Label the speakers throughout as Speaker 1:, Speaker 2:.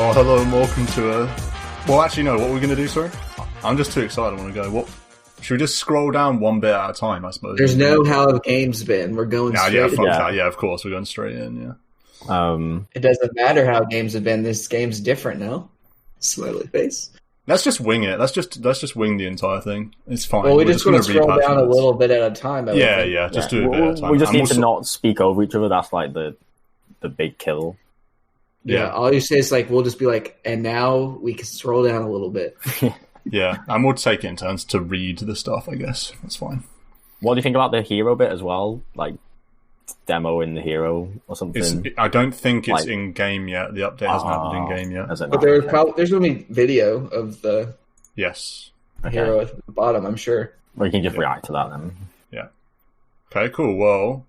Speaker 1: Well, hello and welcome to Well, actually, no, what we're going to do, sorry? I'm just too excited, I want to go. What? Should we just scroll down one bit at a time, I suppose?
Speaker 2: There's no how the game's been. We're going straight
Speaker 1: yeah, fuck that. Yeah, of course, we're going straight in, yeah.
Speaker 2: It doesn't matter how games have been. This game's different now. Smiley face.
Speaker 1: Let's just wing it. Let's just wing the entire thing. It's fine.
Speaker 2: Well, we're just going to scroll down a little bit at a time.
Speaker 1: Yeah, just do a bit at a time.
Speaker 3: We just need to not speak over each other. That's like the big kill.
Speaker 2: Yeah, all you say is like, we'll just be like, and now we can scroll down a little bit.
Speaker 1: Yeah, and we'll take it in turns to read the stuff, I guess. That's fine.
Speaker 3: What do you think about the hero bit as well? Like, demo in the hero or something?
Speaker 1: I don't think it's in-game yet. The update hasn't happened in-game yet.
Speaker 2: But there's going to be video of the hero at the bottom, I'm sure.
Speaker 3: Or you can just react to that then.
Speaker 1: Yeah. Okay, cool. Well,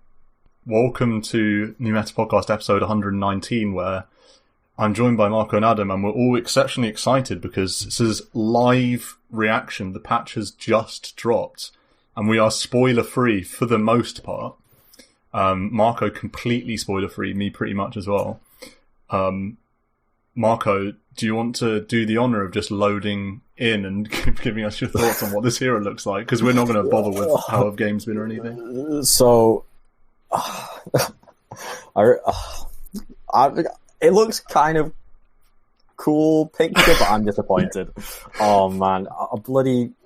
Speaker 1: welcome to New Meta Podcast episode 119, where I'm joined by Marco and Adam, and we're all exceptionally excited because this is live reaction. The patch has just dropped, and we are spoiler-free for the most part. Marco completely spoiler-free, me pretty much as well. Marco, do you want to do the honour of just loading in and giving us your thoughts on what this hero looks like? Because we're not going to bother with how the game's been or anything.
Speaker 3: So, it looks kind of cool picture, but I'm disappointed. Oh man,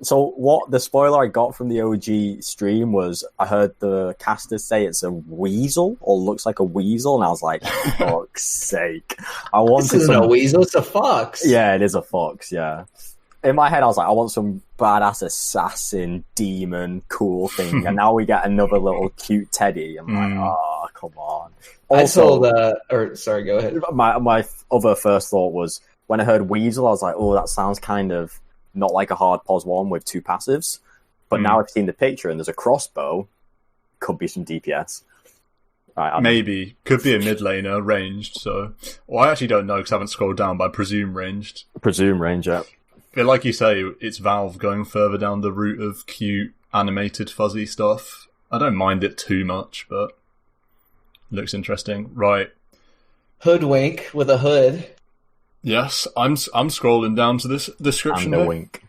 Speaker 3: So what the spoiler I got from the OG stream was, I heard the casters say it's a weasel or looks like a weasel, and I was like, for fuck's sake!
Speaker 2: This isn't a weasel, it's a fox.
Speaker 3: Yeah, it is a fox. Yeah. In my head, I was like, I want some badass assassin, demon, cool thing, and now we get another little cute teddy. I'm like, oh, come on. Also,
Speaker 2: sorry, go ahead.
Speaker 3: My other first thought was, when I heard Weasel, I was like, oh, that sounds kind of not like a hard pos one with two passives. But now I've seen the picture and there's a crossbow. Could be some DPS. Right,
Speaker 1: maybe. Could be a mid laner, ranged. So, well, I actually don't know because I haven't scrolled down, but I presume ranged.
Speaker 3: Yeah.
Speaker 1: But like you say, it's Valve going further down the route of cute, animated, fuzzy stuff. I don't mind it too much, but looks interesting. Right.
Speaker 2: Hoodwink with a hood.
Speaker 1: Yes, I'm scrolling down to this description.
Speaker 3: And a wink.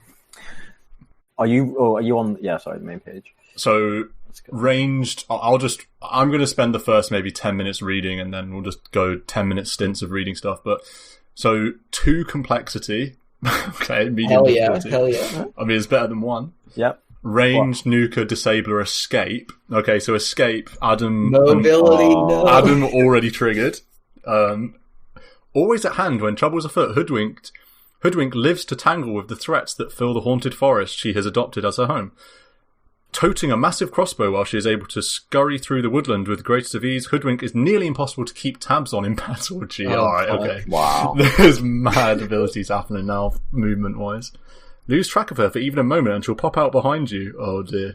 Speaker 3: Are you on? Yeah, sorry, the main page.
Speaker 1: So ranged. I'm going to spend the first maybe 10 minutes reading, and then we'll just go 10-minute stints of reading stuff. But so 2 complexity. Okay, medium difficulty.
Speaker 2: Hell yeah.
Speaker 1: I mean, it's better than 1.
Speaker 3: Yep.
Speaker 1: Ranged, nuker, disabler, escape. Okay, so escape. Adam.
Speaker 2: Mobility. No.
Speaker 1: Adam already triggered. Always at hand when trouble's afoot. Hoodwink lives to tangle with the threats that fill the haunted forest she has adopted as her home. Toting a massive crossbow while she is able to scurry through the woodland with greatest of ease, Hoodwink is nearly impossible to keep tabs on in battle. Gee, alright, okay.
Speaker 3: Wow.
Speaker 1: There's mad abilities happening now, movement-wise. Lose track of her for even a moment and she'll pop out behind you. Oh dear.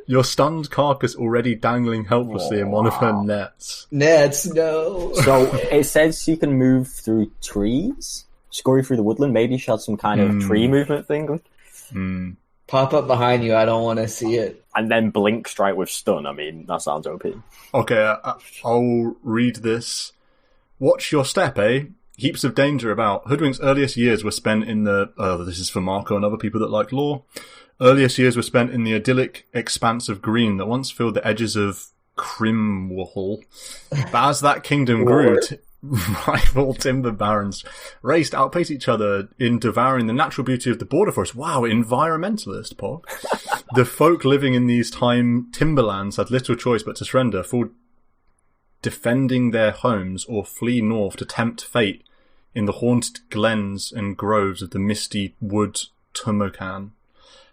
Speaker 1: Your stunned carcass already dangling helplessly in one of her nets.
Speaker 2: Nets, no.
Speaker 3: So it says she can move through trees, scurry through the woodland. Maybe she has some kind of tree movement thing.
Speaker 2: Pop up behind you. I don't want to see it.
Speaker 3: And then blink strike with stun. I mean, that sounds OP.
Speaker 1: Okay, I'll read this. Watch your step, eh? Heaps of danger about. Hoodwink's earliest years were spent in the... this is for Marco and other people that like lore. Earliest years were spent in the idyllic expanse of green that once filled the edges of Crimwall. But as that kingdom grew, rival timber barons raced to outpace each other in devouring the natural beauty of the border forest. Wow, environmentalist, Pog. The folk living in these timberlands had little choice but to surrender, full defending their homes or flee north to tempt fate in the haunted glens and groves of the misty wood Tumokan.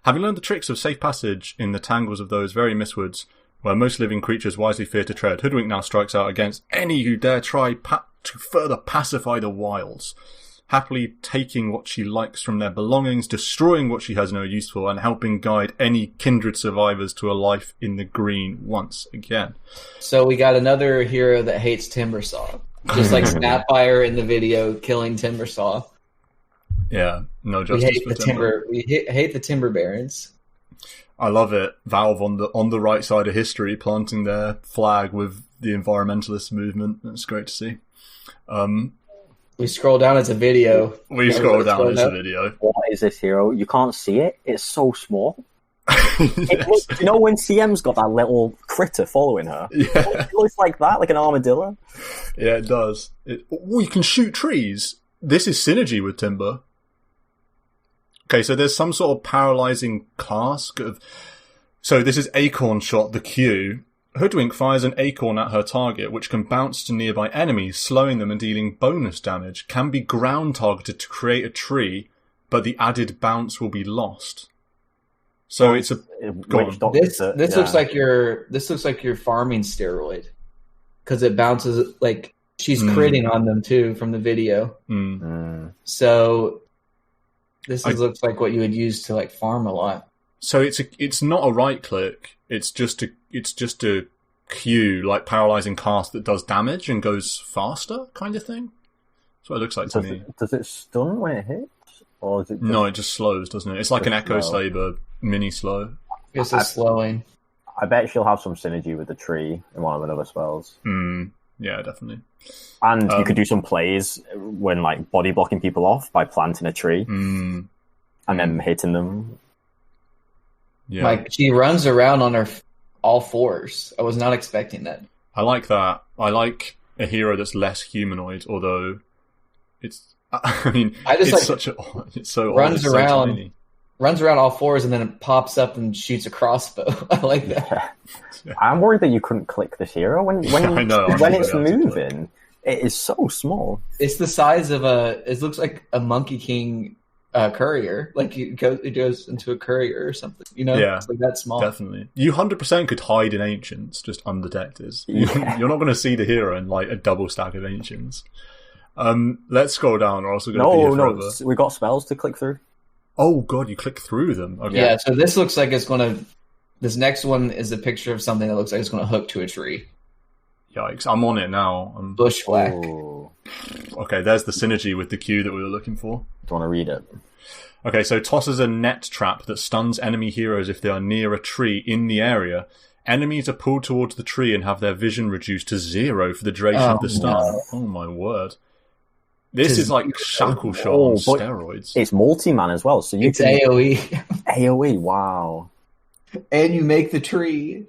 Speaker 1: Having learned the tricks of safe passage in the tangles of those very Mistwoods, where most living creatures wisely fear to tread, Hoodwink now strikes out against any who dare try to further pacify the wilds, happily taking what she likes from their belongings, destroying what she has no use for, and helping guide any kindred survivors to a life in the green once again.
Speaker 2: So we got another hero that hates Timbersaw. Just like Snapfire in the video killing Timbersaw.
Speaker 1: Yeah, no justice for timber.
Speaker 2: We hate the timber barons.
Speaker 1: I love it. Valve on the right side of history, planting their flag with the environmentalist movement. It's great to see.
Speaker 2: We scroll down, it's a video.
Speaker 1: We scroll down, it's a video.
Speaker 3: What is this hero? You can't see it. It's so small. You know when CM's got that little critter following her?
Speaker 1: Yeah.
Speaker 3: It looks like that, like an armadillo.
Speaker 1: Yeah, it does. You can shoot trees. This is synergy with Timber. Okay, so there's some sort of paralyzing class. So this is Acorn Shot, the Q. Hoodwink fires an acorn at her target, which can bounce to nearby enemies, slowing them and dealing bonus damage. Can be ground targeted to create a tree, but the added bounce will be lost. So it's a
Speaker 2: this looks like your farming steroid because it bounces like she's critting on them too from the video. So this looks like what you would use to like farm a lot. So
Speaker 1: it's not a right click. It's just a Q, like paralyzing cast that does damage and goes faster, kind of thing. That's what it looks like to me.
Speaker 3: Does it stun when it hits, or is it?
Speaker 1: No, it just slows, doesn't it? It's like an Echo Saber mini slow.
Speaker 2: It's a slowing.
Speaker 3: I bet she'll have some synergy with the tree in one of another spells.
Speaker 1: Yeah, definitely.
Speaker 3: And you could do some plays when like body blocking people off by planting a tree and then hitting them.
Speaker 1: Yeah.
Speaker 2: Like she runs around on her all fours. I was not expecting that.
Speaker 1: I like that. I like a hero that's less humanoid, although it's. I mean, it's so
Speaker 2: runs
Speaker 1: odd,
Speaker 2: around, runs around all fours, and then it pops up and shoots a crossbow. I like that.
Speaker 3: Yeah. I'm worried that you couldn't click this hero when it's moving. It is so small.
Speaker 2: It's the size of it looks like a Monkey King courier. Like it goes into a courier or something. You know,
Speaker 1: yeah,
Speaker 2: it's like that small.
Speaker 1: Definitely, you 100% could hide in Ancients just undetected. Yeah. You're not going to see the hero in like a double stack of Ancients. Let's scroll down, or else we're going to be here forever.
Speaker 3: No, we got spells to click through.
Speaker 1: Oh god, you click through them. Okay.
Speaker 2: Yeah, so this looks like it's going to. This next one is a picture of something that looks like it's going to hook to a tree.
Speaker 1: Yikes! I'm on it now.
Speaker 2: Bushwhack.
Speaker 3: Ooh.
Speaker 1: Okay, there's the synergy with the Q that we were looking for.
Speaker 3: Do you want to read it?
Speaker 1: Okay, so tosses a net trap that stuns enemy heroes if they are near a tree in the area. Enemies are pulled towards the tree and have their vision reduced to 0 for the duration of the stun. No. Oh my word. This is like Shackle Shot on steroids.
Speaker 3: It's multi-man as well, so
Speaker 2: it's AoE.
Speaker 3: AoE, wow.
Speaker 2: And you make the tree.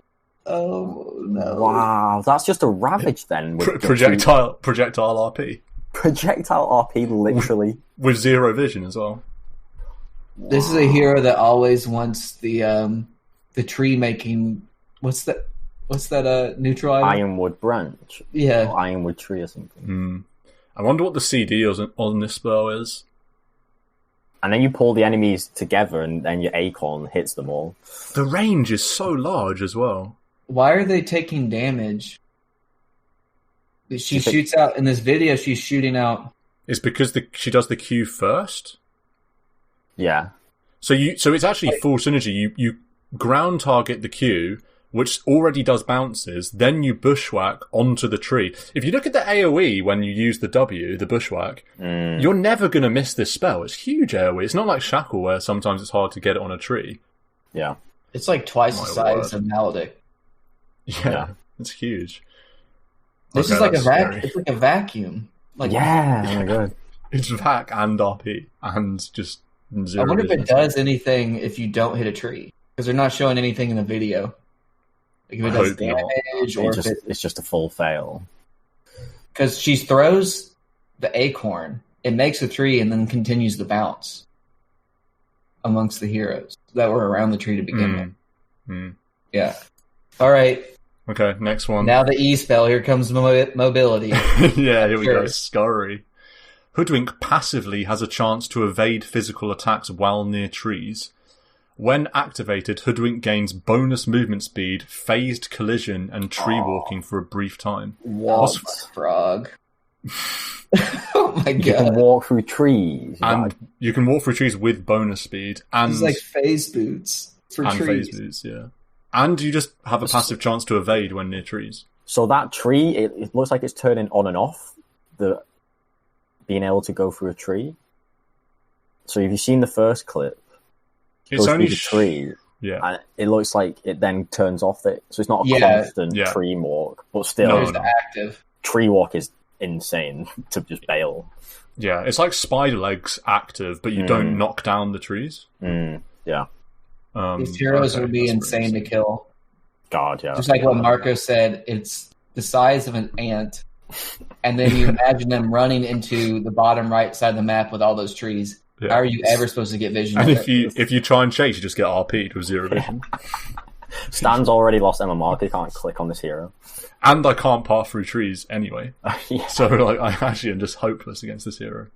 Speaker 2: Oh no!
Speaker 3: Wow, that's just a ravage then. With
Speaker 1: projectile RP.
Speaker 3: Projectile RP, literally
Speaker 1: with 0 vision as well.
Speaker 2: This is a hero that always wants the tree making. What's that neutral item?
Speaker 3: Ironwood branch.
Speaker 2: Yeah,
Speaker 3: or Ironwood tree or something.
Speaker 1: I wonder what the CD on this spell is.
Speaker 3: And then you pull the enemies together, and then your acorn hits them all.
Speaker 1: The range is so large as well.
Speaker 2: Why are they taking damage? She shoots out in this video. She's shooting out.
Speaker 1: It's because she does the Q first.
Speaker 3: Yeah.
Speaker 1: So it's actually full synergy. You ground target the Q, which already does bounces. Then you bushwhack onto the tree. If you look at the AoE when you use the W, the bushwhack, you're never going to miss this spell. It's huge AoE. It's not like Shackle where sometimes it's hard to get it on a tree.
Speaker 3: Yeah.
Speaker 2: It's like twice the size of Maledict.
Speaker 1: Yeah, it's huge.
Speaker 2: This is like a vacuum. It's like a vacuum. Like
Speaker 3: yeah, oh my god.
Speaker 1: It's vac and RP and just 0.
Speaker 2: I wonder if it does anything if you don't hit a tree because they're not showing anything in the video. Like if it does damage or
Speaker 3: it's just a full fail.
Speaker 2: Because she throws the acorn, it makes a tree, and then continues the bounce amongst the heroes that were around the tree to begin with. Yeah. All right.
Speaker 1: Okay, next one.
Speaker 2: Now the E spell. Here comes mobility.
Speaker 1: Yeah, here we go. Scurry. Hoodwink passively has a chance to evade physical attacks while near trees. When activated, Hoodwink gains bonus movement speed, phased collision, and tree walking for a brief time.
Speaker 2: What? Frog. Oh my god.
Speaker 3: You can walk through trees.
Speaker 1: And you can walk through trees with bonus speed. And
Speaker 2: it's like phase boots for trees.
Speaker 1: Phase boots, yeah. And you just have a passive chance to evade when near trees.
Speaker 3: So that tree, it looks like it's turning on and off, being able to go through a tree. So if you've seen the first clip,
Speaker 1: it's only
Speaker 3: the tree, and it looks like it then turns off it. So it's not a constant tree walk, but still,
Speaker 2: active.
Speaker 3: Tree walk is insane to just bail.
Speaker 1: Yeah, it's like Spider Legs active, but you don't knock down the trees.
Speaker 3: Yeah.
Speaker 2: These heroes would be insane to kill.
Speaker 3: God, yeah.
Speaker 2: Just like what Marco said, it's the size of an ant, and then you imagine them running into the bottom right side of the map with all those trees. Yeah. How are you ever supposed to get vision?
Speaker 1: And if you try and chase, you just get RP'd with 0 vision.
Speaker 3: Stan's already lost MMR. He can't click on this hero.
Speaker 1: And I can't pass through trees anyway.
Speaker 3: Yeah.
Speaker 1: So like, I actually am just hopeless against this hero.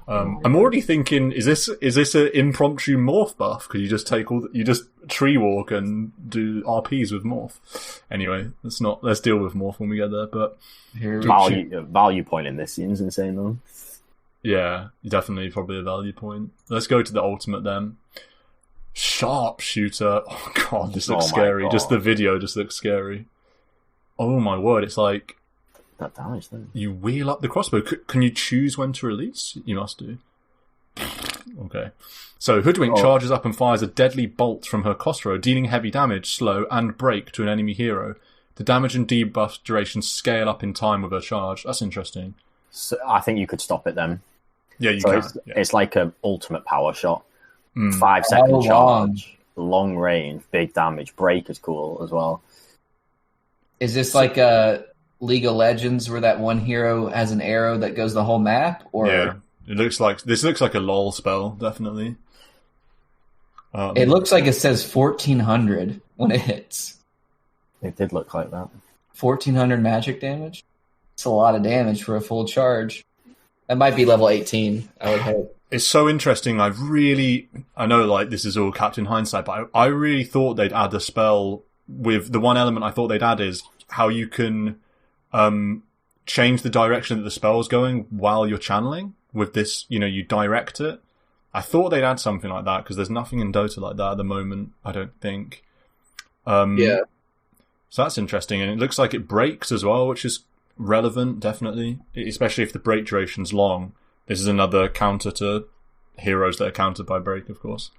Speaker 1: I'm already thinking, is this an impromptu morph buff? Because you just you just tree walk and do RPs with morph. Anyway, let's deal with morph when we get there. But
Speaker 3: value point in this seems insane though.
Speaker 1: Yeah, definitely probably a value point. Let's go to the ultimate then. Sharpshooter. Oh god, this looks scary. God. Just the video just looks scary. Oh my word, it's like
Speaker 3: that damage then.
Speaker 1: You wheel up the crossbow. Can you choose when to release? You must do. Okay. So Hoodwink charges up and fires a deadly bolt from her crossbow, dealing heavy damage, slow, and break to an enemy hero. The damage and debuff duration scale up in time with her charge. That's interesting.
Speaker 3: So I think you could stop it then.
Speaker 1: Yeah, you can.
Speaker 3: It's like an ultimate power shot. 5 second charge, long range, big damage. Break is cool as well.
Speaker 2: Is this like a League of Legends where that one hero has an arrow that goes the whole map? Or
Speaker 1: yeah, this looks like a LOL spell, definitely.
Speaker 2: It looks like it says 1400 when it hits.
Speaker 3: It did look like that.
Speaker 2: 1400 magic damage. It's a lot of damage for a full charge. That might be level 18, I would hope.
Speaker 1: It's so interesting. I know like this is all Captain Hindsight, but I really thought they'd add a spell with the one element I thought they'd add is how you can change the direction that the spell's going while you're channeling with this, you direct it. I thought they'd add something like that because there's nothing in Dota like that at the moment, I don't think.
Speaker 2: Yeah.
Speaker 1: So that's interesting. And it looks like it breaks as well, which is relevant, definitely. Especially if the break duration's long. This is another counter to heroes that are countered by break, of course.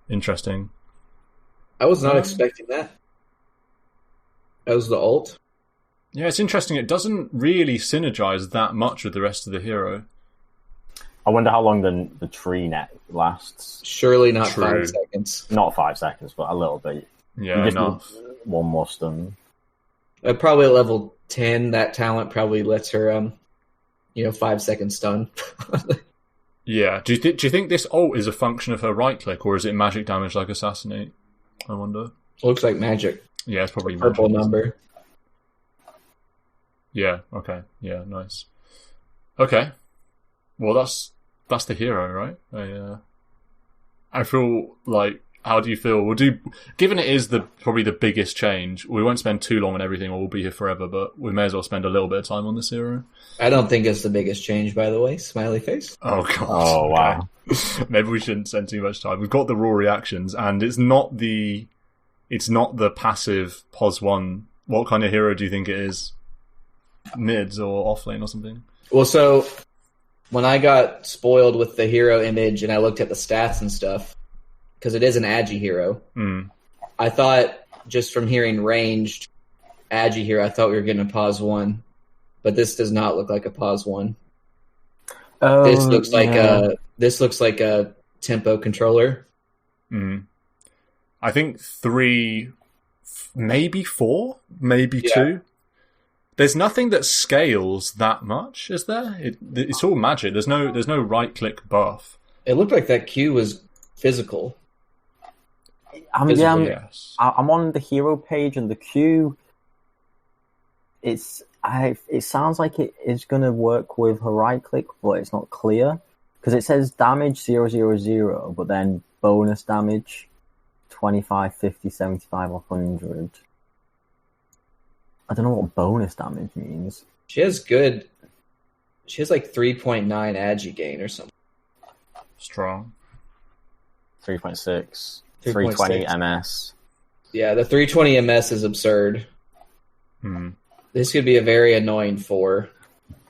Speaker 1: Interesting.
Speaker 2: I was not expecting that. That was the ult.
Speaker 1: Yeah, it's interesting. It doesn't really synergize that much with the rest of the hero.
Speaker 3: I wonder how long the tree net lasts.
Speaker 2: Surely not 5 seconds.
Speaker 3: Not 5 seconds, but a little bit.
Speaker 1: Yeah, enough.
Speaker 3: One more stun.
Speaker 2: Probably at level 10, that talent probably lets her 5 second stun.
Speaker 1: Yeah. Do you think this ult is a function of her right click, or is it magic damage like Assassinate? I wonder.
Speaker 2: Looks like magic.
Speaker 1: Yeah, it's probably
Speaker 2: purple
Speaker 1: magic.
Speaker 2: Number.
Speaker 1: Yeah. Okay. Yeah. Nice. Okay. Well, that's the hero, right? I feel like. How do you feel? Given it is probably the biggest change, we won't spend too long on everything or we'll be here forever, but we may as well spend a little bit of time on this hero.
Speaker 2: I don't think it's the biggest change, by the way. Smiley face.
Speaker 1: Oh, God.
Speaker 3: Oh, wow.
Speaker 1: Okay. Maybe we shouldn't spend too much time. We've got the raw reactions, and it's not the passive pos 1. What kind of hero do you think it is? Mids or offlane or something?
Speaker 2: Well, so when I got spoiled with the hero image and I looked at the stats and stuff, because it is an Agi hero. I thought, just from hearing ranged Agi hero, I thought we were getting a pos 1. But this does not look like a pos 1. This looks like a tempo controller.
Speaker 1: I think 3, maybe 4, maybe 2. There's nothing that scales that much, is there? It's all magic. There's no right click buff.
Speaker 2: It looked like that Q was physical.
Speaker 1: Yes.
Speaker 3: I'm on the hero page, and the Q. It sounds like it is going to work with her right click, but it's not clear because it says damage 000, but then bonus damage 25, 50, 75, 100. I don't know what bonus damage means.
Speaker 2: She has like 3.9 agi gain or something.
Speaker 1: Strong.
Speaker 3: 3.6. 320 MS.
Speaker 2: Yeah, the 320 MS is absurd. This could be a very annoying 4.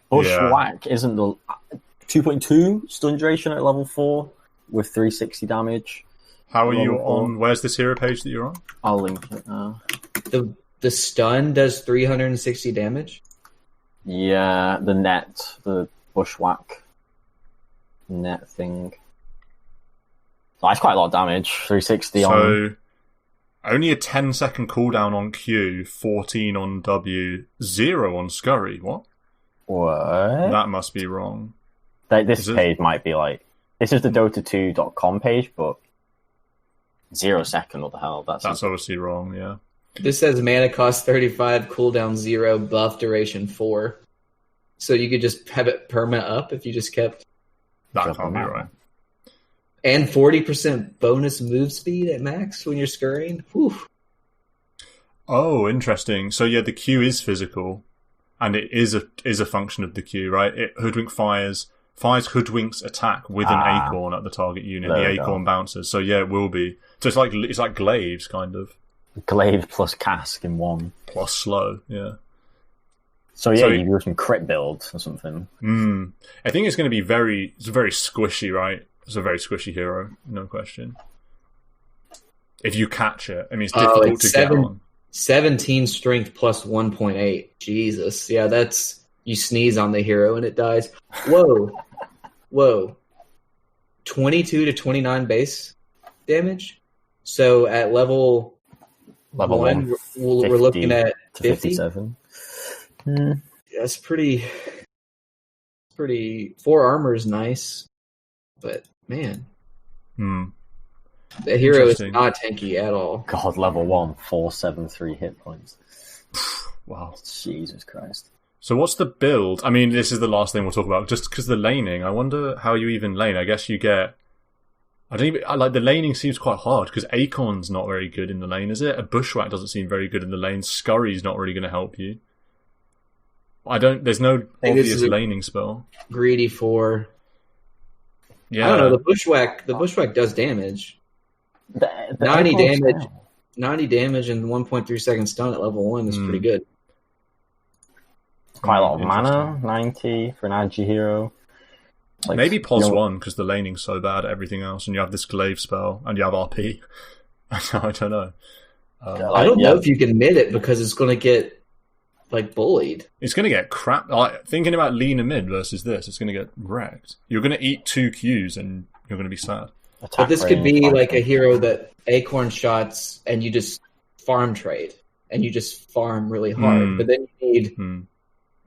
Speaker 3: Bushwhack isn't the 2.2 stun duration at level 4 with 360 damage.
Speaker 1: How are you on? Where's this hero page that you're on?
Speaker 3: I'll link it now.
Speaker 2: The stun does 360 damage?
Speaker 3: Yeah, the bushwhack net thing. That's quite a lot of damage. 360 on.
Speaker 1: Only a 10-second cooldown on Q, 14 on W, 0 on Scurry. What? That must be wrong.
Speaker 3: This page might be like... This is the Dota2.com page, but 0 second, what the hell? That's
Speaker 1: obviously wrong, yeah.
Speaker 2: This says mana cost 35, cooldown 0, buff duration 4. So you could just have it perma up if you just kept...
Speaker 1: That can't be right.
Speaker 2: And 40% bonus move speed at max when you're scurrying. Whew.
Speaker 1: Oh, interesting. So yeah, the Q is physical, and it is a function of the Q, right? Hoodwink fires Hoodwink's attack with an acorn at the target unit. The acorn bounces. So yeah, it will be. So it's like glaives, kind of.
Speaker 3: Glaive plus cask in one.
Speaker 1: Plus slow, yeah.
Speaker 3: So you do some crit build or something.
Speaker 1: I think it's going to be very squishy, right? It's a very squishy hero, no question. If you catch it, I mean, it's difficult to get on.
Speaker 2: 17 strength plus 1.8. Jesus, yeah, that's you sneeze on the hero and it dies. Whoa, 22 to 29 base damage. So at level 1, we're looking at
Speaker 3: 57.
Speaker 2: That's pretty. 4 armor is nice, but man, the hero is not tanky at all.
Speaker 3: God, level 1, 473 hit points.
Speaker 1: Wow,
Speaker 3: Jesus Christ.
Speaker 1: So what's the build? I mean, this is the last thing we'll talk about, just because the laning. I wonder how you even lane. I guess you get. The laning seems quite hard because Acorn's not very good in the lane, is it? A Bushwhack doesn't seem very good in the lane. Scurry's not really going to help you. There's no obvious laning spell.
Speaker 2: Greedy 4.
Speaker 1: Yeah.
Speaker 2: I don't know, the Bushwhack does damage. 90 damage and 1.3 second stun at level 1 is pretty good.
Speaker 3: Quite a lot of mana, 90 for an Agi hero.
Speaker 1: Maybe pos 1 because the laning's so bad at everything else, and you have this glaive spell, and you have RP. I don't know.
Speaker 2: I don't know if you can mid it because it's going to get bullied.
Speaker 1: It's going to get crap. Thinking about Lena mid versus this, it's going to get wrecked. You're going to eat 2 Qs and you're going to be sad.
Speaker 2: But this could be like a hero that acorn shots and you just farm trade and you just farm really hard. But then you need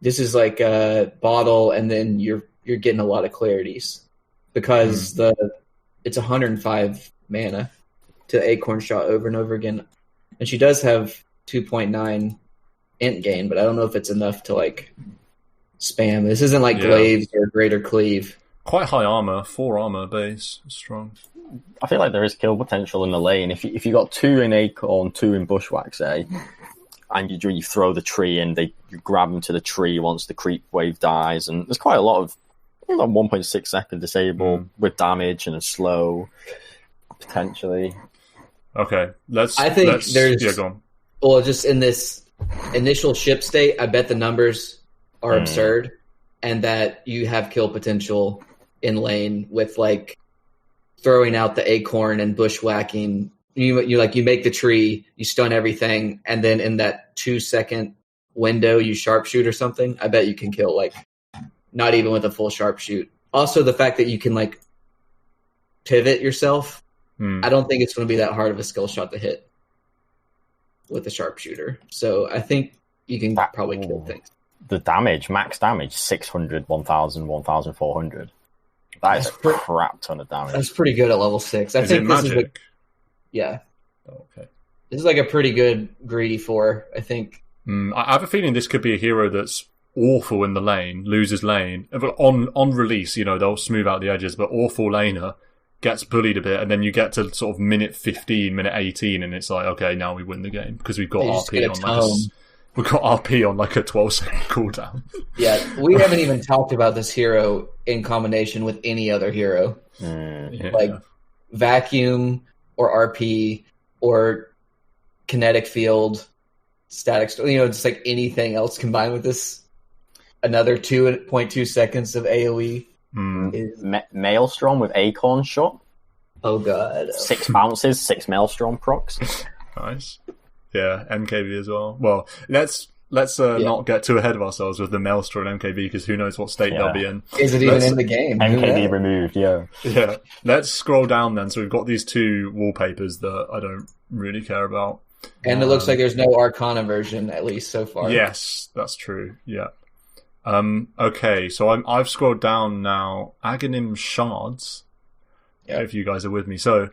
Speaker 2: this is like a bottle, and then you're getting a lot of clarities because it's 105 mana to acorn shot over and over again, and she does have 2.9 int gain, but I don't know if it's enough to spam. This isn't like glaives or greater cleave.
Speaker 1: Quite high armor, 4 armor base, strong.
Speaker 3: I feel like there is kill potential in the lane. If you got 2 in acorn, 2 in bushwhack, say, and you throw the tree in, you grab them to the tree once the creep wave dies, and there's quite a lot of 1.6 second disable with damage and a slow potentially.
Speaker 1: Okay, there's
Speaker 2: go on. Well, just in this initial ship state, I bet the numbers are absurd, and that you have kill potential in lane with throwing out the acorn and bushwhacking. You make the tree, you stun everything, and then in that 2-second window you sharpshoot or something. I bet you can kill not even with a full sharpshoot. Also, the fact that you can pivot yourself, I don't think it's going to be that hard of a skill shot to hit with a sharpshooter. So I think you can probably kill things.
Speaker 3: The damage, max damage, 600, 1,000, 1,400. That's a crap ton of damage.
Speaker 2: That's pretty good at level 6. I think
Speaker 1: it magic?
Speaker 2: Yeah.
Speaker 1: Oh, okay.
Speaker 2: This is a pretty good greedy 4, I think.
Speaker 1: I have a feeling this could be a hero that's awful in the lane, loses lane. On release, they'll smooth out the edges, but awful laner gets bullied a bit, and then you get to sort of minute 15, minute 18, and it's okay, now we win the game because we've got RP on we've got RP on a 12-second cooldown.
Speaker 2: Yeah, we haven't even talked about this hero in combination with any other hero. Vacuum or RP or kinetic field, static, just anything else combined with this. Another 2.2 seconds of AoE.
Speaker 3: Maelstrom with acorn shot.
Speaker 2: Oh god.
Speaker 3: 6 bounces, 6 Maelstrom procs.
Speaker 1: Nice. Yeah, NKV as well. Well, let's let's not get too ahead of ourselves with the Maelstrom and MKB, because who knows what state they'll be in.
Speaker 2: Is it even in the game?
Speaker 3: MKB removed, yeah.
Speaker 1: Yeah. Let's scroll down then. So we've got these two wallpapers that I don't really care about.
Speaker 2: And it looks like there's no Arcana version, at least so far.
Speaker 1: Yes, that's true. Yeah. Okay, so I've scrolled down now. Aghanim Shards. Yeah. If you guys are with me. So,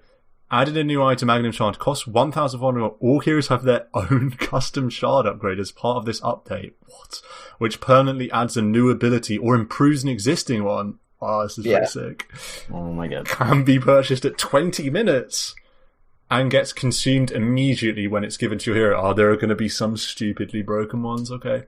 Speaker 1: added a new item, Aghanim Shard. Costs 1,400. All heroes have their own custom shard upgrade as part of this update. What? Which permanently adds a new ability or improves an existing one. Oh, this is pretty sick.
Speaker 3: Oh my god.
Speaker 1: Can be purchased at 20 minutes. And gets consumed immediately when it's given to your hero. Oh, there are going to be some stupidly broken ones, okay.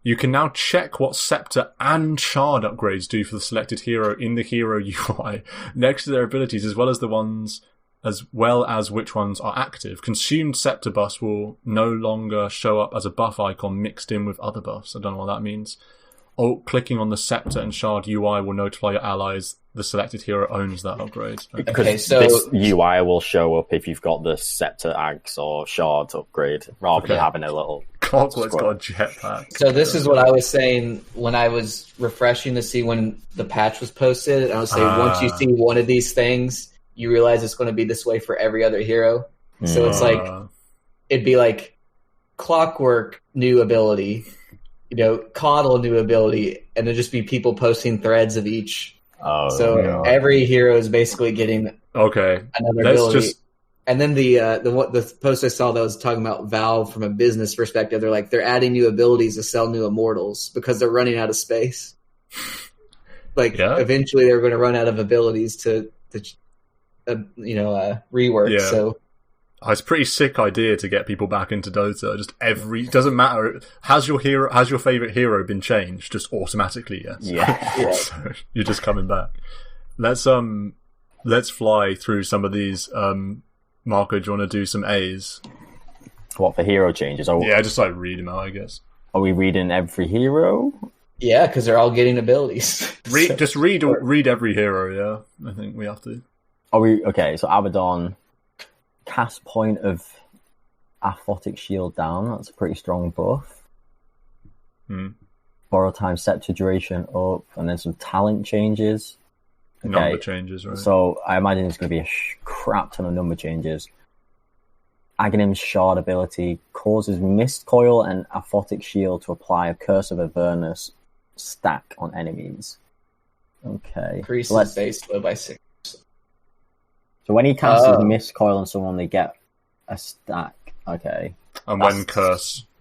Speaker 1: You can now check what Scepter and Shard upgrades do for the selected hero in the hero UI next to their abilities, as well as which ones are active. Consumed Scepter buffs will no longer show up as a buff icon mixed in with other buffs. I don't know what that means. Clicking on the Scepter and Shard UI will notify your allies the selected hero owns that upgrade.
Speaker 3: Because this UI will show up if you've got the Scepter, Axe, or Shard upgrade, rather than having a little...
Speaker 1: Clockwork's got a jetpack.
Speaker 2: So this is what I was saying when I was refreshing to see when the patch was posted. And I was saying, once you see one of these things, you realize it's going to be this way for every other hero. So it's like, it'd be like Clockwork, new ability, Coddle, new ability, and it'd just be people posting threads of each. Every hero is basically getting another ability. And then the post I saw that was talking about Valve from a business perspective, they're like, they're adding new abilities to sell new immortals because they're running out of space. Eventually they're going to run out of abilities to rework. Yeah. So
Speaker 1: it's a pretty sick idea to get people back into Dota. Just doesn't matter. Has your favorite hero been changed? Just automatically, yes.
Speaker 3: Yeah.
Speaker 1: So you're just coming back. Let's fly through some of these. Marco, do you want to do some A's?
Speaker 3: What, for hero changes?
Speaker 1: Yeah, just read them out, I guess.
Speaker 3: Are we reading every hero?
Speaker 2: Yeah, because they're all getting abilities.
Speaker 1: Just read every hero, yeah. I think we have to.
Speaker 3: Okay, so Abaddon, cast point of Aphotic Shield down. That's a pretty strong buff. Borrow time Scepter duration up, and then some talent changes. Okay.
Speaker 1: Number changes, right?
Speaker 3: So I imagine there's going to be a crap ton of number changes. Aghanim's Shard ability causes Mist Coil and Aphotic Shield to apply a Curse of Avernus stack on enemies. Okay.
Speaker 2: Increases base low by 6.
Speaker 3: So when he casts Mist Coil on someone, they get a stack. Okay.
Speaker 1: And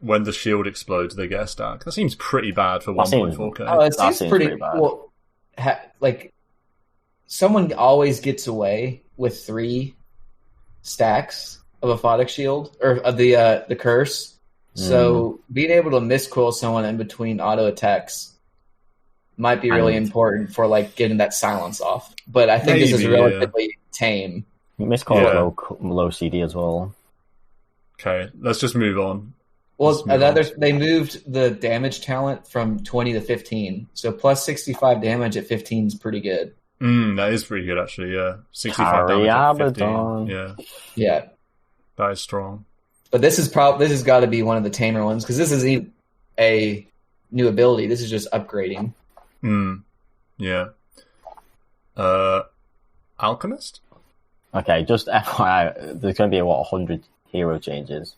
Speaker 1: when the shield explodes, they get a stack. That seems pretty bad for 1.4k.
Speaker 2: Oh, it seems pretty bad. Well, someone always gets away with 3 stacks of Aphotic Shield, or of the curse. So being able to miscoil someone in between auto attacks might be really important for getting that silence off. But I think this is relatively tame.
Speaker 3: Miscoil low CD as well.
Speaker 1: Okay, let's just move on.
Speaker 2: Well, they moved the damage talent from 20 to 15. So plus 65 damage at 15 is pretty good.
Speaker 1: That is pretty good, actually, yeah. 65 damage at 15.
Speaker 2: Yeah.
Speaker 1: That is strong.
Speaker 2: But this has got to be one of the tamer ones, because this isn't even a new ability. This is just upgrading.
Speaker 1: Yeah. Alchemist?
Speaker 3: Okay, just FYI, there's going to be 100 hero changes.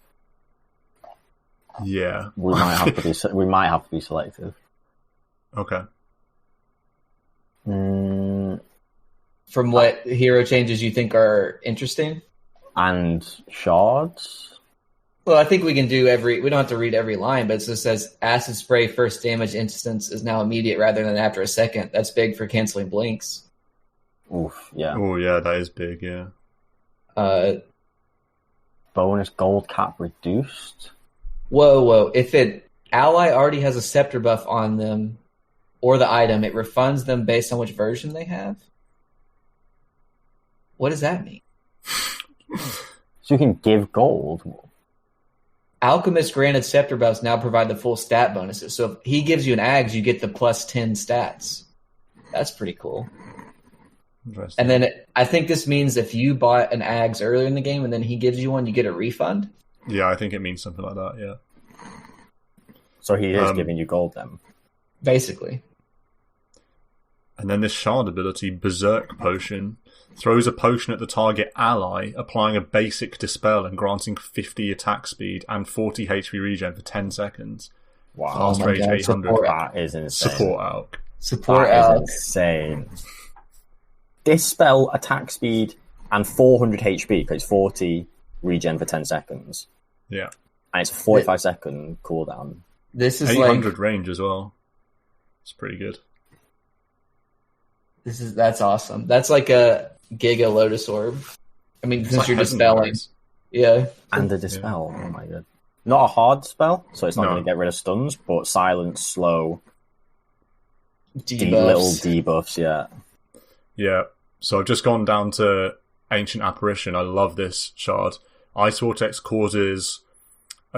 Speaker 1: Yeah.
Speaker 3: We might have to be selective.
Speaker 1: Okay.
Speaker 2: From what hero changes you think are interesting?
Speaker 3: And shards?
Speaker 2: Well, I think we can do we don't have to read every line, but it just says Acid Spray first damage instance is now immediate rather than after a second. That's big for canceling blinks.
Speaker 3: Oof, yeah.
Speaker 1: Oh, yeah, that is big, yeah.
Speaker 3: Bonus gold cap reduced?
Speaker 2: Whoa. If an ally already has a Scepter buff on them, or the item, it refunds them based on which version they have? What does that mean?
Speaker 3: So you can give gold?
Speaker 2: Alchemist granted Scepter buffs now provide the full stat bonuses. So if he gives you an Ags, you get the plus 10 stats. That's pretty cool.
Speaker 1: Interesting.
Speaker 2: And then I think this means if you bought an Ags earlier in the game and then he gives you one, you get a refund?
Speaker 1: Yeah, I think it means something like that, yeah.
Speaker 3: So he is giving you gold then?
Speaker 2: Basically.
Speaker 1: And then this shard ability, Berserk Potion, throws a potion at the target ally, applying a basic dispel and granting 50 attack speed and 40 HP regen for 10 seconds.
Speaker 3: Wow.
Speaker 1: Fast rage 800.
Speaker 3: That is insane.
Speaker 1: Support Alk.
Speaker 3: That is insane. This spell, attack speed, and 400 HP, because it's 40 regen for 10 seconds.
Speaker 1: Yeah.
Speaker 3: And it's a 45-second cooldown.
Speaker 2: This is
Speaker 1: 800 range as well. It's pretty good.
Speaker 2: That's awesome. That's like a Giga Lotus Orb. I mean, since you're dispelling. Yeah.
Speaker 3: And the dispel. Yeah. Oh my god. Not a hard spell, so it's not going to get rid of stuns, but silence, slow, little debuffs, yeah.
Speaker 1: Yeah. So I've just gone down to Ancient Apparition. I love this shard. Ice Vortex causes...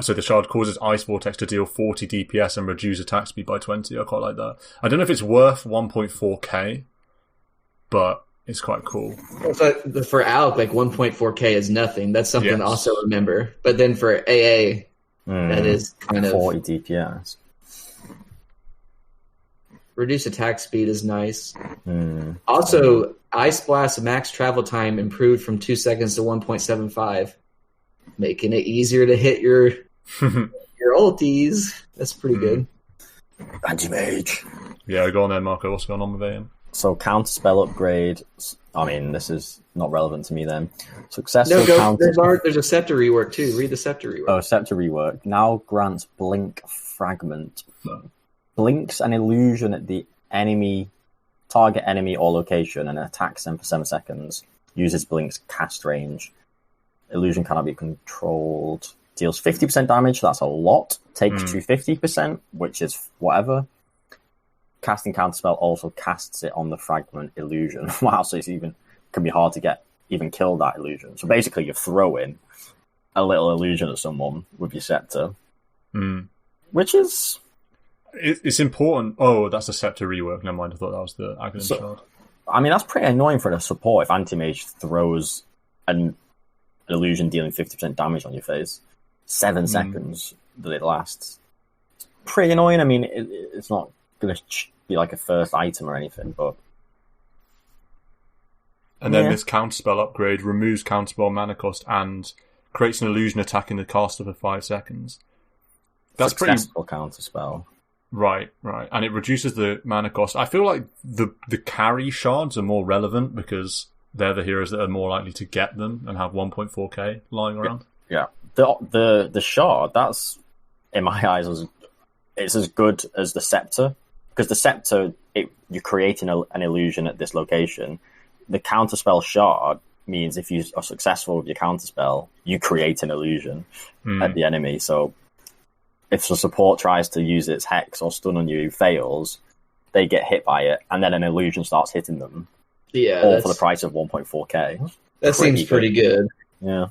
Speaker 1: So the shard causes Ice Vortex to deal 40 DPS and reduce attack speed by 20. I quite like that. I don't know if it's worth 1.4k, but it's quite cool.
Speaker 2: But for Alk, like 1.4k is nothing. That's something to also remember. But then for AA, that is kind of
Speaker 3: 40 DPS.
Speaker 2: Reduce attack speed is nice. Also, Ice Blast max travel time improved from 2 seconds to 1.75, making it easier to hit your ulties. That's pretty good.
Speaker 3: Anti-mage.
Speaker 1: Yeah, go on there, Marco. What's going on with AM?
Speaker 3: So counter spell upgrade. I mean, this is not relevant to me then. Successful
Speaker 2: counter. There's a scepter rework too. Read the scepter rework.
Speaker 3: Oh, scepter rework. Now grants blink fragment. Blinks an illusion at the target enemy or location and attacks them for 7 seconds. Uses blink's cast range. Illusion cannot be controlled. Deals 50% damage. That's a lot. Takes to 50%, which is whatever. Casting counterspell also casts it on the fragment illusion. Wow, so can be hard to kill that illusion. So basically, you're throwing a little illusion at someone with your scepter, which is
Speaker 1: it's important. Oh, that's a scepter rework. Never mind. I thought that was the Aghanim shard.
Speaker 3: I mean, that's pretty annoying for the support if anti-mage throws an illusion dealing 50% damage on your face. 7 seconds that it lasts. It's pretty annoying. I mean, it's not going to be like a first item or anything, but...
Speaker 1: And then this counterspell upgrade removes counterspell mana cost and creates an illusion attacking the caster for 5 seconds. That's
Speaker 3: successful counterspell.
Speaker 1: Right. And it reduces the mana cost. I feel like the carry shards are more relevant because they're the heroes that are more likely to get them and have 1.4k lying around.
Speaker 3: Yeah. The shard, that's, in my eyes, it's as good as the scepter. Because the scepter, you're creating an illusion at this location. The counterspell shard means if you are successful with your counterspell, you create an illusion at the enemy. So if the support tries to use its hex or stun on you, fails, they get hit by it, and then an illusion starts hitting them.
Speaker 2: Yeah,
Speaker 3: all for the price of 1.4k.
Speaker 2: That seems pretty good.
Speaker 3: Yeah.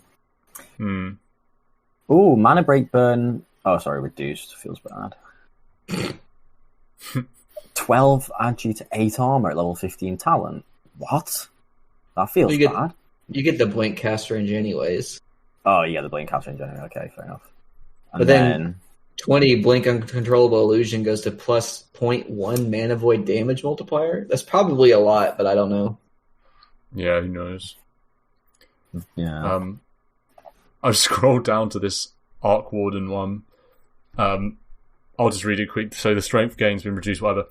Speaker 3: Ooh, mana break burn. Oh, sorry, reduced. Feels bad. 12 adds you to 8 armor at level 15 talent. What? That feels bad.
Speaker 2: You get the blink cast range anyways.
Speaker 3: Oh, yeah, the blink cast range anyway. Okay, fair enough. And
Speaker 2: but then 20 blink uncontrollable illusion goes to plus 0.1 mana void damage multiplier. That's probably a lot, but I don't know.
Speaker 1: Yeah, who knows?
Speaker 3: Yeah.
Speaker 1: I've scrolled down to this Arc Warden one. I'll just read it quick. So the strength gain's been reduced, whatever.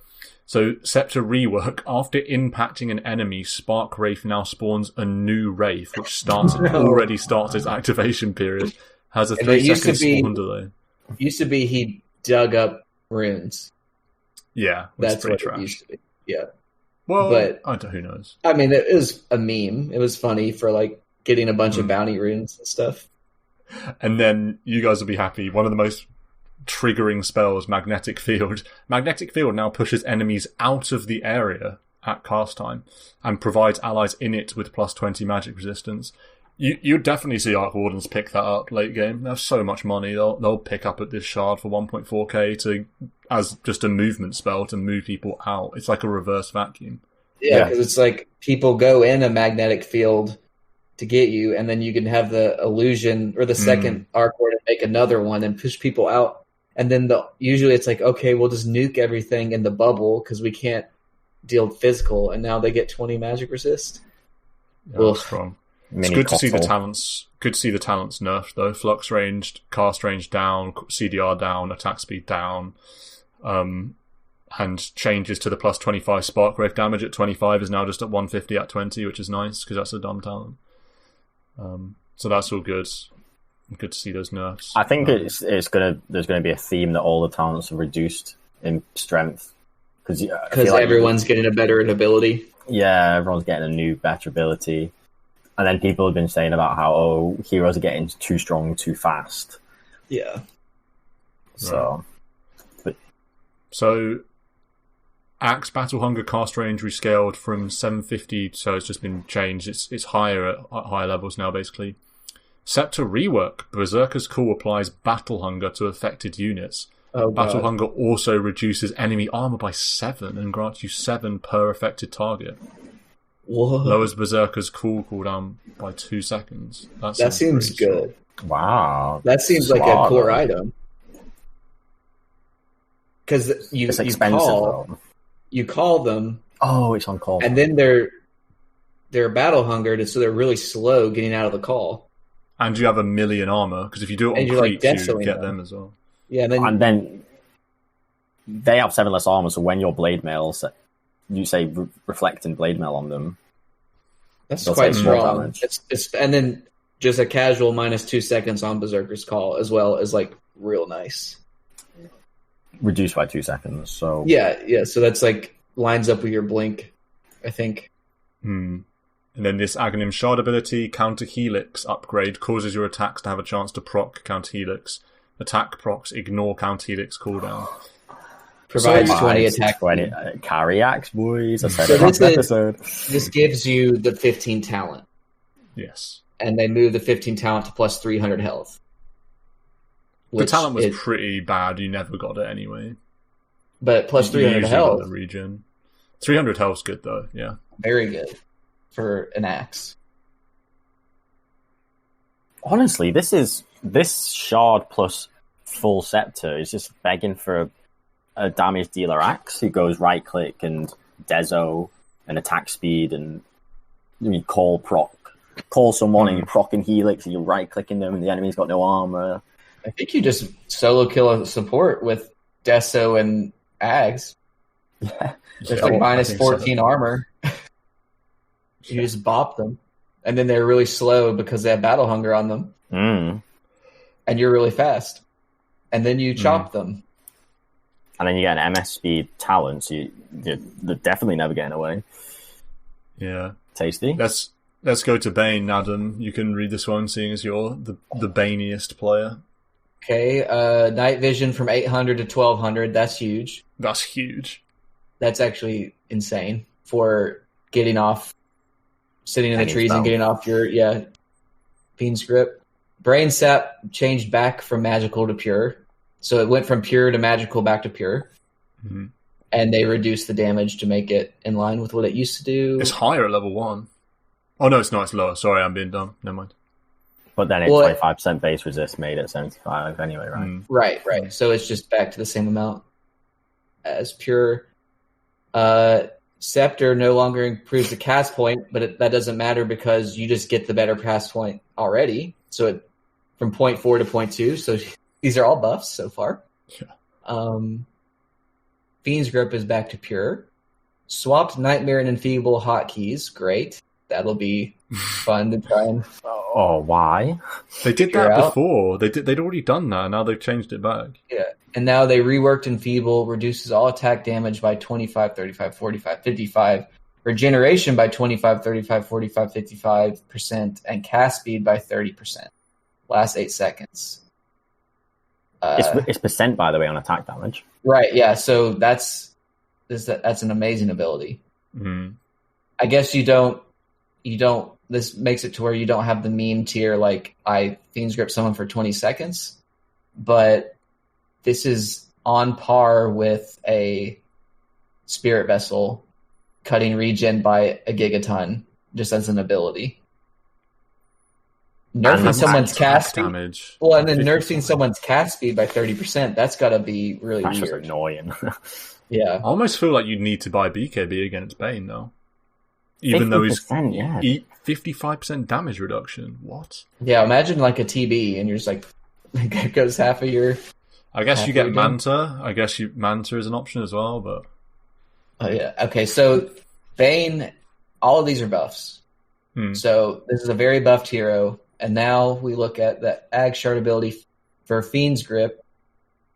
Speaker 1: So Scepter rework. After impacting an enemy, Spark Wraith now spawns a new Wraith, which already starts its activation period. Has a 3-second spawn delay.
Speaker 2: Used to be he dug up runes.
Speaker 1: Yeah,
Speaker 2: that's
Speaker 1: pretty
Speaker 2: what
Speaker 1: trash.
Speaker 2: It used to be. Yeah.
Speaker 1: Well, but who knows?
Speaker 2: I mean, it was a meme. It was funny for like getting a bunch of bounty runes and stuff.
Speaker 1: And then you guys will be happy. One of the most triggering spells, Magnetic Field. Magnetic Field now pushes enemies out of the area at cast time and provides allies in it with plus 20 magic resistance. You'd definitely see Arc Wardens pick that up late game. They have so much money. They'll pick up at this shard for 1.4k as just a movement spell to move people out. It's like a reverse vacuum.
Speaker 2: Yeah, because it's like people go in a magnetic field to get you, and then you can have the illusion or the second Arc Warden make another one and push people out. And then usually it's like, okay, we'll just nuke everything in the bubble because we can't deal physical. And now they get 20 magic resist.
Speaker 1: Yeah, strong. It's good to see the talents. Good to see the talents nerfed though. Flux ranged, cast range down, CDR down, attack speed down, and changes to the plus 25 spark growth damage at 25 is now just at 150 at 20, which is nice because that's a dumb talent. So that's all good. Good to see those nerfs.
Speaker 3: I think there's gonna be a theme that all the talents are reduced in strength because
Speaker 2: everyone's getting a better ability.
Speaker 3: Yeah, everyone's getting a new, better ability. And then people have been saying about how, heroes are getting too strong too fast.
Speaker 2: Yeah.
Speaker 3: So,
Speaker 1: Axe Battle Hunger cast range rescaled from 750, so it's just been changed. It's higher at higher levels now, basically. Scepter rework. Berserker's Call applies Battle Hunger to affected units. Battle Hunger also reduces enemy armor by 7 and grants you 7 per affected target.
Speaker 2: Whoa.
Speaker 1: Lowers Berserker's cooldown by 2 seconds.
Speaker 2: That seems good.
Speaker 3: Wow.
Speaker 2: That seems like a core item. Because you call them.
Speaker 3: Oh, it's on call.
Speaker 2: And then they're battle hungered, so they're really slow getting out of the call.
Speaker 1: And you have 1 million armor, because if you do it on creeps, you get them as well.
Speaker 2: Yeah,
Speaker 3: and then they have 7 less armor, so when your blade mails, you say reflect and blade mail on them.
Speaker 2: That's quite strong. And then just a casual minus 2 seconds on Berserker's Call as well is like real nice.
Speaker 3: Reduced by 2 seconds. So
Speaker 2: yeah. So that's like lines up with your blink, I think.
Speaker 1: And then this Aghanim Shard ability, Counter Helix upgrade, causes your attacks to have a chance to proc Counter Helix. Attack procs ignore Counter Helix cooldown.
Speaker 2: Provides 20 attack.
Speaker 3: 20 carry axe, boys. I said it last episode.
Speaker 2: This gives you the 15 talent.
Speaker 1: Yes.
Speaker 2: And they move the 15 talent to plus 300 health.
Speaker 1: The talent was pretty bad. You never got it anyway.
Speaker 2: But plus 300 health.
Speaker 1: The region. 300 health's good though, yeah.
Speaker 2: Very good for an axe.
Speaker 3: Honestly, this shard plus full scepter is just begging for a damage dealer axe who goes right click and deso and attack speed and you call someone and you proc and helix and you're right clicking them and the enemy's got no armor.
Speaker 2: I think you just solo kill a support with deso and ags.
Speaker 3: Yeah.
Speaker 2: There's like minus 14 armor. You just bop them. And then they're really slow because they have battle hunger on them. And you're really fast. And then you chop them.
Speaker 3: And then you get an MS speed talent, so they're definitely never getting away.
Speaker 1: Yeah.
Speaker 3: Tasty.
Speaker 1: Let's go to Bane, Adam. You can read this one, seeing as you're the Baniest player.
Speaker 2: Okay, night vision from 800 to 1200. That's huge.
Speaker 1: That's huge.
Speaker 2: That's actually insane for getting off, sitting in the trees and getting off your Fiend's Grip. Brain Sap changed back from magical to pure. So it went from pure to magical back to pure.
Speaker 1: Mm-hmm.
Speaker 2: And they reduced the damage to make it in line with what it used to do.
Speaker 1: It's higher at level 1. Oh, no, it's not. It's lower. Sorry, I'm being dumb. Never mind.
Speaker 3: But then it's 25% base resist made at 75 anyway, right?
Speaker 2: Right. So it's just back to the same amount as pure. Scepter no longer improves the cast point, but that doesn't matter because you just get the better cast point already. So it from 0.4 to 0.2. So these are all buffs so far.
Speaker 1: Yeah.
Speaker 2: Fiend's Grip is back to pure. Swapped Nightmare and Enfeeble hotkeys. Great. That'll be fun to try and...
Speaker 3: Oh, why?
Speaker 1: They did that before. They'd already done that. Now they've changed it back.
Speaker 2: Yeah. And now they reworked Enfeeble, reduces all attack damage by 25, 35, 45, 55, regeneration by 25, 35, 45, 55%, and cast speed by 30%. Last 8 seconds.
Speaker 3: It's percent, by the way, on attack damage.
Speaker 2: Right, yeah. So that's an amazing ability.
Speaker 1: Mm-hmm.
Speaker 2: I guess you don't. This makes it to where you don't have the meme tier like I Fiend's Grip someone for 20 seconds, but this is on par with a Spirit Vessel cutting regen by a gigaton just as an ability. nerfing someone's cast speed.
Speaker 1: Damage.
Speaker 2: Well, and then nerfing someone's cast speed by 30%. That's got to be really weird.
Speaker 3: That's just annoying.
Speaker 2: Yeah.
Speaker 1: I almost feel like you'd need to buy BKB against Bane, though. Even though he's 55% damage reduction. What?
Speaker 2: Yeah, imagine like a TB and you're just like, it goes half of your...
Speaker 1: I guess you get Manta. I guess Manta is an option as well, but...
Speaker 2: Oh, yeah. Okay, so Bane, all of these are buffs. So this is a very buffed hero. And now we look at the Ag Shard ability for Fiend's Grip.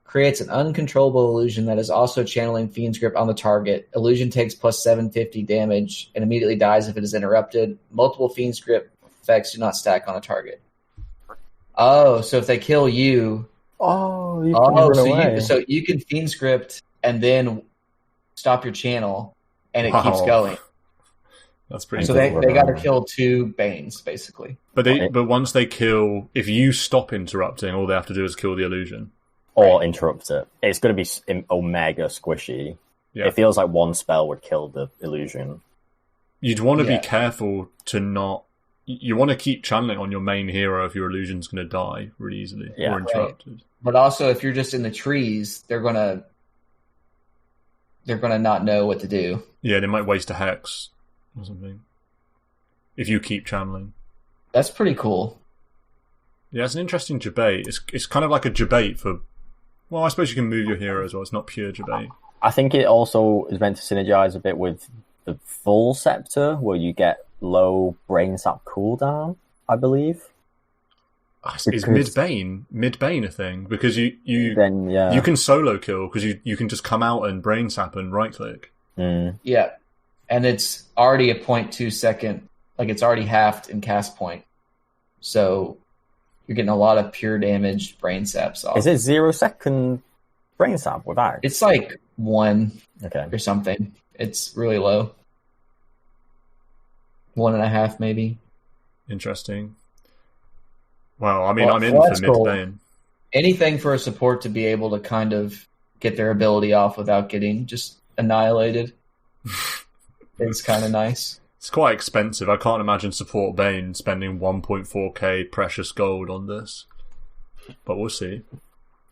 Speaker 2: Creates an uncontrollable illusion that is also channeling Fiend's Grip on the target. Illusion takes plus 750 damage and immediately dies if it is interrupted. Multiple Fiend's Grip effects do not stack on a target. Oh, so if they kill you...
Speaker 3: Oh, you can run away.
Speaker 2: So you can Fiend's Grip and then stop your channel, and it keeps going.
Speaker 1: That's pretty.
Speaker 2: So they got to kill 2 Banes, basically.
Speaker 1: But once they kill, if you stop interrupting, all they have to do is kill the illusion.
Speaker 3: Or interrupt it. It's going to be omega squishy. Yeah. It feels like one spell would kill the illusion.
Speaker 1: You'd want to be careful to not... You want to keep channeling on your main hero if your illusion's going to die really easily or interrupted. Right.
Speaker 2: But also, if you're just in the trees, they're gonna not know what to do. Yeah,
Speaker 1: they might waste a hex or something if you keep channeling.
Speaker 2: That's pretty cool.
Speaker 1: Yeah, it's an interesting debate. It's kind of like a debate for... Well, I suppose you can move your hero as well. It's not pure debate.
Speaker 3: I think it also is meant to synergize a bit with the full Scepter, where you get low brain sap cooldown, I believe.
Speaker 1: Is mid-bane a thing? Because you can solo kill, because you can just come out and brain sap and right-click.
Speaker 2: Yeah, and it's already a 0.2 second... Like, it's already halved in cast point. So... You're getting a lot of pure damage brain saps off.
Speaker 3: Is it 0 second brain sap with Ag?
Speaker 2: It's like 1 or something. It's really low. 1.5 maybe.
Speaker 1: Interesting. Well, I'm in for mid-bane. Cool.
Speaker 2: Anything for a support to be able to kind of get their ability off without getting just annihilated is kind of nice.
Speaker 1: It's quite expensive. I can't imagine support Bane spending 1.4k precious gold on this. But we'll see.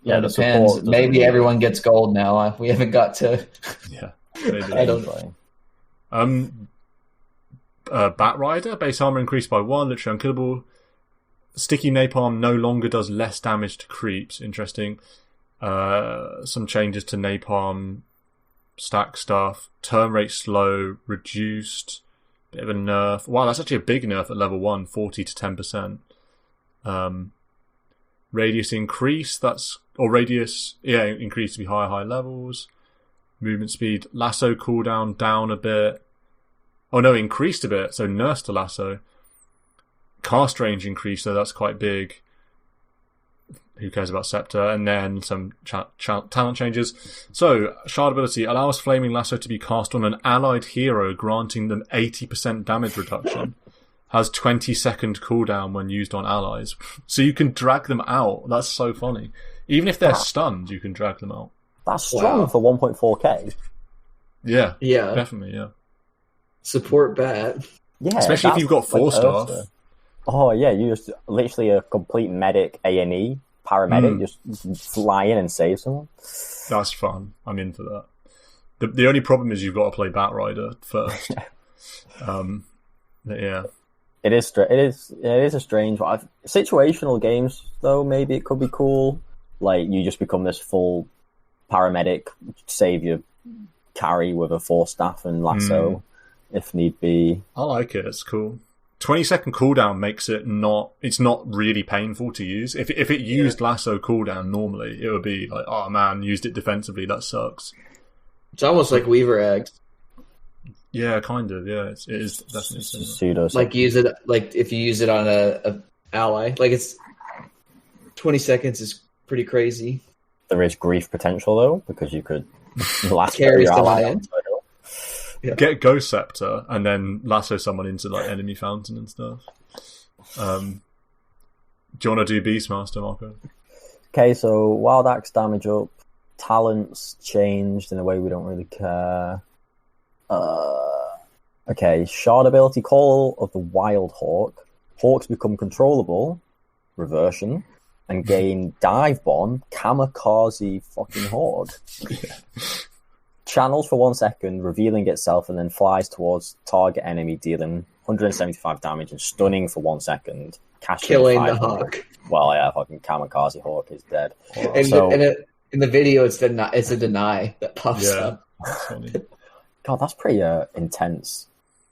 Speaker 2: Yeah, it depends. Maybe everyone gets gold now. We haven't got to...
Speaker 1: Yeah. Maybe.
Speaker 2: I don't know.
Speaker 1: Bat Rider, base armor increased by 1, literally unkillable. Sticky Napalm no longer does less damage to creeps. Interesting. Some changes to Napalm stack stuff. Turn rate slow, reduced... Bit of a nerf. Wow, that's actually a big nerf at level 1, 40 to 10%. Radius increase, increase to be high levels. Movement speed, lasso cooldown down a bit. Oh no, increased a bit, so nerfs to lasso. Cast range increased, so that's quite big. Who cares about Scepter? And then some talent changes. So, Shard ability allows Flaming Lasso to be cast on an allied hero, granting them 80% damage reduction. Has 20-second cooldown when used on allies. So you can drag them out. That's so funny. Even if they're stunned, you can drag them out.
Speaker 3: That's strong for 1.4k.
Speaker 1: Yeah, definitely, yeah.
Speaker 2: Support bat.
Speaker 3: Yeah,
Speaker 1: especially if you've got 4-star.
Speaker 3: Oh, yeah, you're just literally a complete medic A&E. Paramedic, just fly in and save someone.
Speaker 1: That's fun. I'm in for that. The only problem is you've got to play Bat Rider first. Yeah,
Speaker 3: it is a strange one. Situational games though, maybe it could be cool. Like you just become this full paramedic, save your carry with a 4-staff and lasso if need be.
Speaker 1: I like it. It's cool. 20-second cooldown makes it it's not really painful to use. If it used lasso cooldown normally, it would be like, oh man, used it defensively, that sucks.
Speaker 2: It's almost like Weaver Egg.
Speaker 1: Yeah, kind of, yeah. It is definitely
Speaker 3: pseudo.
Speaker 2: Like use it like if you use it on a ally. Like it's 20 seconds is pretty crazy.
Speaker 3: There is grief potential though, because you could last
Speaker 2: carry your ally.
Speaker 1: Yeah. Get Ghost Scepter and then lasso someone into like enemy fountain and stuff. Do you want to do Beastmaster, Marco?
Speaker 3: Okay, so Wild Axe damage up, talents changed in a way we don't really care. Okay, Shard ability, Call of the Wild Hawk. Hawks become controllable, reversion, and gain dive bomb, kamikaze fucking horde. Channels for 1 second, revealing itself, and then flies towards target enemy, dealing 175 damage and stunning for 1 second.
Speaker 2: Killing the hawk.
Speaker 3: Well, yeah, fucking kamikaze hawk is dead.
Speaker 2: And in the video, it's a deny that pops up.
Speaker 1: That's funny.
Speaker 3: God, that's pretty intense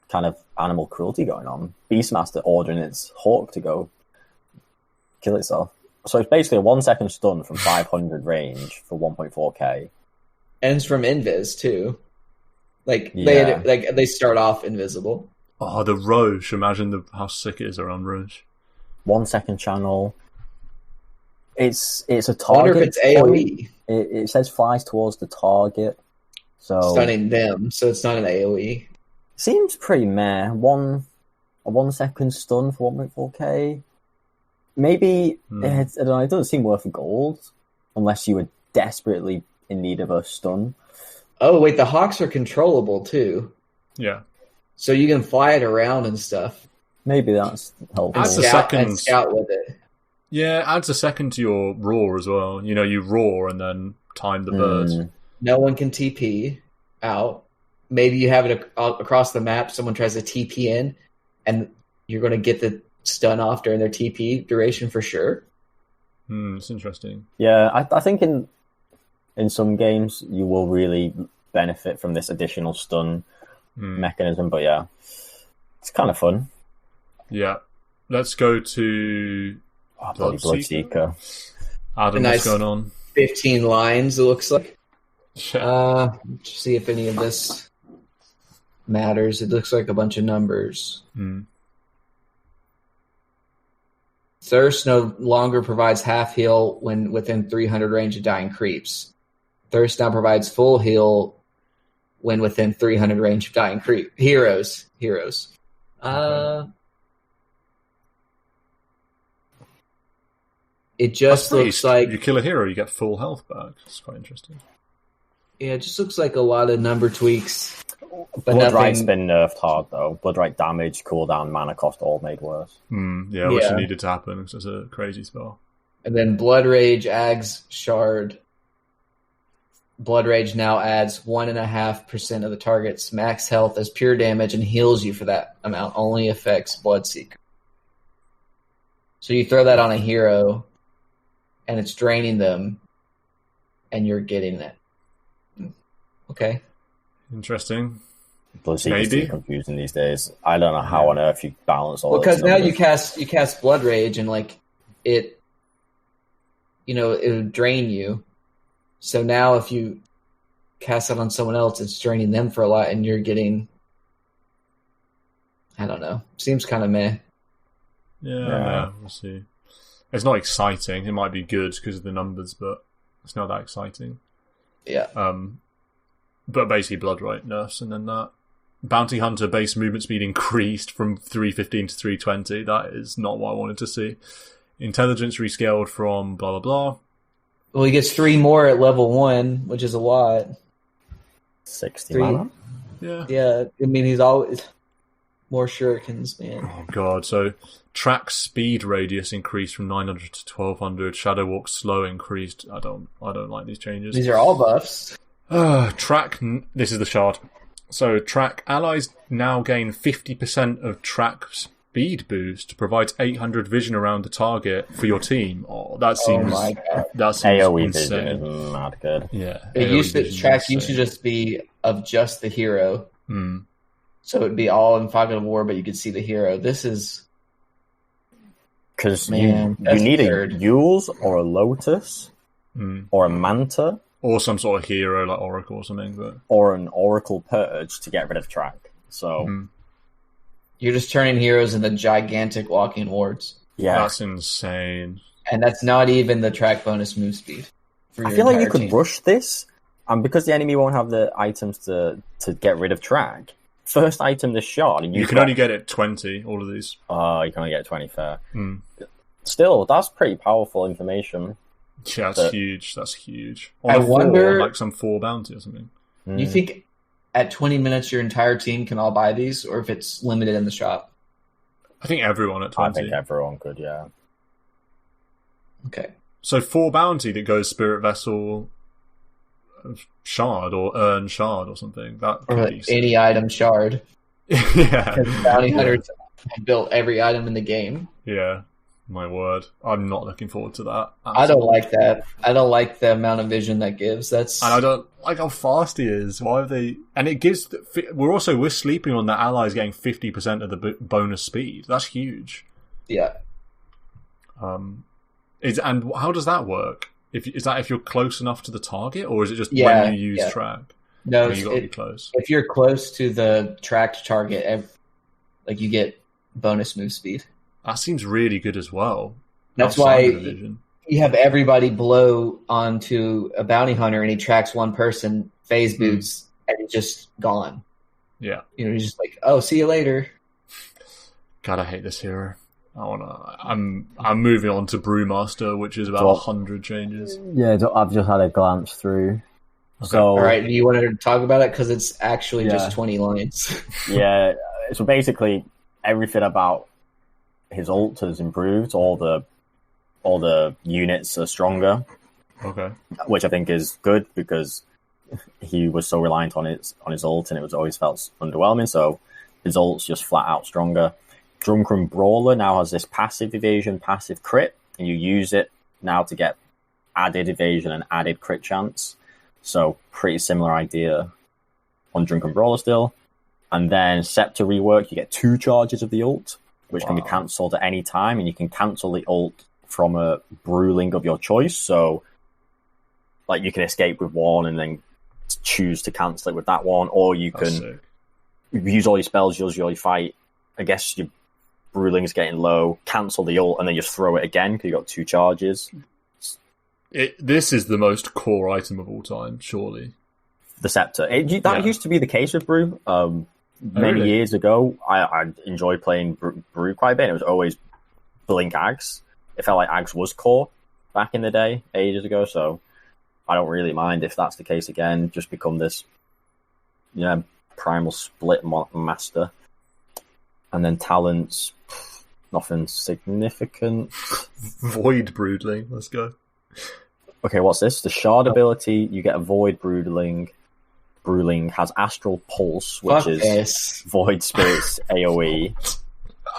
Speaker 3: kind of animal cruelty going on. Beastmaster ordering its hawk to go kill itself. So it's basically a 1 second stun from 500 range for 1.4k.
Speaker 2: Ends from invis too. They start off invisible.
Speaker 1: Oh, the Roche! Imagine how sick it is around Roche.
Speaker 3: 1 second channel. It's a target.
Speaker 2: I wonder if it's AOE.
Speaker 3: It says flies towards the target. So
Speaker 2: stunning them, so it's not an AOE.
Speaker 3: Seems pretty meh. A 1 second stun for 1.4k. Maybe I don't know. It doesn't seem worth gold unless you were desperately in need of a stun.
Speaker 2: Oh wait, the hawks are controllable too.
Speaker 1: Yeah,
Speaker 2: so you can fly it around and stuff.
Speaker 3: Maybe that's helpful.
Speaker 2: And scout with it.
Speaker 1: Yeah, adds a second to your roar as well. You know, you roar and then time the bird.
Speaker 2: No one can TP out. Maybe you have it across the map. Someone tries to TP in, and you're going to get the stun off during their TP duration for sure.
Speaker 1: It's interesting.
Speaker 3: Yeah, I think in some games you will really benefit from this additional stun mechanism. But yeah, it's kind of fun.
Speaker 1: Yeah, let's go to
Speaker 3: Bloodseeker.
Speaker 1: Adam, what's going on?
Speaker 2: 15 lines. It looks like. Let's see if any of this matters. It looks like a bunch of numbers. Thirst no longer provides half heal when within 300 range of dying creeps. Thirst now provides full heal when within 300 range of dying heroes. It just looks like
Speaker 1: you kill a hero, you get full health back. It's quite interesting.
Speaker 2: Yeah, it just looks like a lot of number tweaks. But
Speaker 3: Bloodright's been nerfed hard though. Bloodright damage, cooldown, mana cost all made worse.
Speaker 1: Which needed to happen because it's a crazy spell.
Speaker 2: And then Blood Rage, Ag's Shard. Blood Rage now adds 1.5% of the target's max health as pure damage and heals you for that amount. Only affects Bloodseeker. So you throw that on a hero, and it's draining them, and you're getting that. Okay.
Speaker 1: Interesting.
Speaker 3: Bloodseeker's too confusing these days. I don't know how on earth you balance all.
Speaker 2: Because now you cast Blood Rage, and it would drain you. So now if you cast it on someone else, it's draining them for a lot, and you're getting, I don't know. Seems kind of meh.
Speaker 1: Yeah, we'll see. It's not exciting. It might be good because of the numbers, but it's not that exciting.
Speaker 2: Yeah.
Speaker 1: But basically Bloodright nerfs, and then that Bounty Hunter base movement speed increased from 315 to 320. That is not what I wanted to see. Intelligence rescaled from blah blah blah.
Speaker 2: Well, he gets 3 more at level 1, which is a lot.
Speaker 3: 60 mana?
Speaker 2: Yeah, I mean, he's always more shurikens, man.
Speaker 1: Oh, God. So, track speed radius increased from 900 to 1200. Shadow Walk slow increased. I don't like these changes.
Speaker 2: These are all buffs.
Speaker 1: This is the shard. So, track allies now gain 50% of track speed boost, provides 800 vision around the target for your team. Oh, that seems
Speaker 3: AoE
Speaker 1: insane.
Speaker 3: Vision is mad good.
Speaker 1: Yeah,
Speaker 2: it used to just be of just the hero, so it'd be all in Fog of War, but you could see the hero. This is
Speaker 3: because you need a Yules or a Lotus or a Manta
Speaker 1: or some sort of hero like Oracle or something,
Speaker 3: or an Oracle Purge to get rid of track. So.
Speaker 2: You're just turning heroes into gigantic walking wards.
Speaker 3: Yeah.
Speaker 1: That's insane.
Speaker 2: And that's not even the track bonus move speed.
Speaker 3: I feel like you could rush this, and because the enemy won't have the items to get rid of track, first item the shard. And
Speaker 1: you can only get it 20, all of these.
Speaker 3: Oh, you can only get 20 fair. Still, that's pretty powerful information.
Speaker 1: Yeah, that's huge. That's huge.
Speaker 2: I wonder...
Speaker 1: like some 4 bounty or something.
Speaker 2: You think... at 20 minutes, your entire team can all buy these, or if it's limited in the shop?
Speaker 1: I think everyone at 20.
Speaker 3: I think everyone could, yeah.
Speaker 2: Okay.
Speaker 1: So for bounty that goes Spirit Vessel, Shard, or Earn Shard or something. That
Speaker 2: or like any item Shard.
Speaker 1: Yeah.
Speaker 2: Because bounty hunters built every item in the game.
Speaker 1: Yeah. My word. I'm not looking forward to that.
Speaker 2: I don't like that. I don't like the amount of vision that gives. And
Speaker 1: I don't like how fast he is. Why have they... And it gives... We're sleeping on the allies getting 50% of the bonus speed. That's huge.
Speaker 2: Yeah.
Speaker 1: And how does that work? Is that if you're close enough to the target, or is it just when you use track?
Speaker 2: No,
Speaker 1: you got to be close.
Speaker 2: If you're close to the tracked target, like you get bonus move speed.
Speaker 1: That seems really good as well.
Speaker 2: That's why you have everybody blow onto a bounty hunter and he tracks one person, phase boots, and he's just gone.
Speaker 1: Yeah.
Speaker 2: He's just like, oh, see you later.
Speaker 1: God, I hate this hero. I'm moving on to Brewmaster, which is about 100 changes.
Speaker 3: Yeah, I've just had a glance through.
Speaker 1: Okay.
Speaker 3: So,
Speaker 2: all right, do you want to talk about it? Because it's actually just 20 lines.
Speaker 3: Yeah, so basically everything about his ult has improved. All the units are stronger.
Speaker 1: Okay.
Speaker 3: Which I think is good because he was so reliant on his ult and it was always felt underwhelming. So his ult's just flat out stronger. Drunken Brawler now has this passive evasion, passive crit, and you use it now to get added evasion and added crit chance. So pretty similar idea on Drunken Brawler still. And then Scepter rework, you get 2 charges of the ult, which can be cancelled at any time, and you can cancel the ult from a Brewling of your choice. So, like, you can escape with one and then choose to cancel it with that one, or you can use all your spells, use all your fight. I guess your Brewling's getting low, cancel the ult, and then just throw it again because you got 2 charges.
Speaker 1: This is the most core item of all time, surely.
Speaker 3: The Scepter. That used to be the case with Brew. Many years ago, I enjoyed playing Brew quite a bit. It was always Blink Ags. It felt like Ags was core back in the day, ages ago, so I don't really mind if that's the case again. Just become this primal split master. And then talents, nothing significant.
Speaker 1: Void Broodling, let's go.
Speaker 3: Okay, what's this? The Shard ability, you get a Void Broodling. Brewling has Astral Pulse, which is Void Spirit's AoE.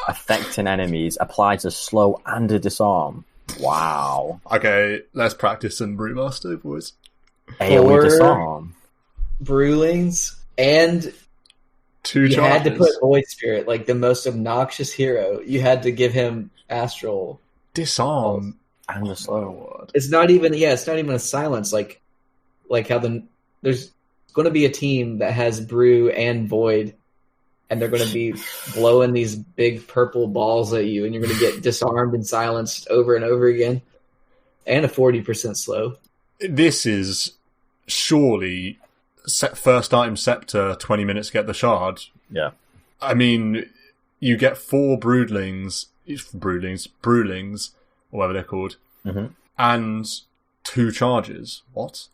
Speaker 3: Affecting enemies, applies a slow and a disarm. Wow.
Speaker 1: Okay, let's practice some Brewmaster, boys.
Speaker 3: AoE disarm.
Speaker 2: Brewlings and
Speaker 1: 2 charges.
Speaker 2: You had to put Void Spirit, like the most obnoxious hero. You had to give him Astral
Speaker 1: disarm
Speaker 3: and a slow word.
Speaker 2: It's not even a silence. Like how there's going to be a team that has Brew and Void, and they're going to be blowing these big purple balls at you, and you're going to get disarmed and silenced over and over again, and a 40% slow.
Speaker 1: This is surely first item Scepter, 20 minutes to get the shard.
Speaker 3: Yeah.
Speaker 1: I mean, you get 4 Brewlings, or whatever they're called, and 2 charges. What?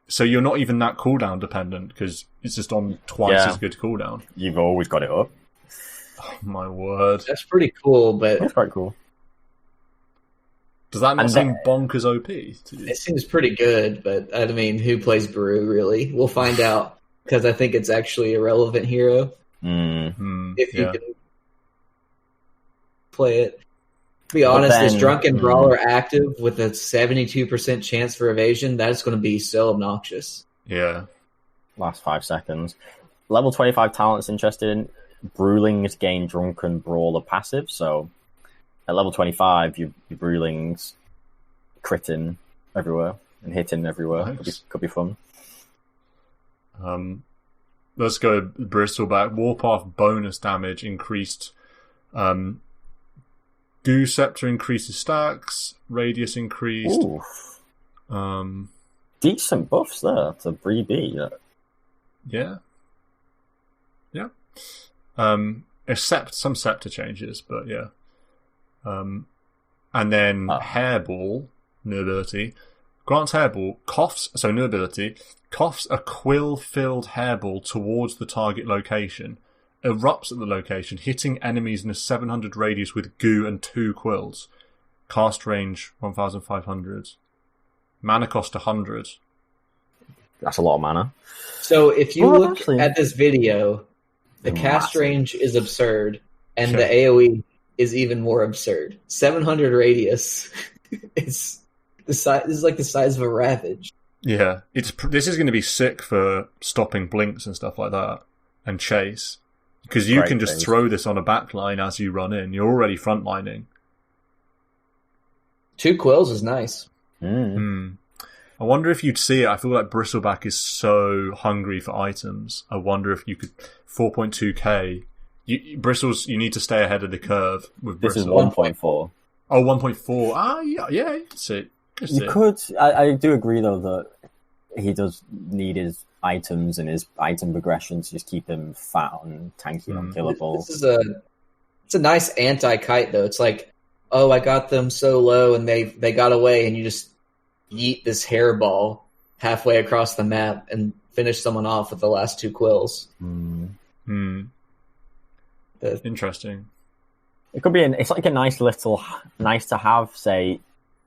Speaker 1: So you're not even that cooldown dependent because it's just on twice as good cooldown.
Speaker 3: You've always got it up.
Speaker 1: Oh, my word.
Speaker 2: That's pretty cool, but...
Speaker 3: That's quite cool.
Speaker 1: Does that not seem bonkers OP to you?
Speaker 2: It seems pretty good, but I mean, who plays Brew, really? We'll find out, because I think it's actually a relevant hero. If you can play it. To be honest, this Drunken Brawler active with a 72% chance for evasion, that's going to be so obnoxious.
Speaker 1: Yeah.
Speaker 3: Last 5 seconds. Level 25 talent's interested in. Brewlings gain Drunken Brawler passive, so at level 25, your Brewlings critting everywhere and hitting everywhere. Nice. Could be fun.
Speaker 1: Let's go Bristol back. Warpath bonus damage increased. Goo Scepter increases stacks. Radius increased.
Speaker 3: Decent buffs there to Bree B.
Speaker 1: Yeah. Except some Scepter changes, but yeah. And then Hairball, new ability. Grants Hairball, coughs, so new ability, coughs a quill-filled hairball towards the target location. erupts at the location, hitting enemies in a 700 radius with goo and 2 quills. Cast range 1,500. Mana cost 100.
Speaker 3: That's a lot of mana.
Speaker 2: So if you look at this video, the cast range is absurd, and the AoE is even more absurd. 700 radius is the size. This is like the size of a Ravage.
Speaker 1: Yeah, this is going to be sick for stopping blinks and stuff like that, and chase, because you can just throw this on a backline as you run in. You're already frontlining.
Speaker 2: 2 quills is nice.
Speaker 1: I wonder if you'd see it. I feel like Bristleback is so hungry for items. I wonder if you could 4.2k. Bristles, you need to stay ahead of the curve with
Speaker 3: This
Speaker 1: Bristle.
Speaker 3: is 1.4.
Speaker 1: Oh, 1.4. Ah, yeah, you can see it.
Speaker 3: You could. I do agree though that he does need his items and his item progression to just keep him fat and tanky and unkillable.
Speaker 2: It's a nice anti-kite though. It's like, oh, I got them so low and they got away, and you just yeet this hairball halfway across the map and finish someone off with the last 2 quills.
Speaker 1: Interesting.
Speaker 3: It could be. It's like a nice to have. Say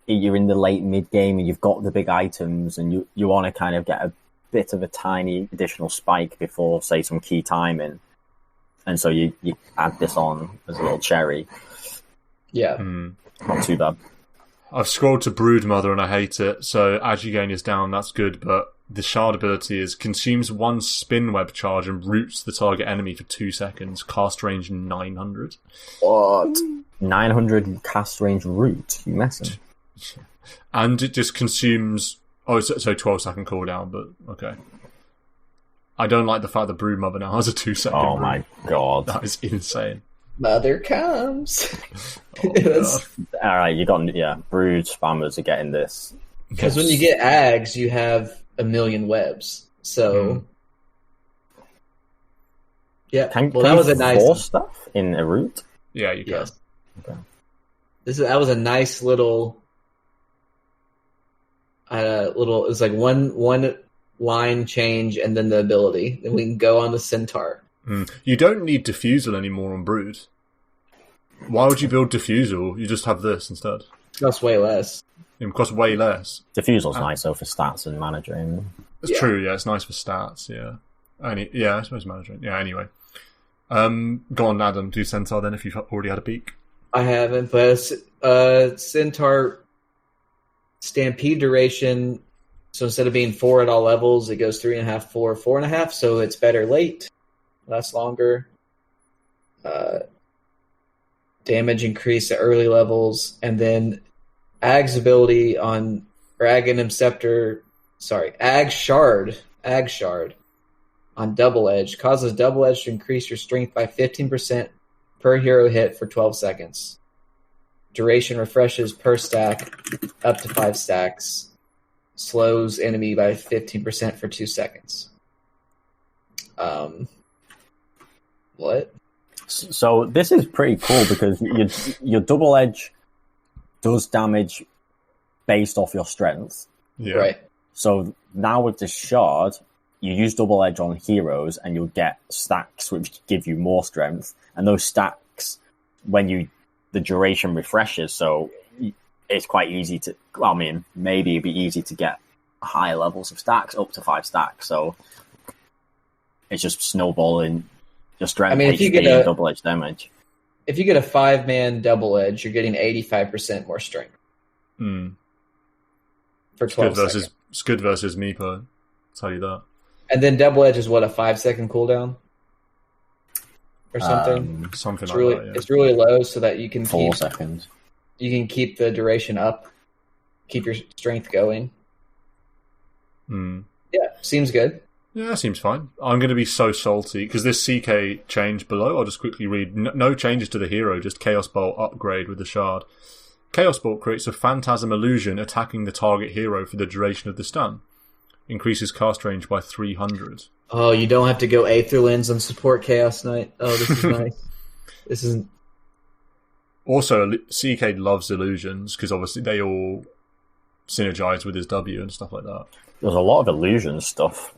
Speaker 3: you're in the late mid game and you've got the big items, and you want to kind of get a bit of a tiny additional spike before, say, some key timing, and so you add this on as a little cherry.
Speaker 2: Yeah,
Speaker 3: not too bad.
Speaker 1: I've scrolled to Broodmother and I hate it. So as you gain is down, that's good, but the shard ability is consumes 1 spin web charge and roots the target enemy for 2 seconds. Cast range 900.
Speaker 3: What? 900 cast range root? You messing?
Speaker 1: And it just consumes. Oh, so 12-second cooldown, but okay. I don't like the fact that Broodmother now has a 2-second.
Speaker 3: Oh my god,
Speaker 1: that is insane.
Speaker 2: Mother comes.
Speaker 3: All right, you got brood spammers are getting this
Speaker 2: because when you get Ags, you have 1,000,000 webs. So
Speaker 3: can
Speaker 2: that was a nice
Speaker 3: force stuff in a root.
Speaker 1: Yeah, you can.
Speaker 2: Yes.
Speaker 3: Okay.
Speaker 2: That was a nice little. It was like one line change and then the ability. Then we can go on the Centaur.
Speaker 1: You don't need Diffusal anymore on Brood. Why would you build Diffusal? You just have this instead.
Speaker 2: It costs way less.
Speaker 1: It costs way less.
Speaker 3: Diffusal's nice though for stats and mana drain.
Speaker 1: It's true, yeah. It's nice for stats, yeah. I suppose mana drain. Yeah, anyway. Go on, Adam. Do Centaur then if you've already had a peek.
Speaker 2: I haven't, but Centaur Stampede duration, so instead of being 4 at all levels, it goes 3.5, 4, 4.5, so it's better late. Lasts longer. Damage increase at early levels, and then Ag's ability on Ag Shard on Double Edge causes Double Edge to increase your strength by 15% per hero hit for 12 seconds. Duration refreshes per stack up to 5 stacks. Slows enemy by 15% for 2 seconds. What?
Speaker 3: So this is pretty cool because your Double Edge does damage based off your strength.
Speaker 1: Yeah.
Speaker 2: Right.
Speaker 3: So now with the shard, you use Double Edge on heroes and you'll get stacks which give you more strength. And those stacks, when the duration refreshes, so it's quite easy to, well, I mean, maybe it'd be easy to get higher levels of stacks, up to 5 stacks. So it's just snowballing your strength,
Speaker 2: if you
Speaker 3: HP,
Speaker 2: get
Speaker 3: Double Edge damage.
Speaker 2: If you get a 5-man Double Edge, you're getting 85% more strength. For 12 seconds.
Speaker 1: It's good versus Meepo, I'll tell you that.
Speaker 2: And then Double Edge is what, a 5-second cooldown? Or something?
Speaker 1: Something
Speaker 2: it's
Speaker 1: like
Speaker 2: really,
Speaker 1: that, yeah.
Speaker 2: It's really low so that you can
Speaker 3: 4 seconds.
Speaker 2: You can keep the duration up, keep your strength going. Yeah, seems good.
Speaker 1: Yeah, seems fine. I'm going to be so salty because this CK change below, I'll just quickly read. No changes to the hero, just Chaos Bolt upgrade with the shard. Chaos Bolt creates a phantasm illusion attacking the target hero for the duration of the stun. Increases cast range by 300.
Speaker 2: Oh, you don't have to go Aether Lens and support Chaos Knight. Oh, this is nice. This isn't.
Speaker 1: Also, CK loves illusions because obviously they all synergize with his W and stuff like that.
Speaker 3: There's a lot of illusion stuff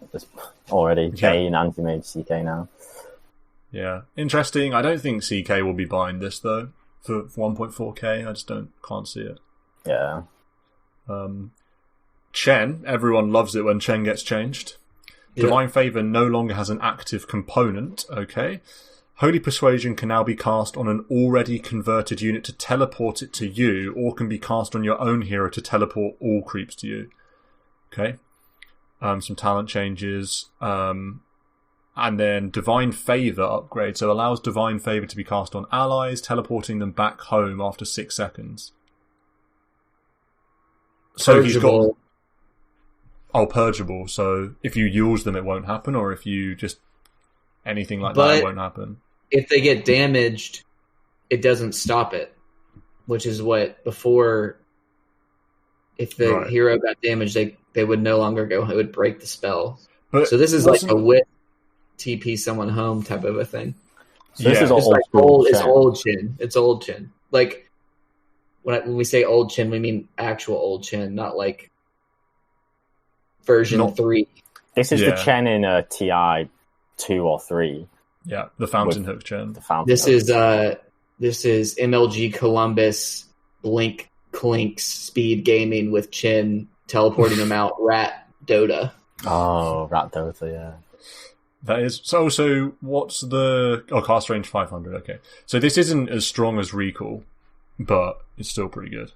Speaker 3: already. Kane, Anti-Mage, CK now.
Speaker 1: Yeah. Interesting. I don't think CK will be buying this, though, for 1.4K. I just can't see it.
Speaker 3: Yeah.
Speaker 1: Chen, everyone loves it when Chen gets changed. Yeah. Divine Favour no longer has an active component, okay. Holy Persuasion can now be cast on an already converted unit to teleport it to you, or can be cast on your own hero to teleport all creeps to you. Okay. Some talent changes. And then Divine Favour upgrade. So allows Divine Favour to be cast on allies, teleporting them back home after 6 seconds. So he's got... Oh, purgeable. So if you use them, it won't happen, or if you just... Anything like that, it won't happen.
Speaker 2: If they get damaged, it doesn't stop it. Which is what, before... If the hero got damaged, they would no longer go... It would break the spell. But so this is like a whip TP someone home type of a thing.
Speaker 3: So this is
Speaker 2: it's old Chin. It's old Chin. Like when we say old Chin, we mean actual old Chin, not like version 3.
Speaker 3: This is the Chen in a TI 2 or 3.
Speaker 1: Yeah, the Fountain Hook Chen.
Speaker 2: This is MLG Columbus Blink Clinks Speed Gaming with Chin teleporting them out. Rat DotA.
Speaker 3: Oh, Rat DotA, yeah.
Speaker 1: That is so. What's the cast range 500? Okay, so this isn't as strong as Recall, but it's still pretty good.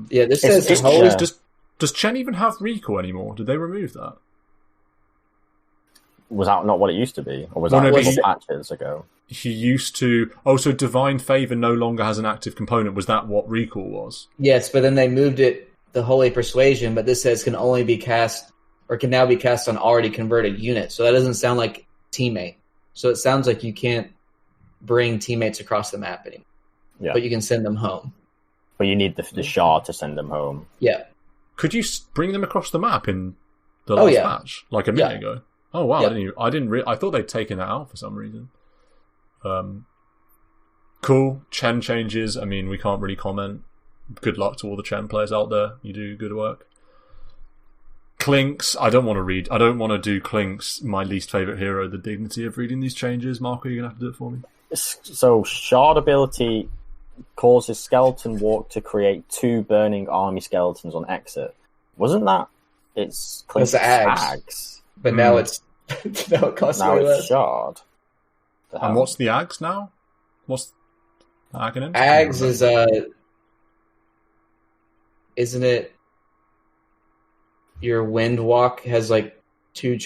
Speaker 2: This says
Speaker 1: does Chen even have Recall anymore? Did they remove that?
Speaker 3: Was that not what it used to be, or was that patches ago?
Speaker 1: He used to. Oh, so Divine Favour no longer has an active component. Was that what Recall was?
Speaker 2: Yes, but then they moved it, the Holy Persuasion. But this says can only be cast. Or can now be cast on already converted units. So that doesn't sound like teammate. So it sounds like you can't bring teammates across the map anymore. Yeah. But you can send them home.
Speaker 3: But you need the shard to send them home.
Speaker 2: Yeah.
Speaker 1: Could you bring them across the map in the last patch? Like a minute ago? Oh, wow. Yeah. I thought they'd taken that out for some reason. Cool. Chen changes. I mean, we can't really comment. Good luck to all the Chen players out there. You do good work. Clinks, I don't want to do Clinks, my least favourite hero, the dignity of reading these changes. Mark, are you going to have to do it for me?
Speaker 3: So, Shard ability causes Skeleton Walk to create 2 burning army skeletons on exit. Wasn't that? It's Clinks Ags.
Speaker 2: But now it's now it costs
Speaker 3: way less. Shard.
Speaker 1: And what's the Ags now? What's the acronym?
Speaker 2: Ags is, isn't it? Your Wind Walk has like 2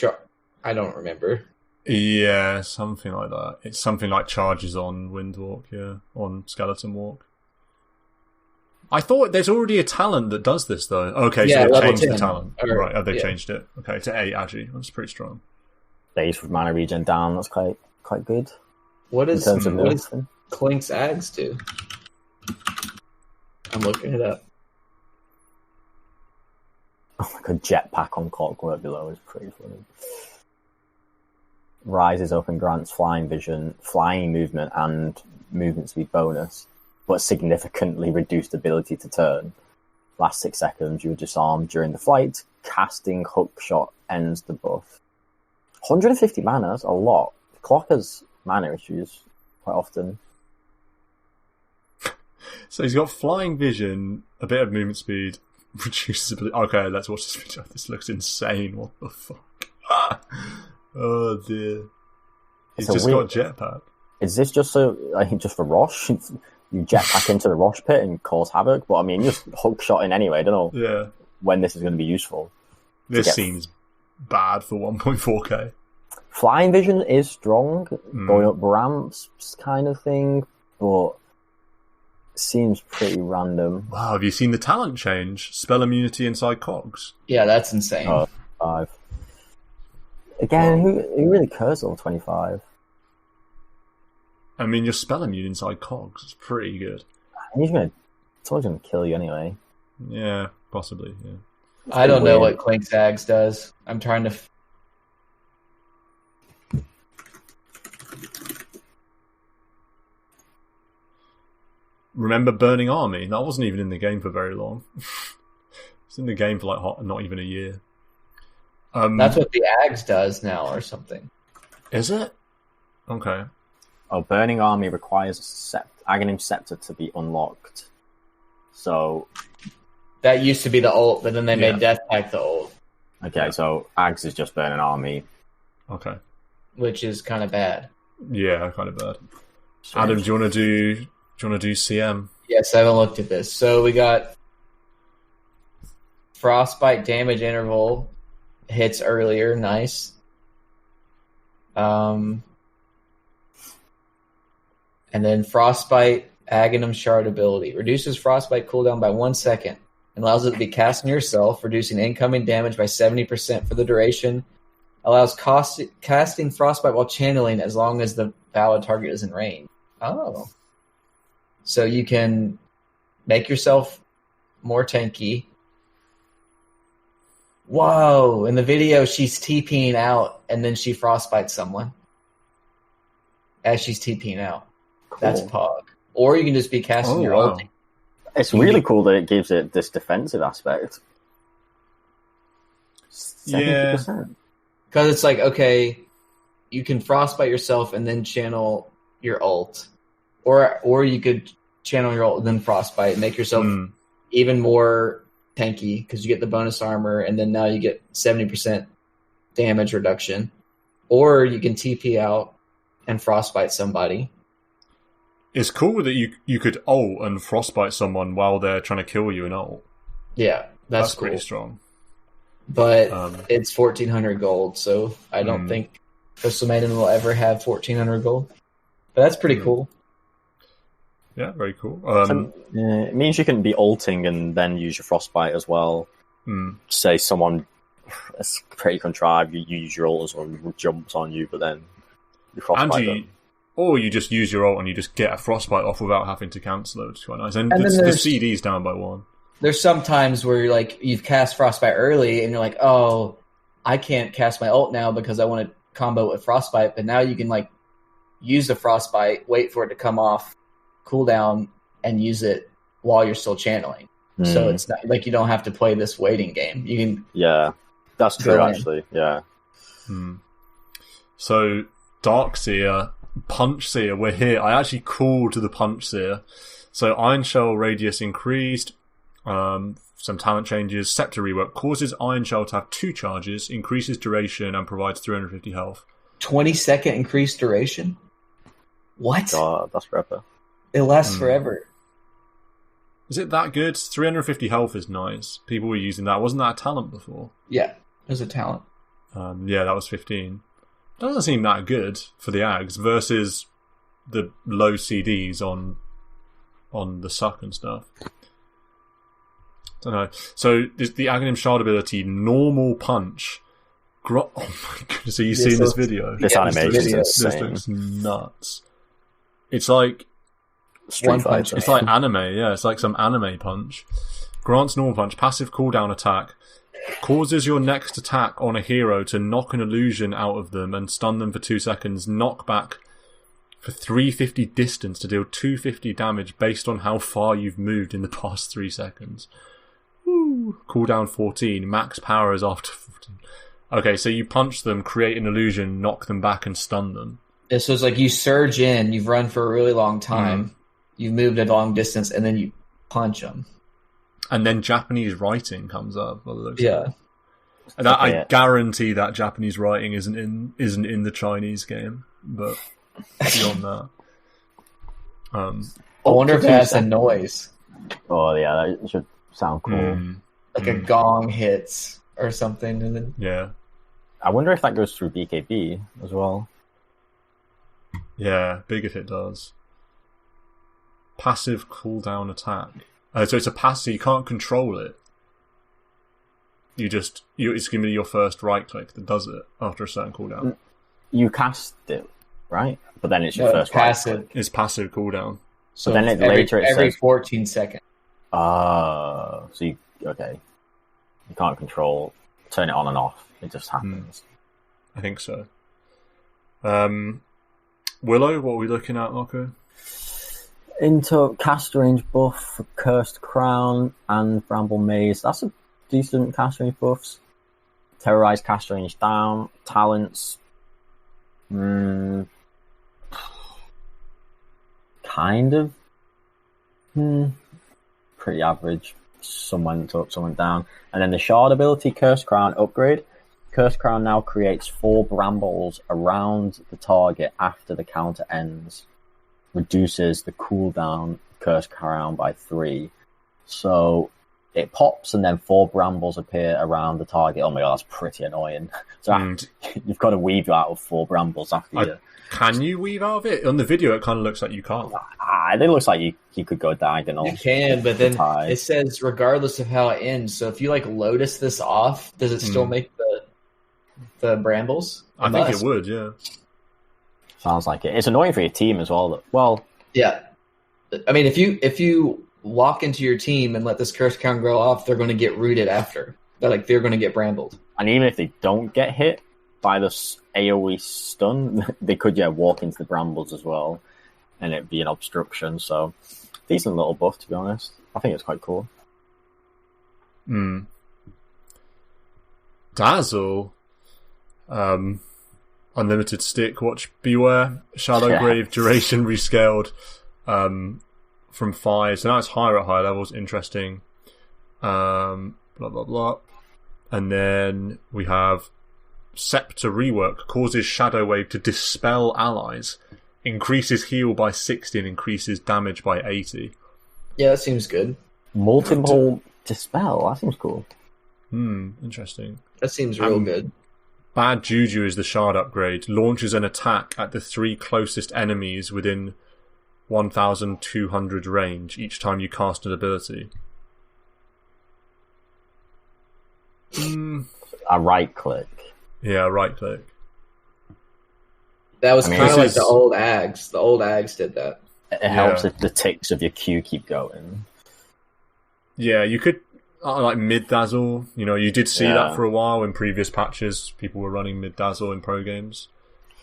Speaker 2: I don't remember.
Speaker 1: Yeah, something like that. It's something like charges on Wind Walk, on Skeleton Walk. I thought there's already a talent that does this, though. Okay, so they've changed the talent. Right, have they changed it? Okay, to 8, actually. That's pretty strong.
Speaker 3: Base with mana regen down, that's quite good.
Speaker 2: What does Clink's Ags do? I'm looking it up.
Speaker 3: Oh my god, jetpack on Clockwork below is pretty funny. Rises up and grants flying vision, flying movement, and movement speed bonus, but significantly reduced ability to turn. Last 6 seconds, you are disarmed during the flight. Casting hook shot ends the buff. 150 mana, that's a lot. Clock has mana issues quite often.
Speaker 1: So he's got flying vision, a bit of movement speed, reduces ability. Okay, let's watch this video. This looks insane. What the fuck? Oh dear. He's just got jetpack.
Speaker 3: Is this just for Rosh? You jetpack into the Rosh pit and cause havoc? But I mean, just hook shot in anyway. I don't know when this is going to be useful.
Speaker 1: This seems bad for 1.4k.
Speaker 3: Flying vision is strong, going up ramps kind of thing, but seems pretty random.
Speaker 1: Wow, have you seen the talent change? Spell immunity inside cogs.
Speaker 2: Yeah, that's insane.
Speaker 3: Oh, 5. Again, who really cares level 25?
Speaker 1: I mean, your spell immune inside cogs is pretty good.
Speaker 3: Someone's going to kill you anyway.
Speaker 1: Yeah, possibly, yeah.
Speaker 2: I don't know what Clank Zags does. I'm trying to...
Speaker 1: Remember Burning Army? That wasn't even in the game for very long. It's in the game for not even a year.
Speaker 2: That's what the Ags does now or something.
Speaker 1: Is it? Okay.
Speaker 3: Oh, Burning Army requires Aghanim Scepter to be unlocked. So
Speaker 2: that used to be the ult, but then they made Death Pact the ult.
Speaker 3: Okay, so Ags is just Burning Army.
Speaker 1: Okay.
Speaker 2: Which is kind of bad.
Speaker 1: Yeah, kind of bad. Adam, do you want to do CM?
Speaker 2: Yes, I haven't looked at this. So we got Frostbite damage interval hits earlier, nice. And then Frostbite Aghanim Shard ability reduces Frostbite cooldown by 1 second and allows it to be cast on yourself, reducing incoming damage by 70% for the duration. Allows casting Frostbite while channeling as long as the valid target is in range. Oh. So you can make yourself more tanky. Whoa. In the video, she's TPing out, and then she Frostbites someone as she's TPing out. Cool. That's Pog. Or you can just be casting your ult.
Speaker 3: It's really cool that it gives it this defensive aspect. 70%.
Speaker 2: Because it's like, okay, you can Frostbite yourself and then channel your ult. Or you could channel your ult and then Frostbite, make yourself even more tanky because you get the bonus armor and then now you get 70% damage reduction. Or you can TP out and Frostbite somebody.
Speaker 1: It's cool that you could ult and Frostbite someone while they're trying to kill you in ult.
Speaker 2: Yeah, that's cool.
Speaker 1: Pretty strong.
Speaker 2: But it's 1,400 gold, so I don't think Crystal Maiden will ever have 1,400 gold. But that's pretty cool.
Speaker 1: Yeah, very cool.
Speaker 3: It means you can be ulting and then use your Frostbite as well. Say someone is pretty contrived, you use your ult or jumps on you, but then you Frostbite them.
Speaker 1: Or you just use your ult and you just get a Frostbite off without having to cancel it, which is quite nice. And the CD's down by 1.
Speaker 2: There's some times where you've cast Frostbite early and you're like, oh, I can't cast my ult now because I want to combo with Frostbite, but now you can use the Frostbite, wait for it to come off cooldown, and use it while you're still channeling. So it's not like you don't have to play this waiting game. You can
Speaker 3: that's true actually. Yeah.
Speaker 1: So Dark Seer, Punch Seer, we're here. I actually called to the Punch Seer. So Iron Shell radius increased. Some talent changes. Scepter rework causes Iron Shell to have 2 charges, increases duration, and provides 350 health.
Speaker 2: 20-second increased duration? What?
Speaker 3: God, that's forever.
Speaker 2: It lasts forever.
Speaker 1: Is it that good? 350 health is nice. People were using that. Wasn't that a talent before?
Speaker 2: Yeah, it was a talent.
Speaker 1: Yeah, that was 15. Doesn't seem that good for the Ags versus the low CDs on the suck and stuff. Don't know. So the Aghanim Shard ability, normal punch. Oh my goodness! Have you seen this video?
Speaker 3: This animation is insane.
Speaker 1: This looks nuts. It's like
Speaker 3: Street Fighter.
Speaker 1: It's like anime. Yeah, it's like some anime punch. Grants normal punch, passive cooldown attack. Causes your next attack on a hero to knock an illusion out of them and stun them for 2 seconds. Knockback for 350 distance to deal 250 damage based on how far you've moved in the past 3 seconds. Woo. Cooldown 14. Max power is after 14. Okay, so you punch them, create an illusion, knock them back, and stun them.
Speaker 2: Yeah, so it's like you surge in, you've run for a really long time, you've moved a long distance, and then you punch them. And
Speaker 1: then Japanese writing comes up.
Speaker 2: Yeah.
Speaker 1: And I guarantee that Japanese writing isn't in the Chinese game, but beyond that.
Speaker 2: I wonder if it has a noise.
Speaker 3: Oh yeah, that should sound cool.
Speaker 2: Like a gong hits or something, and then
Speaker 1: yeah.
Speaker 3: I wonder if that goes through BKB as well.
Speaker 1: Yeah, big if it does. Passive cooldown attack. So it's a passive. You can't control it. It's going to be your first right click that does it after a certain cooldown.
Speaker 3: You cast it, right? But then it's your first
Speaker 2: passive.
Speaker 3: right click.
Speaker 1: It's passive cooldown.
Speaker 2: So but then later it every says 14 seconds.
Speaker 3: So you can't turn it on and off. It just happens.
Speaker 1: I think so. Willow, what are we looking at, Marco?
Speaker 3: Into cast range buff for Cursed Crown and Bramble Maze. That's a decent cast range buffs. Terrorize cast range down. Talents. kind of pretty average. Some went up, some went down. And then the Shard ability, Curse Crown upgrade. Curse Crown now creates 4 brambles around the target after the counter ends. Reduces the cooldown Curse Crown by 3. So it pops and then 4 brambles appear around the target. Oh my god, that's pretty annoying. So you've got to weave out of 4 brambles after you.
Speaker 1: Can you weave out of it? On the video, it kind of looks like you can't.
Speaker 3: It looks like you could go diagonal.
Speaker 2: You can, but then it says regardless of how it ends. So if you like Lotus this off, does it still make the brambles?
Speaker 1: I think it would, yeah.
Speaker 3: Sounds like it. It's annoying for your team as well. Well,
Speaker 2: yeah. I mean, if you walk into your team and let this curse count grow off, they're going to get rooted after. They're going to get brambled.
Speaker 3: And even if they don't get hit by this AoE stun, they could walk into the brambles as well, and it'd be an obstruction. So decent little buff, to be honest. I think it's quite cool.
Speaker 1: Dazzle. Unlimited stick, watch, beware. Shadow Grave duration rescaled from 5, so now it's higher at high levels. Interesting. Blah blah blah. And then we have Scepter rework, causes Shadow Wave to dispel allies, increases heal by 60 and increases damage by 80.
Speaker 2: Yeah, that seems good.
Speaker 3: Multiple dispel, that seems cool.
Speaker 1: Interesting.
Speaker 2: That seems real good.
Speaker 1: Bad Juju is the shard upgrade. Launches an attack at the 3 closest enemies within 1,200 range each time you cast an ability.
Speaker 3: A right click.
Speaker 1: Yeah, right click.
Speaker 2: That was kind of like the old Ags. The old Ags did that.
Speaker 3: It helps if the ticks of your Q keep going.
Speaker 1: Yeah, you could... like mid-dazzle, you did see that for a while in previous patches. People were running mid-dazzle in pro games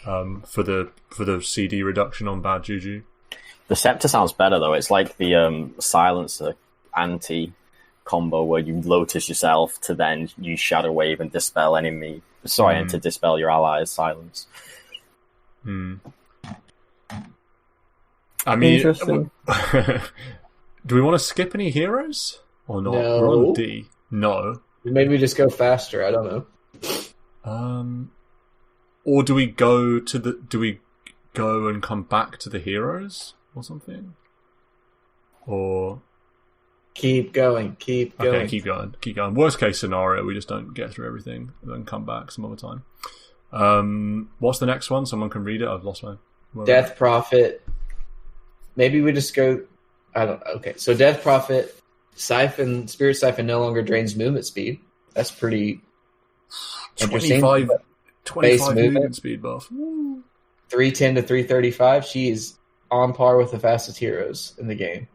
Speaker 1: for the CD reduction on Bad Juju.
Speaker 3: The Scepter sounds better though. It's like the Silencer anti combo where you Lotus yourself to then use Shadow Wave and dispel enemy. And to dispel your allies' silence.
Speaker 1: I mean,
Speaker 3: interesting.
Speaker 1: Do we want to skip any heroes? Or not?
Speaker 2: No.
Speaker 1: We're on D. No.
Speaker 2: Maybe we just go faster. I don't know.
Speaker 1: Or do we go and come back to the heroes or something? Or
Speaker 2: keep going.
Speaker 1: Okay, keep going. Worst case scenario, we just don't get through everything and then come back some other time. What's the next one? Someone can read it. I've lost my.
Speaker 2: Death Prophet. Maybe we just go. I don't know. Okay, so Death Prophet. Spirit Siphon no longer drains movement speed. That's pretty interesting.
Speaker 1: 25 movement speed buff.
Speaker 2: 310 to 335. She's on par with the fastest heroes in the game.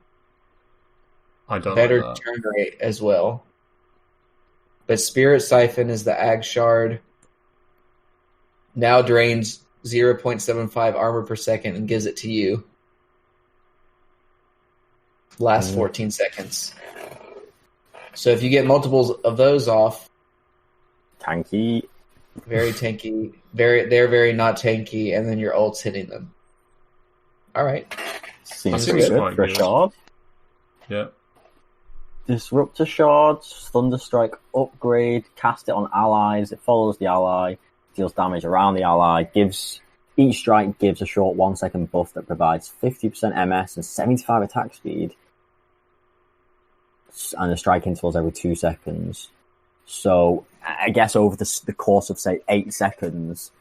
Speaker 1: I don't
Speaker 2: Better
Speaker 1: like that.
Speaker 2: turn rate as well. But Spirit Siphon is the Ag Shard. Now drains 0.75 armor per second and gives it to you. Last 14 seconds. So if you get multiples of those off,
Speaker 3: tanky,
Speaker 2: very tanky, they're very not tanky, and then your ult's hitting them. All right,
Speaker 3: seems good for a shard.
Speaker 1: Yeah.
Speaker 3: Disruptor shards, Thunderstrike upgrade, cast it on allies. It follows the ally, deals damage around the ally. Each strike gives a short 1 second buff that provides 50% MS and 75 attack speed. And the strike intervals every 2 seconds. So I guess over the course of say 8 seconds,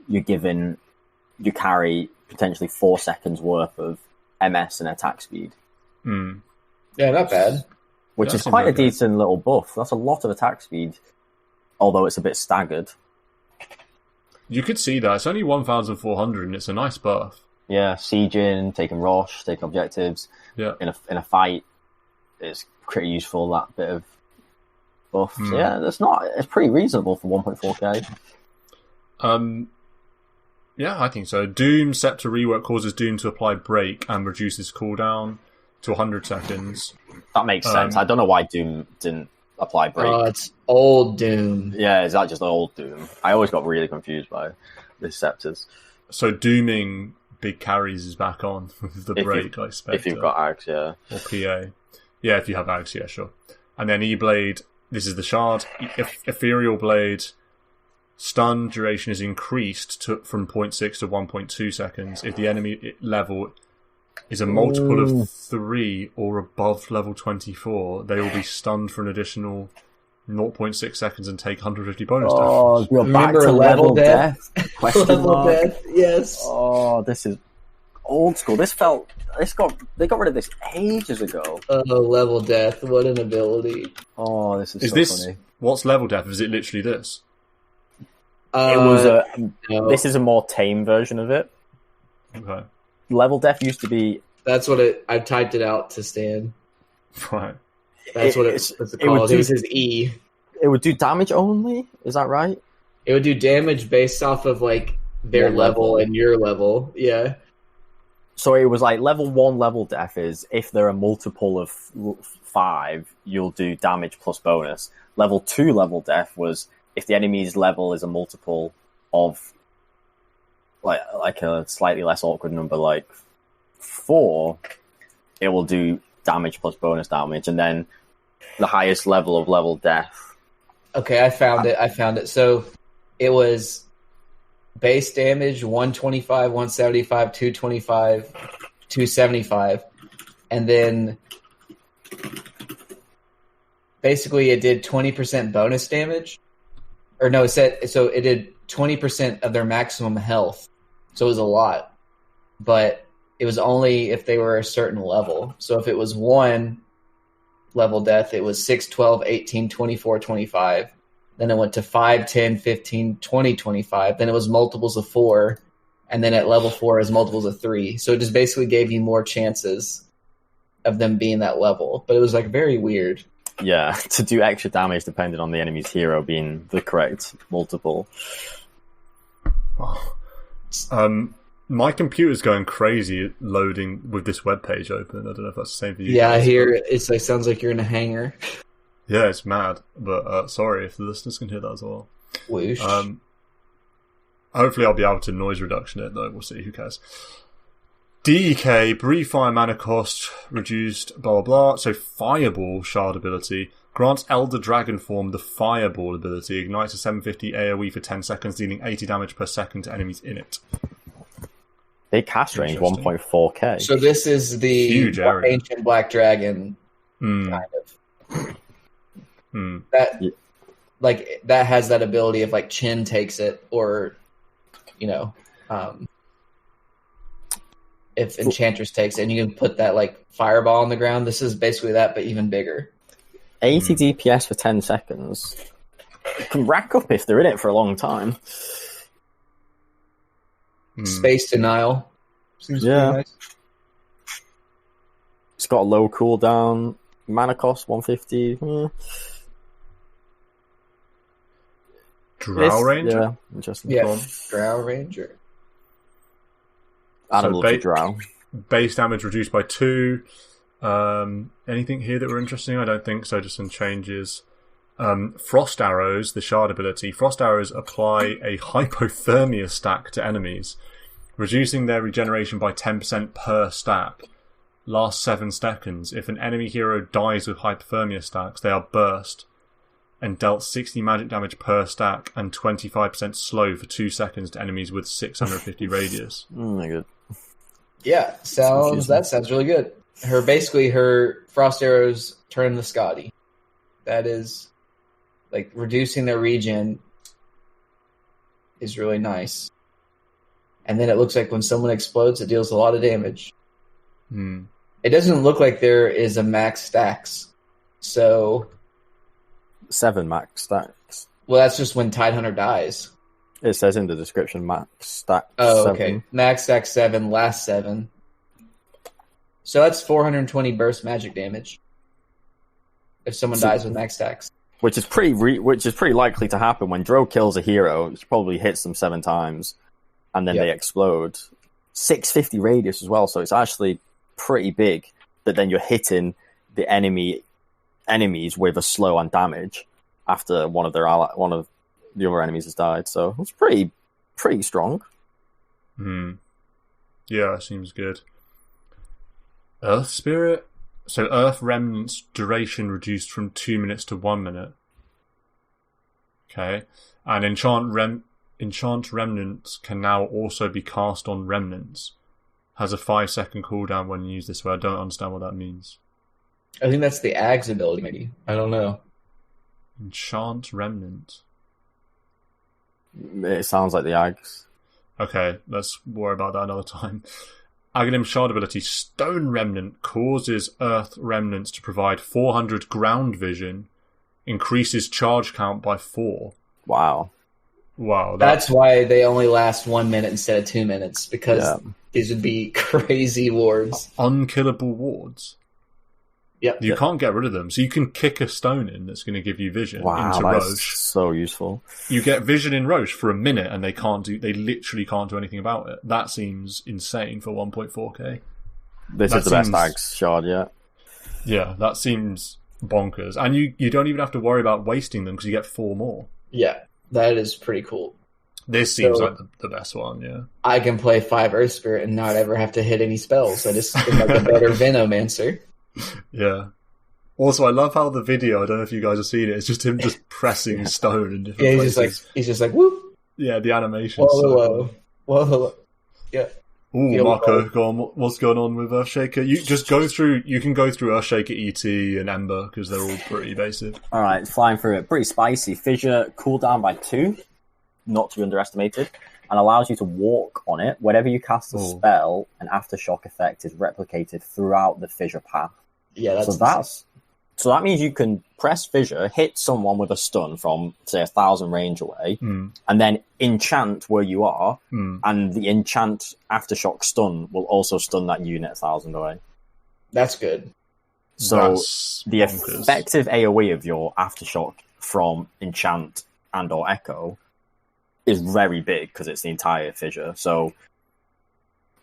Speaker 3: you carry potentially 4 seconds worth of MS and attack speed.
Speaker 2: Yeah, not bad.
Speaker 3: Which is quite a decent little buff. That's a lot of attack speed, although it's a bit staggered.
Speaker 1: You could see that. It's only 1,400 and it's a nice buff.
Speaker 3: Yeah, sieging, taking Rosh, taking objectives.
Speaker 1: Yeah.
Speaker 3: In a fight, it's pretty useful, that bit of buff. So yeah, it's pretty reasonable for 1.4k.
Speaker 1: Yeah, I think so. Doom Scepter rework causes Doom to apply break and reduces cooldown to 100 seconds.
Speaker 3: That makes sense. I don't know why Doom didn't apply break.
Speaker 2: Oh, it's old Doom.
Speaker 3: Yeah, is that just old Doom? I always got really confused by the Scepters.
Speaker 1: So dooming big carries is back on with the break, I expect.
Speaker 3: If you've got Ags, yeah.
Speaker 1: Or PA. Yeah, if you have Ags, yeah, sure. And then E-Blade, this is the shard. Ethereal Blade, stun duration is increased from 0.6 to 1.2 seconds if the enemy level is a multiple of 3 or above level 24. They will be stunned for an additional 0.6 seconds and take 150 bonus damage.
Speaker 3: You're back to level death?
Speaker 2: Level death, yes.
Speaker 3: Oh, this is old school. They got rid of this ages ago.
Speaker 2: Oh, level death! What an ability!
Speaker 3: Oh, this is so funny.
Speaker 1: What's level death? Is it literally this?
Speaker 3: No. This is a more tame version of it.
Speaker 1: Okay.
Speaker 3: Level death used to be.
Speaker 2: That's what I typed it out to Stan.
Speaker 1: Right.
Speaker 2: That's what it's called. It was his E.
Speaker 3: It would do damage only. Is that right?
Speaker 2: It would do damage based off of like their level and your level. Yeah.
Speaker 3: So it was like level 1 level death is if they're a multiple of 5, you'll do damage plus bonus. Level 2 level death was if the enemy's level is a multiple of like a slightly less awkward number, like 4, it will do damage plus bonus damage, and then the highest level of level death.
Speaker 2: Okay, I found it. So it was base damage 125, 175, 225, 275, and then basically it did 20% bonus damage. Or no, it did 20% of their maximum health. So it was a lot. But it was only if they were a certain level. So if it was 1 level death, it was 6, 12, 18, 24, 25. Then it went to 5, 10, 15, 20, 25. Then it was multiples of 4. And then at level 4 is multiples of 3. So it just basically gave you more chances of them being that level. But it was like very weird.
Speaker 3: Yeah, to do extra damage depending on the enemy's hero being the correct multiple.
Speaker 1: My computer's going crazy loading with this webpage open. I don't know if that's the same for you.
Speaker 2: Yeah, I hear it. It sounds like you're in a hangar.
Speaker 1: Yeah, it's mad. But sorry if the listeners can hear that as well.
Speaker 2: Whoosh.
Speaker 1: Hopefully I'll be able to noise reduction it, though. We'll see. Who cares? DEK, Breathe Fire mana cost reduced, blah, blah, blah. So Fireball shard ability grants Elder Dragon Form the Fireball ability. Ignites a 750 AoE for 10 seconds, dealing 80 damage per second to enemies in it.
Speaker 3: Big cast range, 1.4k.
Speaker 2: So this is the
Speaker 1: huge area.
Speaker 2: Ancient Black Dragon kind of. That has that ability if like Chin takes it, or if Enchantress takes it, and you can put that like fireball on the ground. This is basically that, but even bigger.
Speaker 3: 80 DPS for 10 seconds. It can rack up if they're in it for a long time.
Speaker 2: Space Denial. Seems pretty nice.
Speaker 3: It's got a low cooldown. Mana cost 150.
Speaker 1: Drow Ranger?
Speaker 3: Yeah, interesting.
Speaker 2: Yeah, Drow Ranger.
Speaker 3: Adam loves Drow.
Speaker 1: Base damage reduced by 2. Anything here that were interesting? I don't think so, just some changes. Frost Arrows, the shard ability. Frost Arrows apply a hypothermia stack to enemies, reducing their regeneration by 10% per stack. Last 7 seconds. If an enemy hero dies with hypothermia stacks, they are burst and dealt 60 magic damage per stack and 25% slow for 2 seconds to enemies with 650 radius.
Speaker 3: Oh my god.
Speaker 2: Yeah, that sounds really good. Her Frost Arrows turn the Scotty. That is, like, reducing their regen is really nice. And then it looks like when someone explodes, it deals a lot of damage. It doesn't look like there is a max stacks. So
Speaker 3: 7 max stacks.
Speaker 2: Well, that's just when Tidehunter dies.
Speaker 3: It says in the description max stack
Speaker 2: 7.
Speaker 3: Okay.
Speaker 2: Max stack 7, last 7. So that's 420 burst magic damage if someone dies with max stacks.
Speaker 3: Which is pretty likely to happen when Dro kills a hero. He probably hits them 7 times, and then they explode. 650 radius as well, so it's actually pretty big. That then you're hitting the enemies with a slow on damage after one of the other enemies has died. So it's pretty strong.
Speaker 1: Yeah, seems good. Earth Spirit? So Earth Remnant's duration reduced from 2 minutes to 1 minute. Okay. And Enchant Remnants can now also be cast on Remnants. Has a 5-second cooldown when you use this way. I don't understand what that means.
Speaker 2: I think that's the Ag's ability, maybe. I don't know.
Speaker 1: Enchant Remnant.
Speaker 3: It sounds like the Ags.
Speaker 1: Okay, let's worry about that another time. Aghanim's Shard ability, Stone Remnant, causes Earth Remnants to provide 400 ground vision, increases charge count by 4.
Speaker 3: Wow.
Speaker 2: That's why they only last 1 minute instead of 2 minutes, because these would be crazy wards.
Speaker 1: Unkillable wards.
Speaker 2: Yep.
Speaker 1: You can't get rid of them, so you can kick a stone in that's going to give you vision into Roche.
Speaker 3: So useful.
Speaker 1: You get vision in Roche for a minute, and they literally can't do anything about it. That seems insane for 1.4k.
Speaker 3: This is the best Ags shard yet.
Speaker 1: Yeah, that seems bonkers, and you don't even have to worry about wasting them because you get 4 more.
Speaker 2: Yeah, that is pretty cool.
Speaker 1: This seems like the best one. Yeah,
Speaker 2: I can play 5 Earth Spirit and not ever have to hit any spells. I just am like a better Venomancer.
Speaker 1: Yeah. Also, I love how the video, I don't know if you guys have seen it, it's just him just pressing stone in different places.
Speaker 2: He's just like, whoop.
Speaker 1: Yeah, the animation.
Speaker 2: Whoa. Yeah.
Speaker 1: Ooh, Marco, go on. What's going on with Earthshaker? You can go through Earthshaker ET and Ember, because they're all pretty basic.
Speaker 3: Alright, flying through it. Pretty spicy. Fissure cooldown by 2, not to be underestimated, and allows you to walk on it. Whenever you cast a spell, an aftershock effect is replicated throughout the fissure path.
Speaker 2: Yeah,
Speaker 3: so that means you can press fissure, hit someone with a stun from, say, 1,000 range away, and then enchant where you are, and the enchant aftershock stun will also stun that unit 1,000 away.
Speaker 2: That's good.
Speaker 3: So the effective AoE of your aftershock from enchant and or echo is very big because it's the entire fissure. So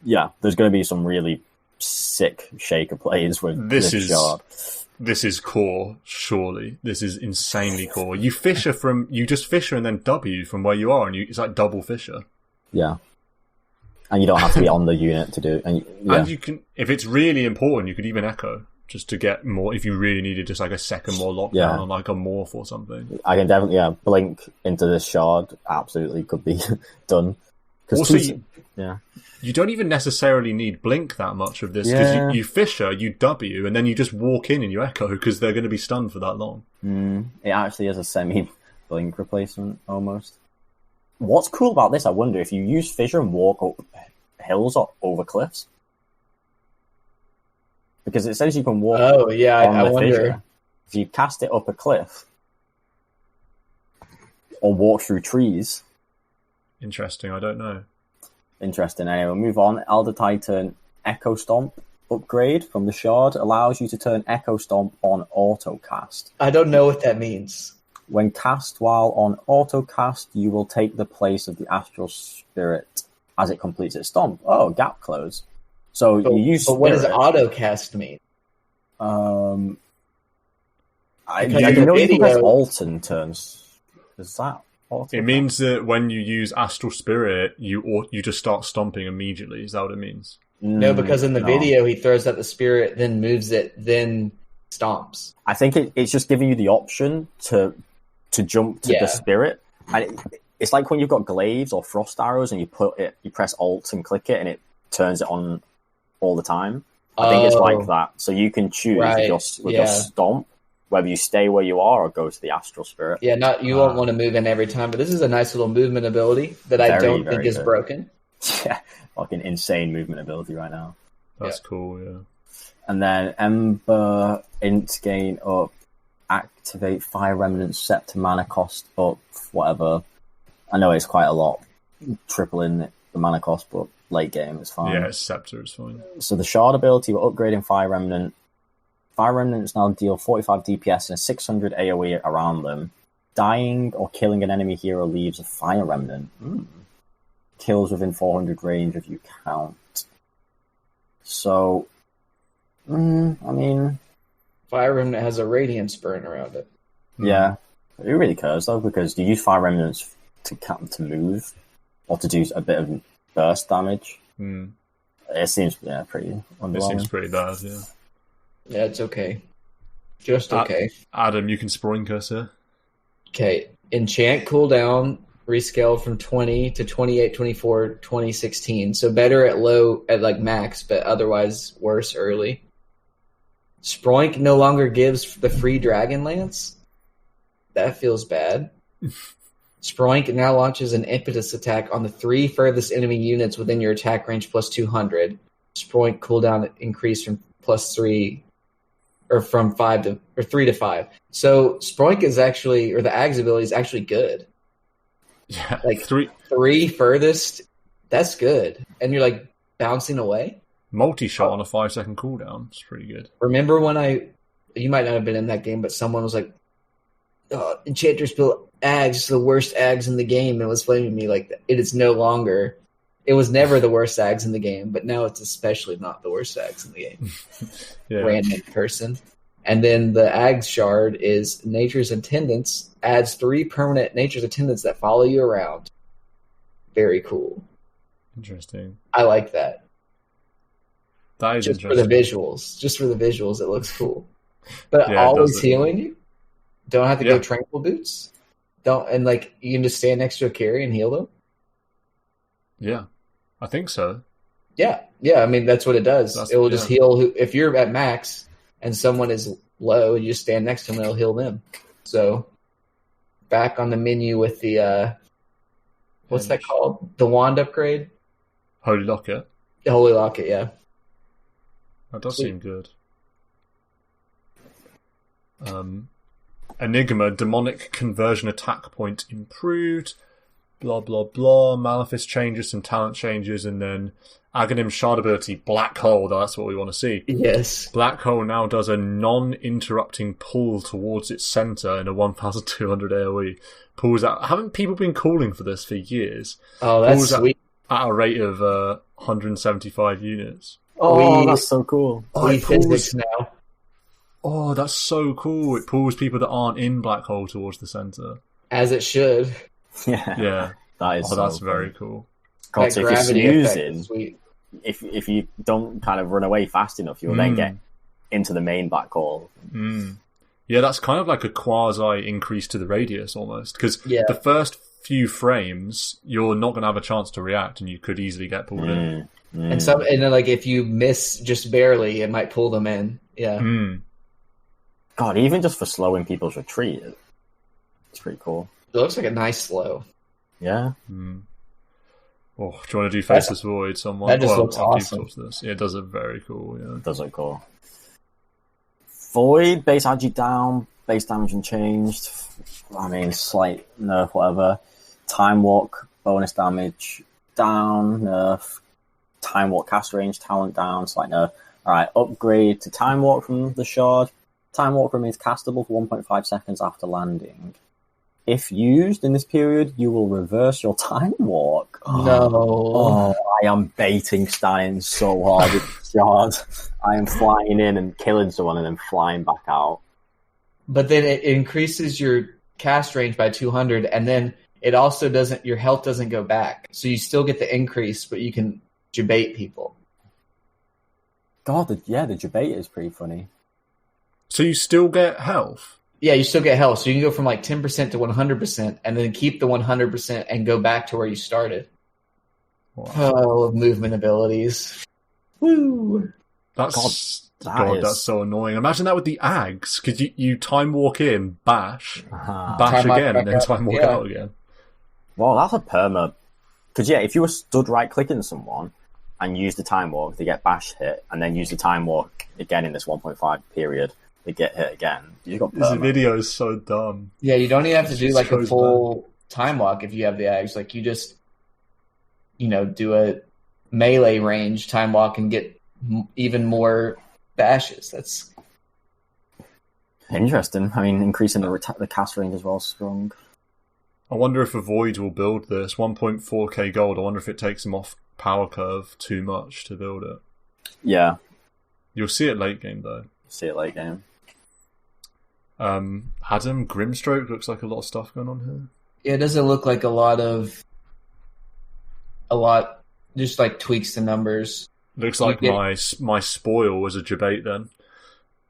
Speaker 3: yeah, there's going to be some really sick shaker plays with this shard.
Speaker 1: This is core, surely. This is insanely core. You just fissure and then W from where you are, and it's like double fissure.
Speaker 3: Yeah. And you don't have to be on the unit to do it.
Speaker 1: And you can, if it's really important, you could even echo, just to get more, if you really needed just like a second more lockdown on like a morph or something.
Speaker 3: I can definitely, blink into this shard, absolutely could be done.
Speaker 1: Also, you don't even necessarily need blink that much of this, because you fissure, you W, and then you just walk in and you echo, because they're going to be stunned for that long.
Speaker 3: It actually is a semi-blink replacement, almost. What's cool about this, I wonder, if you use fissure and walk up hills or over cliffs? Because it says you can walk on the fissure. If you cast it up a cliff, or walk through trees...
Speaker 1: Interesting, I don't know.
Speaker 3: Interesting. Anyway, we'll move on. Elder Titan Echo Stomp upgrade from the shard allows you to turn Echo Stomp on auto cast.
Speaker 2: I don't know what that means.
Speaker 3: When cast while on auto cast, you will take the place of the astral spirit as it completes its stomp. Oh, gap close. So you use. But
Speaker 2: what does auto cast mean?
Speaker 3: I know you can press Alt and turns. Is that?
Speaker 1: It means that when you use Astral Spirit, you just start stomping immediately. Is that what it means?
Speaker 2: No, because in the video, he throws out the spirit, then moves it, then stomps.
Speaker 3: I think it's just giving you the option to jump to the spirit. And it's like when you've got glaives or frost arrows and you press Alt and click it and it turns it on all the time. I think it's like that. So you can choose with your stomp whether you stay where you are or go to the astral spirit.
Speaker 2: Yeah, you won't want to move in every time, but this is a nice little movement ability that I don't think is broken.
Speaker 3: Yeah, fucking insane movement ability right now.
Speaker 1: That's cool, yeah.
Speaker 3: And then Ember int gain up, activate Fire Remnant, set to mana cost up, whatever. I know it's quite a lot, tripling the mana cost, but late game is fine.
Speaker 1: Yeah, Scepter is fine.
Speaker 3: So the shard ability, we're upgrading Fire Remnant. Fire Remnants now deal 45 DPS and 600 AoE around them. Dying or killing an enemy hero leaves a Fire Remnant. Kills within 400 range if you count. So, I mean...
Speaker 2: Fire Remnant has a Radiance burn around it.
Speaker 3: Yeah. Who really cares, though? Because you use Fire Remnants to move, or to do a bit of burst damage. It seems pretty underwhelming.
Speaker 1: It seems pretty bad, yeah.
Speaker 2: Yeah, it's okay. Just okay.
Speaker 1: Adam, you can Sproink us here.
Speaker 2: Okay. Enchant cooldown rescaled from 20 to 28, 24, 2016. So better at like max, but otherwise worse early. Sproink no longer gives the free Dragon Lance. That feels bad. Sproink now launches an impetus attack on the 3 furthest enemy units within your attack range plus 200. Sproink cooldown increased from +3 or from 5 to or 3 to 5. So Sproink is actually, or the Ag's ability is actually good.
Speaker 1: Yeah,
Speaker 2: like three furthest. That's good, and you're like bouncing away.
Speaker 1: Multi-shot on a 5-second cooldown. It's pretty good.
Speaker 2: Remember when you might not have been in that game, but someone was like, Enchanters built Ags, the worst Ags in the game, and was blaming me like that. It is no longer. It was never the worst Ags in the game, but now it's especially not the worst Ags in the game.
Speaker 1: Yeah.
Speaker 2: Random person. And then the Ags shard is Nature's Attendants, adds 3 permanent Nature's Attendants that follow you around. Very cool.
Speaker 1: Interesting.
Speaker 2: I like that.
Speaker 1: That is
Speaker 2: just
Speaker 1: interesting.
Speaker 2: Just for the visuals, it looks cool. But always healing you. Don't have to go tranquil boots. And you can just stand next to a carry and heal them.
Speaker 1: Yeah, I think so.
Speaker 2: Yeah. I mean, that's what it does. It will just heal. If you're at max and someone is low, you just stand next to them and it'll heal them. So back on the menu with the what's that called? The wand upgrade?
Speaker 1: Holy Locket.
Speaker 2: The Holy Locket, yeah.
Speaker 1: That does seem good. Enigma, demonic conversion attack point improved. Blah, blah, blah. Malefice changes, some talent changes, and then Aghanim shard ability, Black Hole. That's what we want to see.
Speaker 2: Yes.
Speaker 1: Black Hole now does a non-interrupting pull towards its center in a 1,200 AoE. Pulls out. Haven't people been calling for this for years?
Speaker 2: Oh, that's sweet.
Speaker 1: At a rate of 175 units.
Speaker 3: Oh, that's so cool.
Speaker 2: It pulls now.
Speaker 1: Oh, that's so cool. It pulls people that aren't in Black Hole towards the center.
Speaker 2: As it should.
Speaker 1: Yeah.
Speaker 3: That is
Speaker 1: that's very cool.
Speaker 3: God, so if you're snoozing, if you don't kind of run away fast enough, you'll then get into the main Black Hole.
Speaker 1: Yeah, that's kind of like a quasi increase to the radius almost. Because the first few frames, you're not going to have a chance to react and you could easily get pulled in.
Speaker 2: And then if you miss just barely, it might pull them in. Yeah.
Speaker 3: God, even just for slowing people's retreat, it's pretty cool.
Speaker 2: It looks like a nice slow.
Speaker 3: Yeah.
Speaker 1: Oh, do you want to do Faceless Void? Someone?
Speaker 2: That just looks awesome.
Speaker 1: It does look very cool. Yeah,
Speaker 3: it does look cool. Void base agi down, base damage unchanged. I mean, slight nerf, whatever. Time Walk bonus damage down, nerf. Time Walk cast range talent down, slight nerf. All right, upgrade to Time Walk from the shard. Time Walk remains castable for 1.5 seconds after landing. If used in this period, you will reverse your Time Walk.
Speaker 2: No.
Speaker 3: Oh, I am baiting Stein so hard with the shard. I am flying in and killing someone and then flying back out.
Speaker 2: But then it increases your cast range by 200, and then it also doesn't. Your health doesn't go back, so you still get the increase, but you can debate people.
Speaker 3: God, the debate is pretty funny.
Speaker 1: So you still get health?
Speaker 2: Yeah, you still get health. So you can go from 10% to 100% and then keep the 100% and go back to where you started.
Speaker 1: Wow.
Speaker 2: Oh, movement abilities. Woo!
Speaker 1: That's so annoying. Imagine that with the Ags, because you time walk in, bash
Speaker 2: Time
Speaker 1: again, and then time walk out again.
Speaker 3: Well, that's a perma. Because if you were stood right-clicking someone and use the time walk, they get bash hit, and then use the time walk again in this 1.5 period, they get hit again. You got
Speaker 1: this video is so dumb.
Speaker 2: Yeah, you don't even have to do a full time walk if you have the Ags. You just, do a melee range time walk and get even more bashes. That's
Speaker 3: interesting. I mean, increasing the cast range as well is strong.
Speaker 1: I wonder if a Void will build this 1.4k gold. I wonder if it takes him off power curve too much to build it.
Speaker 3: Yeah,
Speaker 1: you'll see it late game though. Adam, Grimstroke looks like a lot of stuff going on here.
Speaker 2: Yeah, it doesn't look like a lot, just tweaks to numbers.
Speaker 1: Looks like my spoil was a debate then.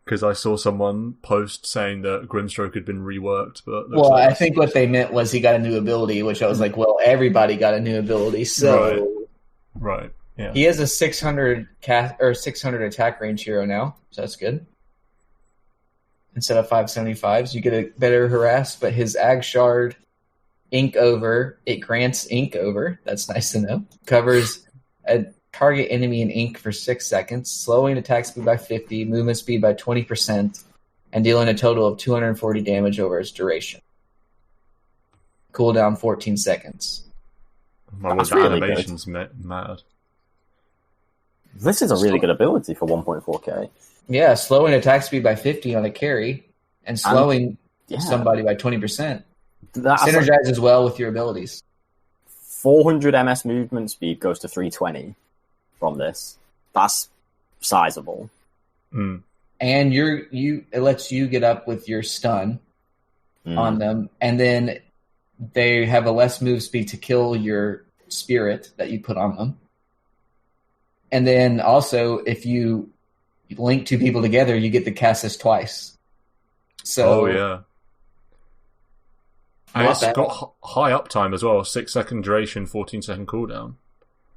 Speaker 1: Because I saw someone post saying that Grimstroke had been reworked, but
Speaker 2: I think what they meant was he got a new ability, which I was like, well, everybody got a new ability, so
Speaker 1: right, yeah.
Speaker 2: He has a 600 attack range hero now, so that's good. Instead of 575s, you get a better harass, but his Ag Shard Ink Over, it grants Ink Over. That's nice to know. Covers a target enemy in ink for 6 seconds, slowing attack speed by 50, movement speed by 20%, and dealing a total of 240 damage over its duration. Cooldown 14 seconds.
Speaker 1: The animation's mad.
Speaker 3: This is a really good ability for 1.4k.
Speaker 2: Yeah, slowing attack speed by 50 on a carry, and slowing somebody by 20%. Synergizes well with your abilities.
Speaker 3: 400 ms movement speed goes to 320 from this. That's sizable.
Speaker 1: Mm.
Speaker 2: And it lets you get up with your stun on them, and then they have a less move speed to kill your spirit that you put on them. And then also, if you link two people together, you get to cast this twice. So,
Speaker 1: and it's got high uptime as well. 6 second duration, 14 second cooldown.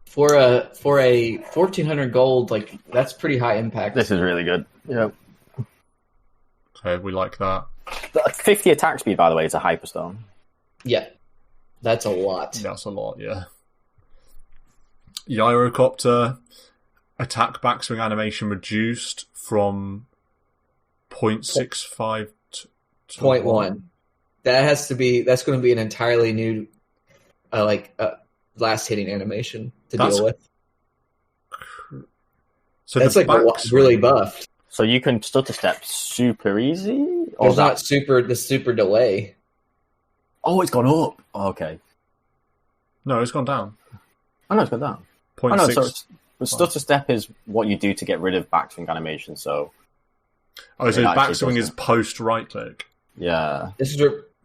Speaker 2: For a 1400 gold, like that's pretty high impact.
Speaker 3: This is really good. Yeah.
Speaker 1: Okay, we like that.
Speaker 3: 50 attack speed, by the way, is a hyperstone.
Speaker 2: Yeah, that's a lot.
Speaker 1: That's a lot. Yeah. Gyrocopter attack backswing animation reduced from 0.65 to
Speaker 2: 0.1. That's going to be an entirely new, last hitting animation to deal with.
Speaker 1: So
Speaker 2: that's really buffed.
Speaker 3: So you can stutter step super easy?
Speaker 2: There's not the super delay.
Speaker 3: Oh, it's gone up. Oh, okay.
Speaker 1: No, it's gone down.
Speaker 3: Oh, no, it's gone down.
Speaker 1: 0.6.
Speaker 3: So stutter step is what you do to get rid of backswing animation, so...
Speaker 1: Oh, so backswing is post right click?
Speaker 3: Yeah.
Speaker 2: This is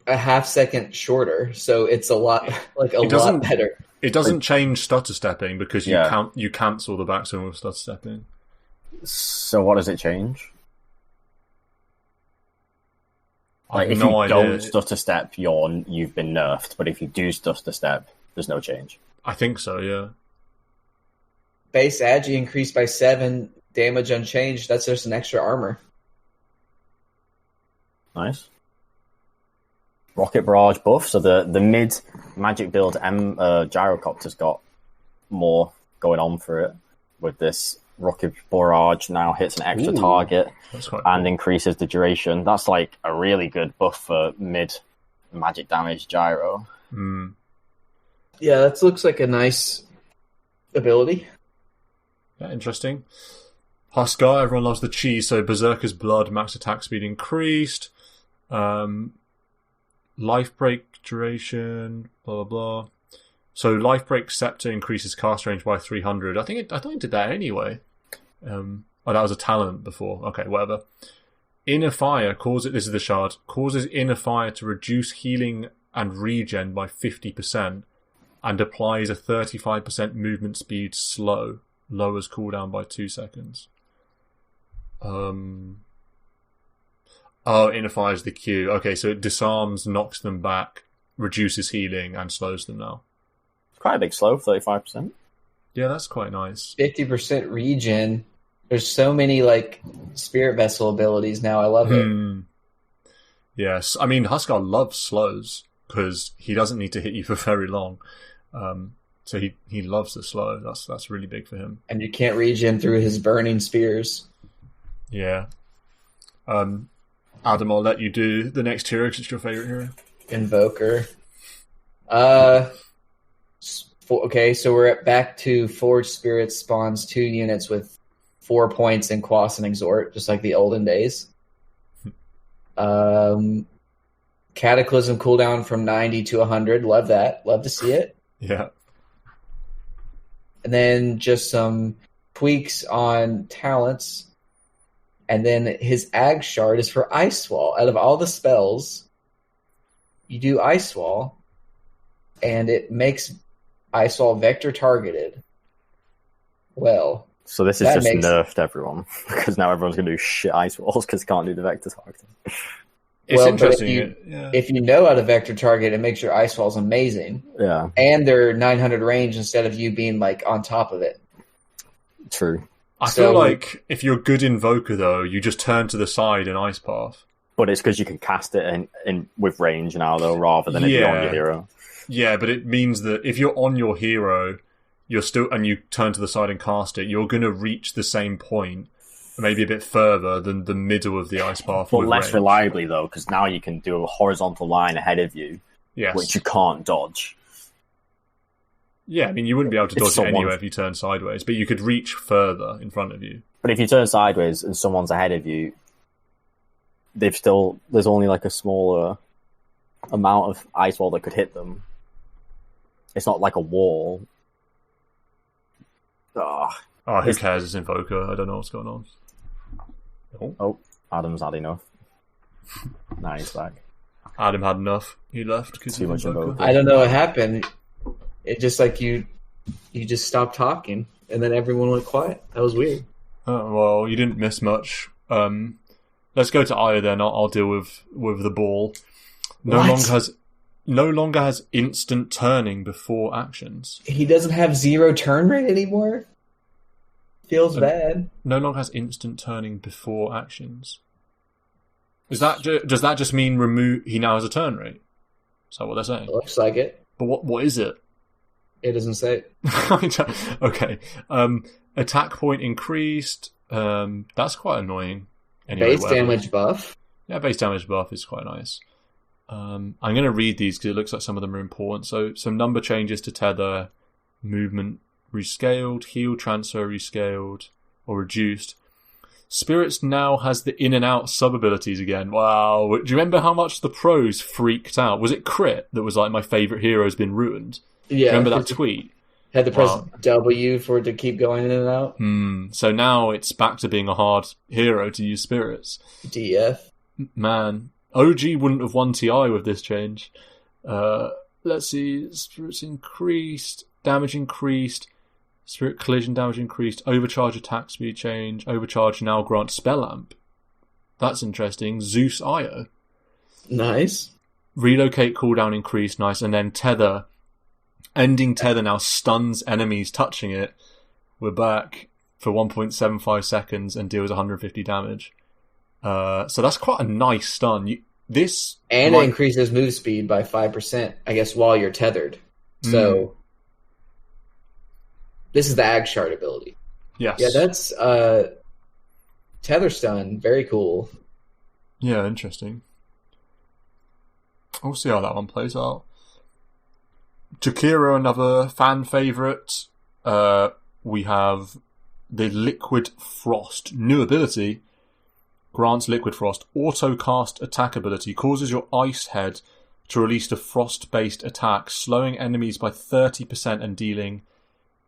Speaker 2: a half second shorter, so it's a lot lot better.
Speaker 1: It doesn't change stutter stepping because you cancel the backswing with stutter stepping.
Speaker 3: So what does it change?
Speaker 1: If
Speaker 3: you don't stutter step, you've been nerfed, but if you do stutter step, there's no change.
Speaker 1: I think so, yeah.
Speaker 2: Base agi increased by 7, damage unchanged. That's just an extra armor.
Speaker 3: Nice. Rocket Barrage buff, so the mid magic build Gyrocopter's got more going on for it with this. Rocket Barrage now hits an extra target and increases the duration. That's like a really good buff for mid magic damage gyro.
Speaker 1: Mm.
Speaker 2: Yeah, that looks like a nice ability.
Speaker 1: Yeah, interesting. Huskar, everyone loves the cheese, so Berserker's Blood, max attack speed increased. Life Break duration, blah, blah, blah. So Life Break Scepter increases cast range by 300. I think it did that anyway. That was a talent before. Okay, whatever. Inner Fire this is the shard, causes Inner Fire to reduce healing and regen by 50% and applies a 35% movement speed slow. Lowers cooldown by 2 seconds. Inner Fire is the Q. Okay, so it disarms, knocks them back, reduces healing, and slows them now.
Speaker 3: It's quite a big slow, 35%.
Speaker 1: Yeah, that's quite nice.
Speaker 2: 50% regen. There's so many Spirit Vessel abilities now. I love it.
Speaker 1: Yes, I mean Huskar loves slows because he doesn't need to hit you for very long. So he loves the slow. That's really big for him.
Speaker 2: And you can't regen through his burning spears.
Speaker 1: Yeah. Adam, I'll let you do the next hero because it's your favorite hero.
Speaker 2: Invoker. Okay, so we're back to Forged Spirits spawns 2 units with 4 points in Quas and Exhort, just like the olden days. Cataclysm cooldown from 90 to 100. Love that. Love to see it.
Speaker 1: Yeah.
Speaker 2: And then just some tweaks on talents. And then his Ag Shard is for Ice Wall. Out of all the spells, you do Ice Wall, and it makes Ice Wall vector targeted. Well,
Speaker 3: So this is just nerfed everyone, because now everyone's going to do shit ice walls because they can't do the vector targeting.
Speaker 1: It's interesting.
Speaker 2: If you know how to vector target, it makes your ice walls amazing.
Speaker 3: Yeah.
Speaker 2: And they're 900 range instead of you being like on top of it.
Speaker 3: True.
Speaker 1: I feel like if you're a good invoker, though, you just turn to the side and ice path.
Speaker 3: But it's because you can cast it in with range now, though, rather than if you're on your hero.
Speaker 1: Yeah, but it means that if you're on your hero, and you turn to the side and cast it, you're going to reach the same point, maybe a bit further than the middle of the ice path.
Speaker 3: But less reliably, though, because now you can do a horizontal line ahead of you, which you can't dodge.
Speaker 1: Yeah, I mean, you wouldn't be able to dodge it anyway if you turn sideways, but you could reach further in front of you.
Speaker 3: But if you turn sideways and someone's ahead of you, there's only like a smaller amount of ice wall that could hit them. It's not like a wall.
Speaker 1: Who cares? It's Invoker. I don't know what's going on.
Speaker 3: Oh, Adam's had enough. Nah, he's back.
Speaker 1: Adam had enough. He left.
Speaker 3: Too much Invoker.
Speaker 2: I don't know what happened. It just like you just stopped talking, and then everyone went quiet. That was weird.
Speaker 1: Oh, well, you didn't miss much. Let's go to Aya then. I'll deal with the ball. No longer has instant turning before actions.
Speaker 2: He doesn't have 0 turn rate anymore? Feels bad.
Speaker 1: No longer has instant turning before actions. Does that just mean he now has a turn rate? Is that what they're saying?
Speaker 2: It looks like it.
Speaker 1: But what is it?
Speaker 2: It doesn't say.
Speaker 1: Okay. Attack point increased. That's quite annoying. Anyway,
Speaker 2: base damage buff.
Speaker 1: Yeah, base damage buff is quite nice. I'm going to read these because it looks like some of them are important. So some number changes to tether, movement rescaled, heal transfer rescaled or reduced. Spirits now has the in and out sub abilities again. Wow. Do you remember how much the pros freaked out? Was it Crit that was like, my favourite hero's been ruined?
Speaker 2: Yeah.
Speaker 1: Remember that tweet?
Speaker 2: Had to press W for it to keep going in and out.
Speaker 1: So now it's back to being a hard hero to use spirits.
Speaker 2: DF.
Speaker 1: Man. OG wouldn't have won TI with this change. Let's see. Spirits increased. Damage increased. Spirit collision damage increased. Overcharge attack speed change. Overcharge now grants spell amp. That's interesting. Zeus Io.
Speaker 2: Nice.
Speaker 1: Relocate cooldown increased. Nice. And then tether. Ending tether now stuns enemies touching it. We're back for 1.75 seconds and deals 150 damage. So that's quite a nice stun. It
Speaker 2: increases move speed by 5%, I guess, while you're tethered. So this is the Ag Shard ability.
Speaker 1: Yes.
Speaker 2: Yeah, that's tether stun. Very cool.
Speaker 1: Yeah, interesting. We'll see how that one plays out. Jakiro, another fan favourite. We have the Liquid Frost. New ability. Grants Liquid Frost. Auto-cast attack ability. Causes your ice head to release a frost-based attack, slowing enemies by 30% and dealing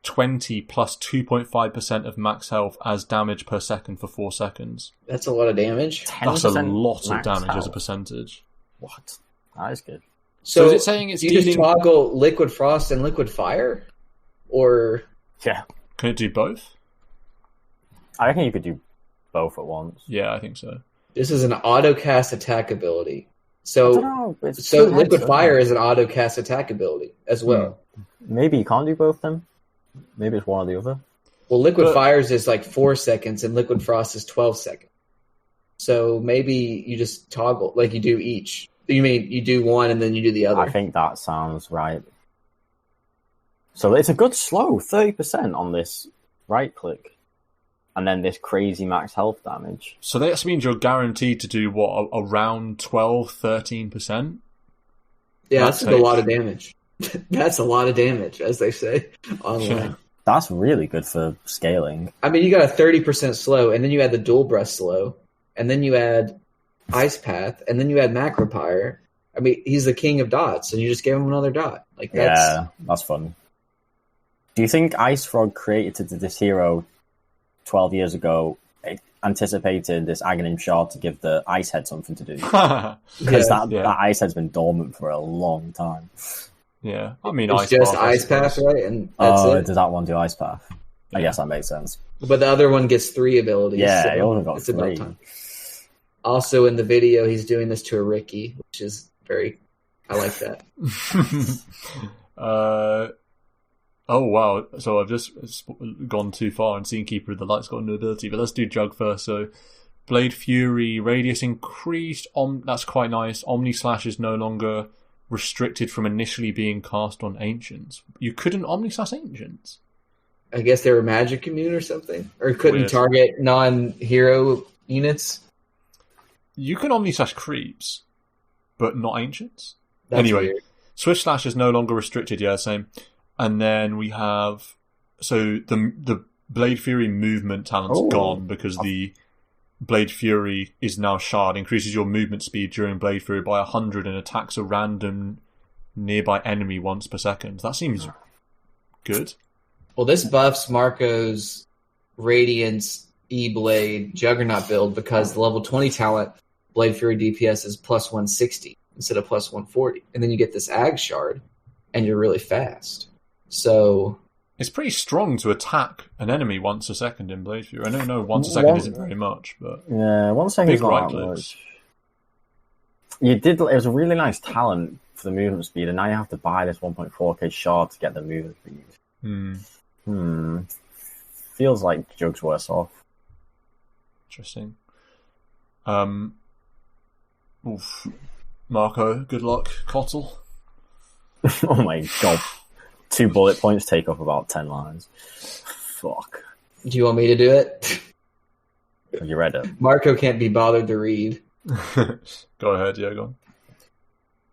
Speaker 1: 20 plus 2.5% of max health as damage per second for 4 seconds.
Speaker 2: That's a lot of damage.
Speaker 1: That's a lot of damage as a percentage.
Speaker 3: What? That is good.
Speaker 1: So is it saying it's
Speaker 2: dealing... just toggle Liquid Frost and Liquid Fire? Or...
Speaker 3: Yeah.
Speaker 1: Can it do both?
Speaker 3: I reckon you could do both at once.
Speaker 1: Yeah, I think so.
Speaker 2: This is an auto-cast attack ability. So Liquid Fire is an auto-cast attack ability as well.
Speaker 3: Maybe you can't do both then? Maybe it's one or the other.
Speaker 2: Well, Liquid Fires is like 4 seconds and Liquid Frost is 12 seconds. So maybe you just toggle, like you do each. You mean you do one and then you do the other?
Speaker 3: I think that sounds right. So it's a good slow, 30% on this right click. And then this crazy max health damage.
Speaker 1: So that means you're guaranteed to do, what, around 12, 13%?
Speaker 2: Yeah, that's a lot of damage. That's a lot of damage, as they say online.
Speaker 1: Yeah.
Speaker 3: That's really good for scaling.
Speaker 2: I mean, you got a 30% slow, and then you add the dual breath slow, and then you add Ice Path, and then you add Macropyre. I mean, he's the king of dots, and you just gave him another dot.
Speaker 3: That's fun. Do you think Ice Frog created this hero 12 years ago, anticipated this Aghanim Shard to give the Ice Head something to do? Because that Ice Head's been dormant for a long time.
Speaker 1: Yeah, I mean,
Speaker 2: it's just Ice Path, right? And that's it.
Speaker 3: Does that one do Ice Path? I guess that makes sense.
Speaker 2: But the other one gets 3 abilities.
Speaker 3: Yeah,
Speaker 2: so
Speaker 3: he only got
Speaker 2: it's
Speaker 3: 3.
Speaker 2: about time. Also in the video, he's doing this to a Ricky, which is I like that.
Speaker 1: Oh, wow. So I've just gone too far and seen Keeper of the Light's got a new ability, but let's do Jug first. So Blade Fury, radius increased. That's quite nice. Omni Slash is no longer restricted from initially being cast on Ancients. You couldn't Omni Slash Ancients?
Speaker 2: I guess they were magic immune or something? Or couldn't
Speaker 1: Weird.
Speaker 2: target non-hero units?
Speaker 1: You can Omni Slash creeps, but not Ancients.
Speaker 2: That's
Speaker 1: anyway,
Speaker 2: weird.
Speaker 1: Swift Slash is no longer restricted, yeah, same. And then we have... So the Blade Fury movement talent's gone because the Blade Fury is now Shard. Increases your movement speed during Blade Fury by 100 and attacks a random nearby enemy once per second. That seems good.
Speaker 2: Well, this buffs Marco's Radiance E-Blade Juggernaut build because the level 20 talent Blade Fury DPS is plus 160 instead of plus 140. And then you get this Ag Shard, and you're really fast. So
Speaker 1: it's pretty strong to attack an enemy once a second in Blade Fury. I don't know, once a second isn't very much, but
Speaker 3: yeah, 1 second is
Speaker 1: big right
Speaker 3: not that
Speaker 1: clicks.
Speaker 3: much. It was a really nice talent for the movement speed, and now you have to buy this 1.4k shard to get the movement speed. Feels like Jug's worse off.
Speaker 1: Interesting. Marco, good luck. Cottle.
Speaker 3: Oh my god. 2 bullet points take up about 10 lines. Fuck.
Speaker 2: do you want me to do it?
Speaker 3: Have you read it?
Speaker 2: Marco can't be bothered to read.
Speaker 1: Go ahead, yeah, go on.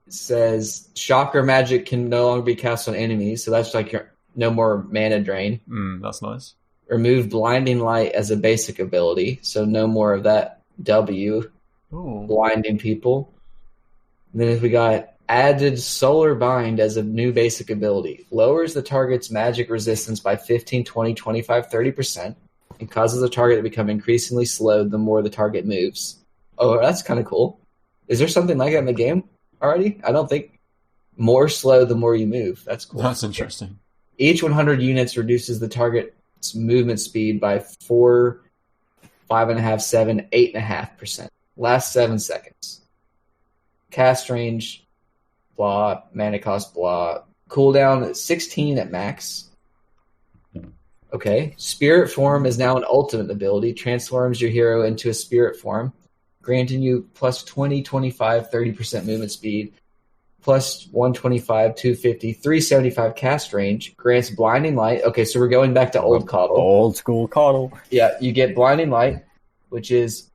Speaker 2: It says, Chakra magic can no longer be cast on enemies, so that's like no more mana drain.
Speaker 1: That's nice.
Speaker 2: Remove Blinding Light as a basic ability, so no more of that W.
Speaker 1: Ooh.
Speaker 2: Blinding people. And then we got added Solar Bind as a new basic ability. Lowers the target's magic resistance by 15, 20, 25, 30%, and causes the target to become increasingly slowed the more the target moves. Oh, that's kind of cool. Is there something like that in the game already? I don't think. More slow the more you move. That's cool.
Speaker 1: That's interesting.
Speaker 2: Each 100 units reduces the target's movement speed by 4, 5.5, 7, 8.5%. Last 7 seconds. Cast range, blah. Mana cost, blah. Cooldown 16 at max. Okay. Spirit form is now an ultimate ability. Transforms your hero into a spirit form, granting you plus 20, 25, 30% movement speed, plus 125, 250, 375 cast range, grants blinding light. Okay, so we're going back to old Coddle.
Speaker 3: Old school Coddle.
Speaker 2: Yeah, you get blinding light, which is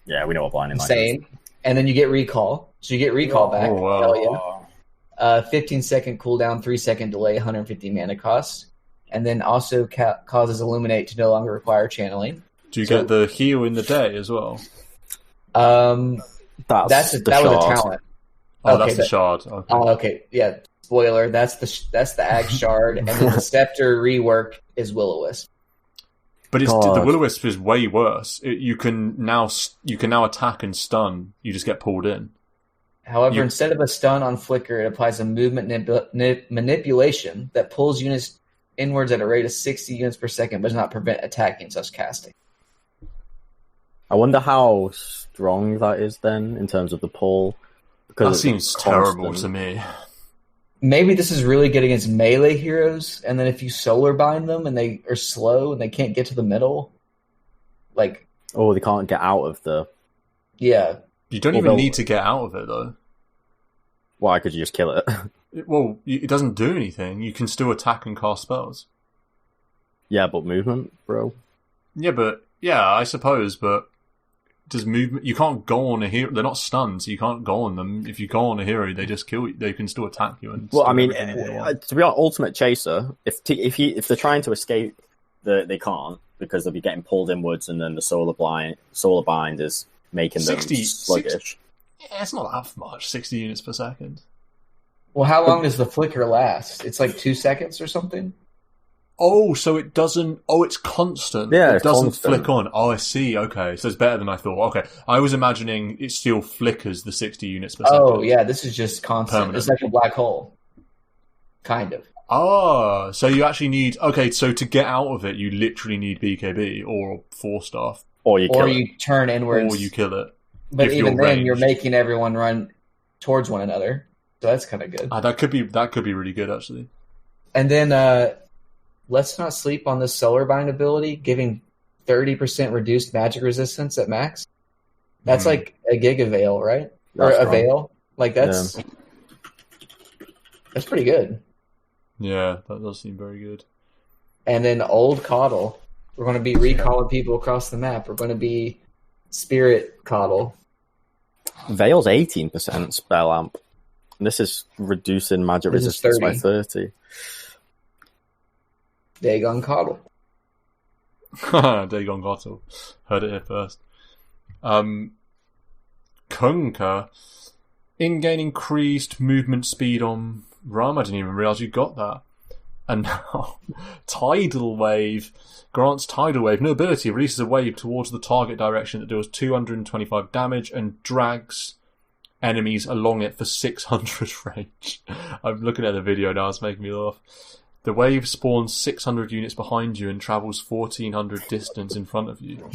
Speaker 3: Yeah, we know what blinding light
Speaker 2: insane.
Speaker 3: is.
Speaker 2: And then you get recall. So you get recall back.
Speaker 1: Oh, wow.
Speaker 2: Hell yeah. 15-second cooldown, 3-second delay, 150 mana cost. And then also causes Illuminate to no longer require channeling.
Speaker 1: Do you get the heal in the day as well?
Speaker 2: That was a talent.
Speaker 1: Oh,
Speaker 2: Okay,
Speaker 1: that's the shard. Okay.
Speaker 2: Oh, okay. Yeah. Spoiler. That's the Ag Shard, and then the Scepter rework is Will-O-Wisp.
Speaker 1: But the
Speaker 3: God.
Speaker 1: Will-O-Wisp is way worse. You can now attack and stun. You just get pulled in.
Speaker 2: However, instead of a stun on flicker, it applies a movement manipulation that pulls units inwards at a rate of 60 units per second, but does not prevent attacking such casting.
Speaker 3: I wonder how strong that is then in terms of the pull.
Speaker 1: That seems terrible to me.
Speaker 2: Maybe this is really good against melee heroes, and then if you solar bind them and they are slow and they can't get to the middle, like...
Speaker 3: Oh, they can't get out of the...
Speaker 2: Yeah.
Speaker 1: You don't even need to get out of it, though.
Speaker 3: Why could you just kill it?
Speaker 1: It doesn't do anything. You can still attack and cast spells.
Speaker 3: Yeah, but movement, bro.
Speaker 1: Yeah, I suppose, but does movement... You can't go on a hero... They're not stunned, so you can't go on them. If you go on a hero, they just kill you. They can still attack you. And
Speaker 3: Well, I mean, to be honest, Ultimate Chaser, if they're trying to escape, they can't, because they'll be getting pulled inwards, and then the Solar Bind is making them sluggish.
Speaker 1: Yeah, it's not that much. 60 units per second.
Speaker 2: Well, how long does the flicker last? It's like 2 seconds or something?
Speaker 1: Oh, so it doesn't... Oh, it's constant.
Speaker 3: Yeah,
Speaker 1: it doesn't
Speaker 3: constant.
Speaker 1: flick on. Oh, I see. Okay, so it's better than I thought. Okay, I was imagining it still flickers the 60 units per second.
Speaker 2: Oh, yeah, this is just constant.
Speaker 1: Permanent.
Speaker 2: It's like a black hole. Kind of.
Speaker 1: Ah, so you actually need... Okay, so to get out of it, you literally need BKB or 4-star.
Speaker 3: Or you
Speaker 2: turn inwards.
Speaker 1: Or you kill it.
Speaker 2: But even then, you're making everyone run towards one another. So that's kind of good.
Speaker 1: That could be really good, actually.
Speaker 2: And then let's not sleep on this Solar Bind ability, giving 30% reduced magic resistance at max. That's like a Giga Veil, right? That's or a Veil. Like, that's pretty good.
Speaker 1: Yeah, that does seem very good.
Speaker 2: And then Old Coddle. We're going to be recalling people across the map. We're going to be Spirit Coddle.
Speaker 3: Veil's 18% spell amp. This is reducing magic resistance by 30.
Speaker 2: Dagon Coddle.
Speaker 1: Dagon Coddle. Heard it here first. Kunka. In-game increased movement speed on Ram. I didn't even realise you got that. And now, Tidal Wave grants Tidal Wave new ability, releases a wave towards the target direction that deals 225 damage and drags enemies along it for 600 range. I'm looking at the video now, it's making me laugh. The wave spawns 600 units behind you and travels 1400 distance in front of you.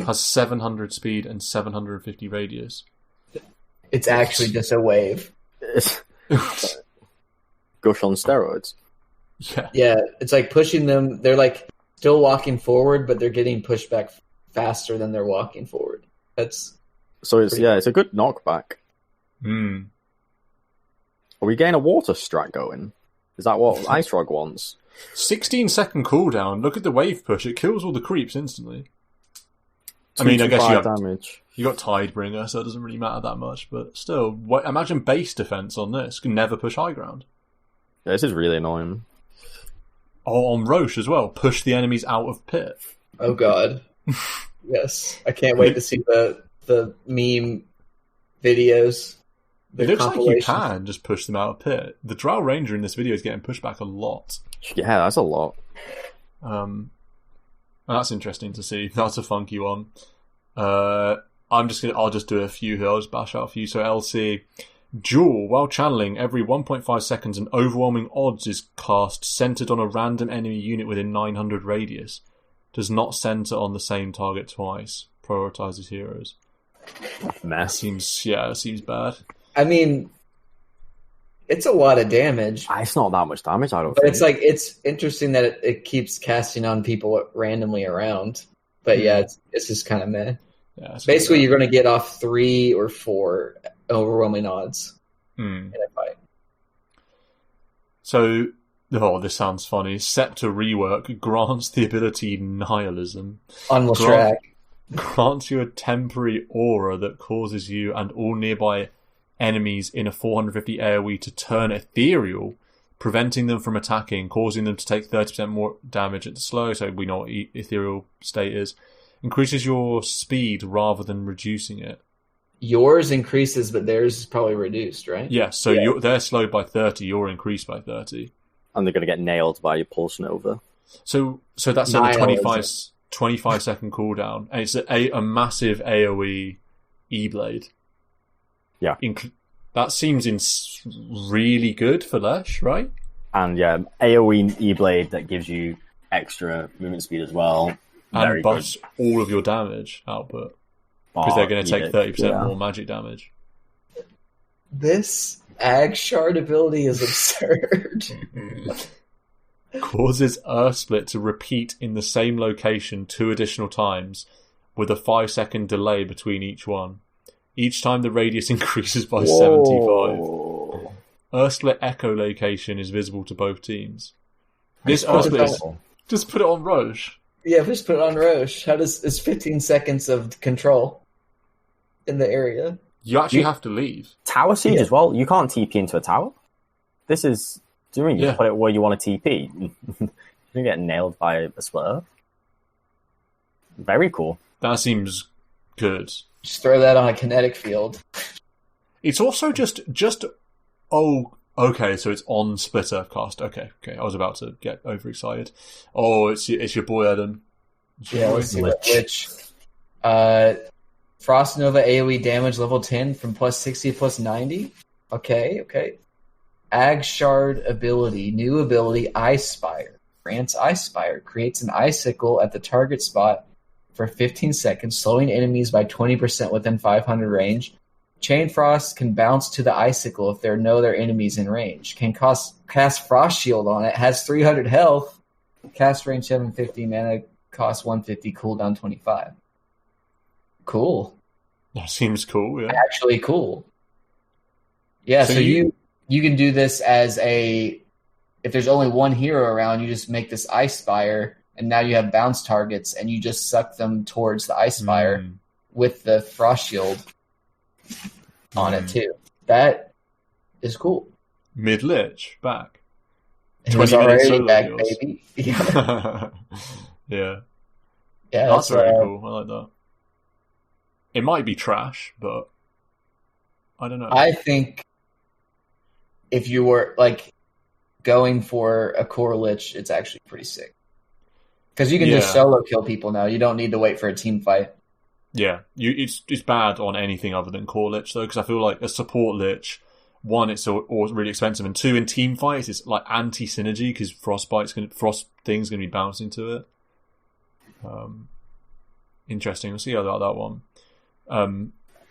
Speaker 1: Has 700 speed and 750 radius.
Speaker 2: It's actually just a wave.
Speaker 3: Gush on steroids.
Speaker 2: Yeah, it's like pushing them. They're like still walking forward, but they're getting pushed back faster than they're walking forward. It's
Speaker 3: a good knockback.
Speaker 1: Hmm.
Speaker 3: Are we getting a water strat going? Is that what Ice Rog wants?
Speaker 1: 16-second cooldown. Look at the wave push. It kills all the creeps instantly. I mean, I guess you got Tidebringer, so it doesn't really matter that much. But still, imagine base defense on this. Can never push high ground.
Speaker 3: Yeah, this is really annoying.
Speaker 1: Oh, on Roche as well. Push the enemies out of pit.
Speaker 2: Oh god. Yes, I can't wait to see the meme videos.
Speaker 1: It looks like you can just push them out of pit. The Drow Ranger in this video is getting pushed back a lot.
Speaker 3: Yeah, that's a lot.
Speaker 1: That's interesting to see. That's a funky one. I'll just do a few here. I'll just bash out a few. So LC, Duel. While channeling, every 1.5 seconds, an overwhelming odds is cast centered on a random enemy unit within 900 radius. Does not center on the same target twice. Prioritizes heroes.
Speaker 3: Mess.
Speaker 1: Seems bad.
Speaker 2: I mean, it's a lot of damage.
Speaker 3: It's not that much damage, I don't
Speaker 2: think.
Speaker 3: But
Speaker 2: it's interesting that it keeps casting on people randomly around. But yeah, it's just kind of meh. Yeah, basically, you're going to get off 3 or 4 overwhelming odds in a fight.
Speaker 1: So, this sounds funny. Scepter rework grants the ability Nihilism.
Speaker 2: On Leshrac.
Speaker 1: Grants you a temporary aura that causes you and all nearby enemies in a 450 AoE to turn ethereal, preventing them from attacking, causing them to take 30% more damage at the slow, so we know what ethereal state is. Increases your speed rather than reducing it.
Speaker 2: Yours increases, but theirs is probably reduced, right?
Speaker 1: Yeah, so they're slowed by 30, you're increased by 30.
Speaker 3: And they're going to get nailed by your Pulse Nova.
Speaker 1: So that's a 25 second cooldown, and it's a massive AoE E-Blade.
Speaker 3: Yeah.
Speaker 1: That seems really good for Lesh, right?
Speaker 3: And yeah, AoE E-Blade that gives you extra movement speed as well.
Speaker 1: And buffs all of your damage output. Because they're going to take 30% more magic damage.
Speaker 2: This Ag Shard ability is absurd.
Speaker 1: Causes Earthsplit to repeat in the same location 2 additional times, with a 5-second delay between each one. Each time the radius increases by 75. Earthsplit echolocation is visible to both teams. This Earthsplit just put it on Roche.
Speaker 2: Yeah, just put it on Roche. It's 15 seconds of control in the area.
Speaker 1: You actually have to leave.
Speaker 3: Tower siege as well. You can't TP into a tower. This is... Do you mean you put it where you want to TP? You're going to get nailed by a splitter. Very cool.
Speaker 1: That seems good.
Speaker 2: Just throw that on a kinetic field.
Speaker 1: It's also just okay, so it's on splitter cost. Okay. I was about to get overexcited. Oh, it's your boy Adam.
Speaker 2: Let's see what Lich. Frost Nova AoE damage level 10 from plus 60 to plus 90. Okay. Ag Shard ability, new ability, Ice Spire. Grants Ice Spire. Creates an icicle at the target spot for 15 seconds, slowing enemies by 20% within 500 range. Chain Frost can bounce to the icicle if there are no other enemies in range. Can cast Frost Shield on it. Has 300 health. Cast range 750, mana cost 150, cooldown 25. Cool.
Speaker 1: That seems cool, yeah.
Speaker 2: Actually cool. Yeah, so you can do this as if there's only one hero around, you just make this Ice Spire, and now you have bounce targets, and you just suck them towards the Ice Spire with the Frost Shield on it too. That is cool.
Speaker 1: Mid-lich, back.
Speaker 2: It was already back, baby.
Speaker 1: Yeah. Yeah,
Speaker 2: that's
Speaker 1: very cool. I like that. It might be trash, but I don't know.
Speaker 2: I think if you were like going for a core lich, it's actually pretty sick. Because you can just solo kill people now. You don't need to wait for a team fight.
Speaker 1: Yeah, it's bad on anything other than core lich though, because I feel like a support lich, one, it's really expensive, and two, in team fights, it's like anti-synergy because frost thing's gonna be bouncing to it. Interesting. We'll see how about that one.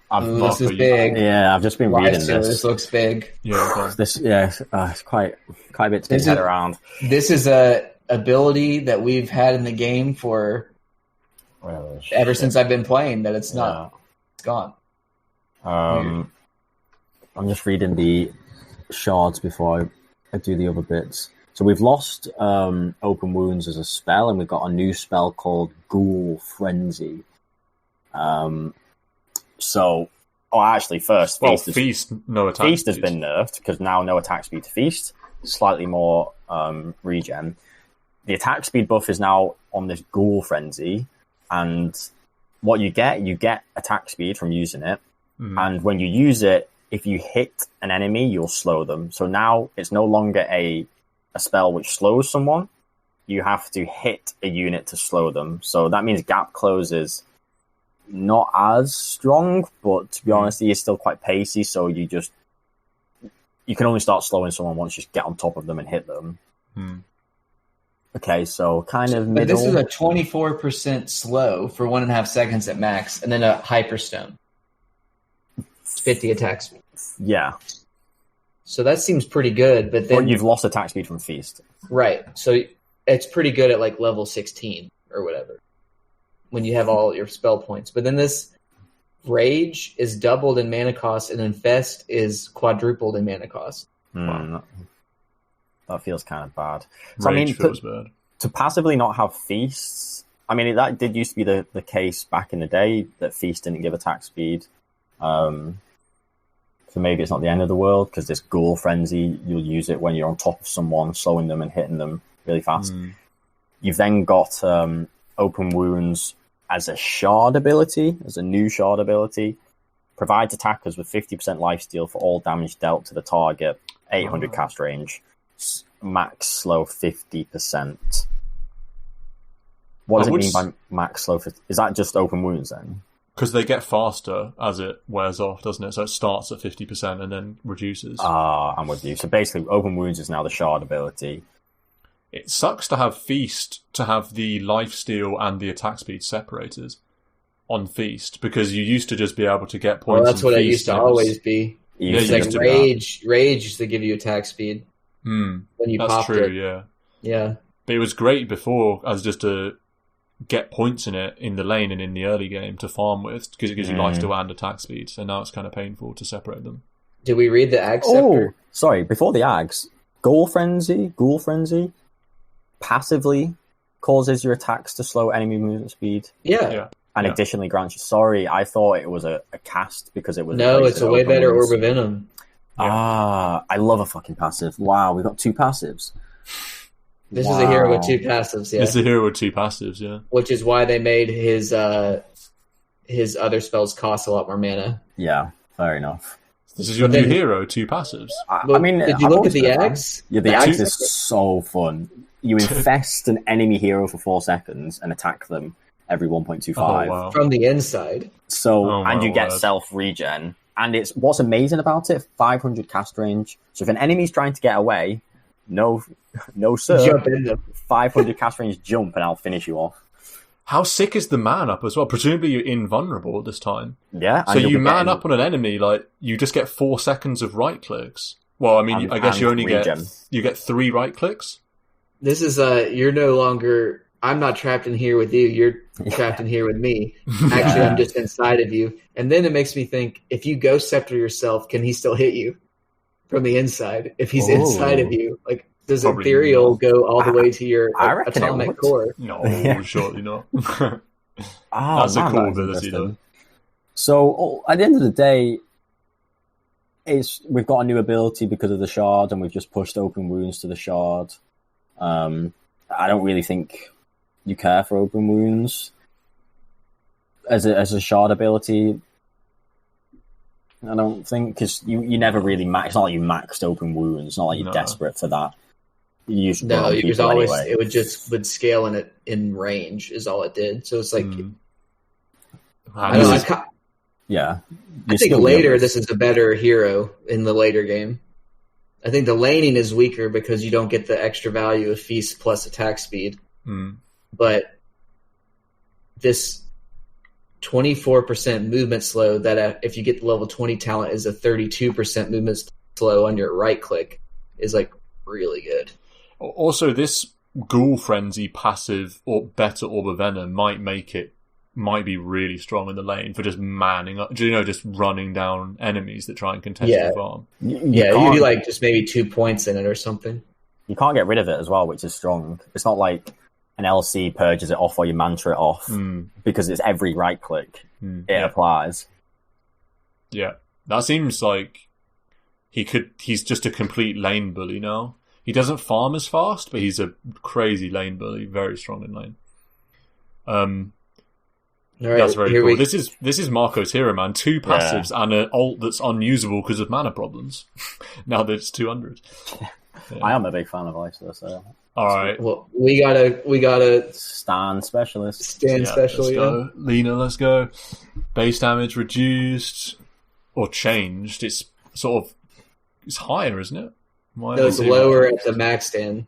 Speaker 2: This is big.
Speaker 3: Yeah, I've just been reading this.
Speaker 2: This looks big.
Speaker 1: Yeah,
Speaker 3: it's quite a bit to get head around.
Speaker 2: This is a ability that we've had in the game for ever since I've been playing. That it's not. Yeah. It's gone.
Speaker 3: I'm just reading the shards before I do the other bits. So we've lost Open Wounds as a spell, and we've got a new spell called Ghoul Frenzy. First,
Speaker 1: Feast, no attack
Speaker 3: Feast has been nerfed, because now no attack speed to Feast, slightly more regen. The attack speed buff is now on this Ghoul Frenzy, and what you get attack speed from using it, and when you use it, if you hit an enemy, you'll slow them. So now it's no longer a spell which slows someone. You have to hit a unit to slow them. So that means Gap Close is not as strong, but to be honest, he is still quite pacey, so you can only start slowing someone once you get on top of them and hit them. Okay, so kind of middle.
Speaker 2: But this is a 24% slow for 1.5 seconds at max, and then a Hyperstone. 50 attack speed.
Speaker 3: Yeah.
Speaker 2: So that seems pretty good, but then...
Speaker 3: But you've lost attack speed from Feast.
Speaker 2: Right, so it's pretty good at like level 16 or whatever, when you have all your spell points. But then this Rage is doubled in mana cost, and Infest is quadrupled in mana cost.
Speaker 3: Wow. That feels kind of bad. So,
Speaker 1: Rage feels bad.
Speaker 3: To passively not have Feasts, that did used to be the case back in the day, that Feast didn't give attack speed. So maybe it's not the end of the world, because this Ghoul Frenzy, you'll use it when you're on top of someone, slowing them and hitting them really fast. You've then got Open Wounds as a shard ability, as a new shard ability. Provides attackers with 50% lifesteal for all damage dealt to the target, 800 cast range, max slow 50%. What does it mean by max slow 50%? Is that just Open Wounds then?
Speaker 1: Because they get faster as it wears off, doesn't it? So it starts at 50% and then reduces.
Speaker 3: I'm with you. So basically, Open Wounds is now the shard ability.
Speaker 1: It sucks to have Feast, to have the lifesteal and the attack speed separated on Feast, because you used to just be able to get points.
Speaker 2: Well, that's what it used to always be. It's like Rage used to give you attack speed when you popped it.
Speaker 1: That's true, yeah. But it was great before as just to get points in it in the lane and in the early game to farm with, because it gives you lifesteal and attack speed. So now it's kind of painful to separate them.
Speaker 2: Did we read the Ag Scepter?
Speaker 3: Sorry, before the Ags, Ghoul Frenzy passively causes your attacks to slow enemy movement speed.
Speaker 2: Yeah.
Speaker 3: And additionally grants you... Sorry, I thought it was a cast because it was...
Speaker 2: No, it's a way better Orb of Venom.
Speaker 3: I love a fucking passive. Wow, we got 2 passives.
Speaker 2: This is a hero with 2 passives, yeah.
Speaker 1: It's a hero with 2 passives, yeah.
Speaker 2: Which is why they made his other spells cost a lot more mana.
Speaker 3: Yeah, fair enough.
Speaker 1: This is your new hero, 2 passives.
Speaker 2: Did you look at the Ags?
Speaker 3: Yeah, the Ags is so fun. You infest an enemy hero for 4 seconds and attack them every 1.25.
Speaker 2: From the inside.
Speaker 3: So, and you get self-regen. And it's what's amazing about it, 500 cast range. So if an enemy's trying to get away, no sir,
Speaker 2: jump in them.
Speaker 3: 500 cast range jump and I'll finish you off.
Speaker 1: How sick is the man up as well? Presumably you're invulnerable at this time.
Speaker 3: Yeah.
Speaker 1: So you man up on an enemy, like you just get 4 seconds of right clicks. Well, I mean, I guess you only get 3 right clicks.
Speaker 2: This is you're no longer. I'm not trapped in here with you. You're trapped in here with me. Actually, I'm just inside of you. And then it makes me think: if you Ghost Scepter yourself, can he still hit you from the inside? If he's inside of you, like. Does Ethereal go all the way to your atomic core?
Speaker 1: No, surely not. That's a cool ability, though.
Speaker 3: So, at the end of the day, we've got a new ability because of the shard, and we've just pushed open wounds to the shard. I don't really think you care for open wounds as a shard ability. I don't think, because you never really max. It's not like you maxed open wounds. It's not like you're desperate for that. You was
Speaker 2: always
Speaker 3: anyway.
Speaker 2: It would scale in range is all it did. So it's like
Speaker 3: I
Speaker 2: think later this is a better hero in the later game. I think the laning is weaker because you don't get the extra value of feast plus attack speed. But this 24% movement slow that if you get the level 20 talent is a 32% movement slow on your right click is like really good.
Speaker 1: Also, this Ghoul Frenzy passive or better Orb of Venom might be really strong in the lane for just manning up, just running down enemies that try and contest the farm.
Speaker 2: You'd be like just maybe 2 points in it or something.
Speaker 3: You can't get rid of it as well, which is strong. It's not like an LC purges it off or you mantra it off because it's every right click it applies. Yeah,
Speaker 1: that seems like he's just a complete lane bully now. He doesn't farm as fast, but he's a crazy lane bully, very strong in lane.
Speaker 2: Right,
Speaker 1: that's very cool. This is Marco's hero, man. 2 passives and an ult that's unusable because of mana problems. Now that it's 200.
Speaker 3: Yeah. I am a big fan of Iso, so.
Speaker 1: All right.
Speaker 2: Well, we gotta
Speaker 3: stand specialist.
Speaker 2: Special.
Speaker 1: Go. Lena, let's go. Base damage reduced or changed. It's it's higher, isn't it?
Speaker 2: No, it's lower at the max stand.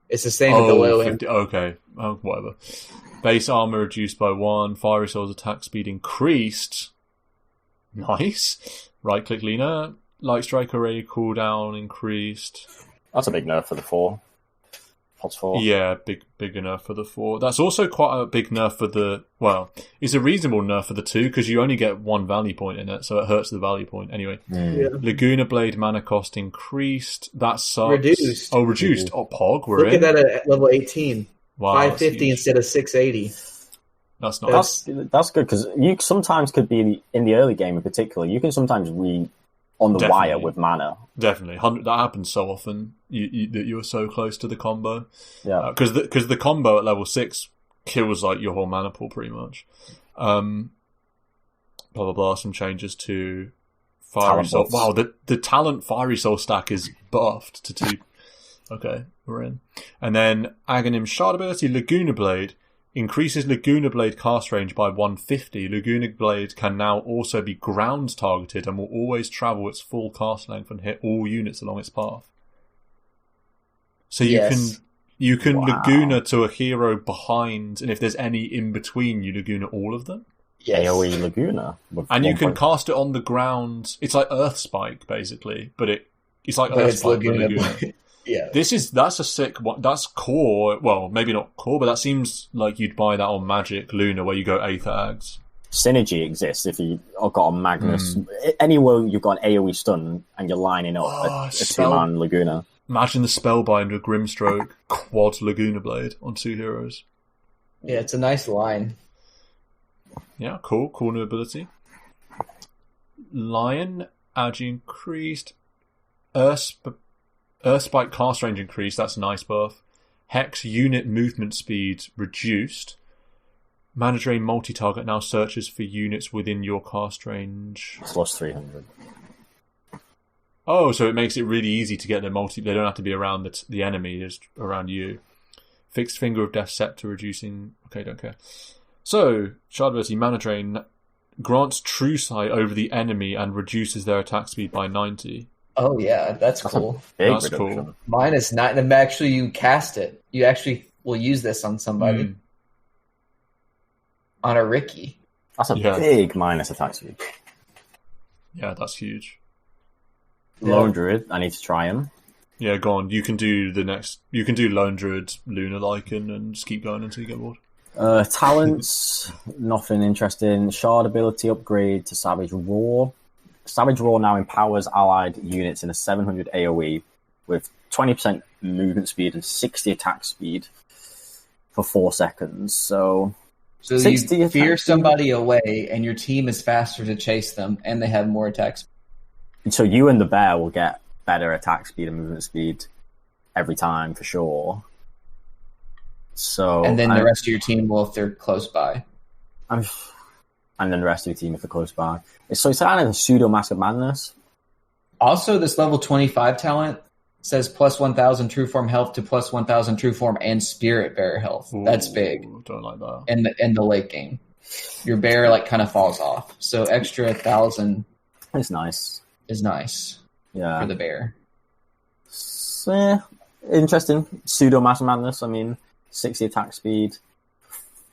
Speaker 2: It's the same at the low
Speaker 1: 50, end. Okay. Oh, whatever. Base armor reduced by 1. Fiery Soul's attack speed increased. Nice. Right click Lena. Light Strike Array cooldown increased.
Speaker 3: That's a big nerf for the 4. Pots 4.
Speaker 1: Yeah, bigger nerf for the 4. That's also quite a big nerf for the... Well, it's a reasonable nerf for the 2 because you only get 1 value point in it, so it hurts the value point. Anyway, Laguna Blade mana cost increased. That sucks.
Speaker 2: Reduced.
Speaker 1: Oh, reduced. Oh, Pog, we're
Speaker 2: Look
Speaker 1: in.
Speaker 2: Look at that at level 18.
Speaker 1: Wow,
Speaker 2: 550 instead of 680.
Speaker 1: That's nice.
Speaker 3: That's good because you sometimes could be in the early game in particular. You can sometimes read on the wire with mana.
Speaker 1: Definitely, that happens so often. That you're so close to the combo.
Speaker 3: Yeah,
Speaker 1: because the combo at level 6 kills like your whole mana pool pretty much. Blah blah blah. Some changes to Fiery Soul. Wow, the talent Fiery Soul stack is buffed to 2. Okay, we're in. And then Aghanim's shard ability, Laguna Blade, increases Laguna Blade cast range by 150. Laguna Blade can now also be ground targeted and will always travel its full cast length and hit all units along its path. So you can Laguna to a hero behind, and if there's any in between, you Laguna all of them.
Speaker 3: AoE Laguna.
Speaker 1: And you can cast it on the ground. It's like Earth Spike, basically, but it's like Earth Spike for Laguna.
Speaker 2: Yeah,
Speaker 1: that's a sick one. That's core. Well, maybe not core, but that seems like you'd buy that on Magic Luna, where you go Aether Ags.
Speaker 3: Synergy exists if you've got a Magnus. Anywhere you've got an AoE stun and you're lining up a 2-man Laguna.
Speaker 1: Imagine the Spellbind with Grimstroke, quad Laguna Blade on 2 heroes.
Speaker 2: Yeah, it's a nice line.
Speaker 1: Yeah, cool new ability. Lion, Agi increased. Earthspike cast range increased, that's a nice buff. Hex unit movement speed reduced. Mana Drain multi-target now searches for units within your cast range.
Speaker 3: Plus 300.
Speaker 1: Oh, so it makes it really easy to get their multi... They don't have to be around the enemy, just around you. Fixed Finger of Death Scepter reducing... Okay, don't care. So, Shard ability, Mana Drain grants true sight over the enemy and reduces their attack speed by 90.
Speaker 2: Oh yeah, that's cool.
Speaker 1: That's cool.
Speaker 2: Minus 9, and actually you cast it. You actually will use this on somebody. On a Ricky.
Speaker 3: That's a big minus attack speed.
Speaker 1: Yeah, that's huge.
Speaker 3: Lone Druid, I need to try him.
Speaker 1: Yeah, go on. You can do Lone Druid, Lunar Lycan, and just keep going until you get bored.
Speaker 3: Talents, nothing interesting. Shard ability upgrade to Savage Roar. Savage Roar now empowers allied units in a 700 AoE with 20% movement speed and 60 attack speed for 4 seconds. So
Speaker 2: you fear somebody away, and your team is faster to chase them, and they have more attack speed.
Speaker 3: So you and the bear will get better attack speed and movement speed every time for sure. So,
Speaker 2: and then the rest of your team will if they're close by.
Speaker 3: And then the rest of your team if they're close by. So it's kind of a pseudo Mask of Madness.
Speaker 2: Also, this level 25 talent says plus 1,000 true form health to plus 1,000 true form and spirit bear health.
Speaker 1: Ooh,
Speaker 2: that's big.
Speaker 1: Don't like that.
Speaker 2: In the late game, your bear kind of falls off. So extra 1,000.
Speaker 3: It's nice.
Speaker 2: Is nice.
Speaker 3: Yeah.
Speaker 2: For the bear.
Speaker 3: So, interesting. Pseudo Mask of Madness. I mean, 60 attack speed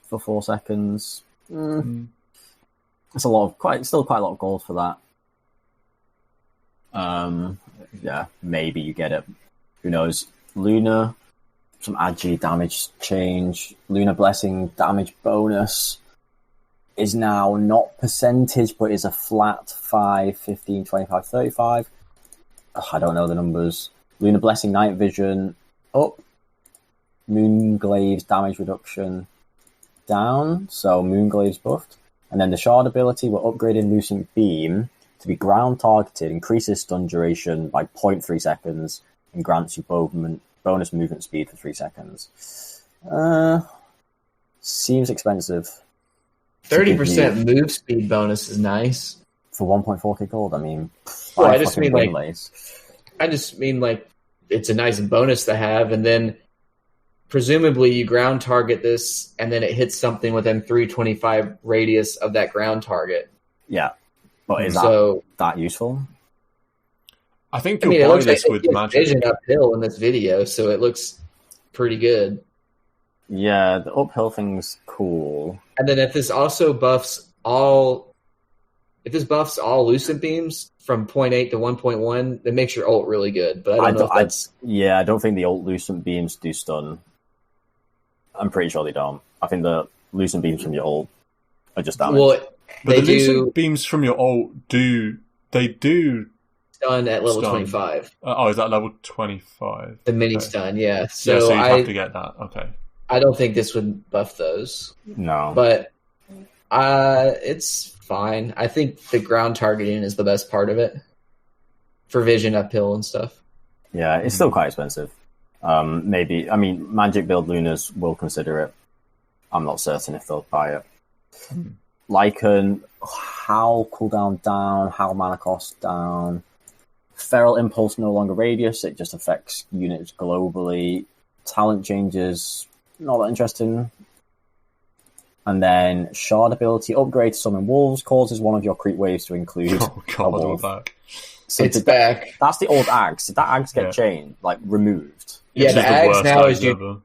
Speaker 3: for 4 seconds. It's still quite a lot of gold for that. Yeah, maybe you get it. Who knows? Luna, some agi damage change. Luna Blessing damage bonus is now not percentage, but is a flat 5, 15, 25, 35. I don't know the numbers. Luna Blessing Night Vision up. Moonglave's damage reduction down. So Moonglave's buffed. And then the Shard ability, we're upgrading Lucent Beam to be ground targeted, increases stun duration by 0.3 seconds, and grants you bonus movement speed for 3 seconds. Seems expensive.
Speaker 2: 30% move speed bonus is nice.
Speaker 3: For 1.4k gold, I mean...
Speaker 2: Well, I just mean it's a nice bonus to have, and then presumably you ground target this, and then it hits something within 325 radius of that ground target.
Speaker 3: Yeah. But is that useful?
Speaker 1: I think you'll buy this with magic.
Speaker 2: Vision uphill in this video, so it looks pretty good.
Speaker 3: Yeah, the uphill thing's cool.
Speaker 2: And then if this also buffs all Lucent Beams from 0.8 to 1.1, that makes your ult really good. But I
Speaker 3: don't think the ult Lucent Beams do stun. I'm pretty sure they don't. I think the Lucent Beams from your ult are just damage.
Speaker 2: Well,
Speaker 1: but the Lucent Beams from your ult do
Speaker 2: stun at level 25.
Speaker 1: Is that level 25?
Speaker 2: The mini stun, yeah.
Speaker 1: So you have to get that. Okay.
Speaker 2: I don't think this would buff those.
Speaker 3: No.
Speaker 2: But it's fine. I think the ground targeting is the best part of it for vision uphill and stuff.
Speaker 3: Yeah, it's still quite expensive. Maybe, Magic build Lunas will consider it. I'm not certain if they'll buy it. Lycan, Howl cooldown down, Howl mana cost down. Feral Impulse no longer radius, it just affects units globally. Talent changes, not that interesting. And then Shard ability upgrade to summon wolves causes one of your creep waves to include a wolf.
Speaker 1: Back.
Speaker 2: So it's back.
Speaker 3: That's the old Ags. Did that Ags get changed, removed?
Speaker 2: Yeah, the Ags now is the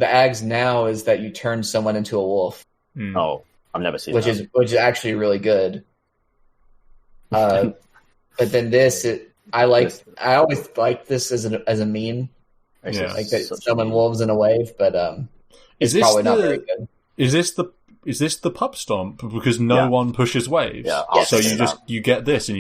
Speaker 2: Ags now is that you turn someone into a wolf.
Speaker 3: Oh, I've never seen
Speaker 2: which
Speaker 3: that.
Speaker 2: Which is actually really good. But then I always like this as a meme. That summon wolves in a wave, but it's probably not very good.
Speaker 1: Is this the pup stomp? Because no one pushes waves.
Speaker 3: Yeah,
Speaker 1: so you get this and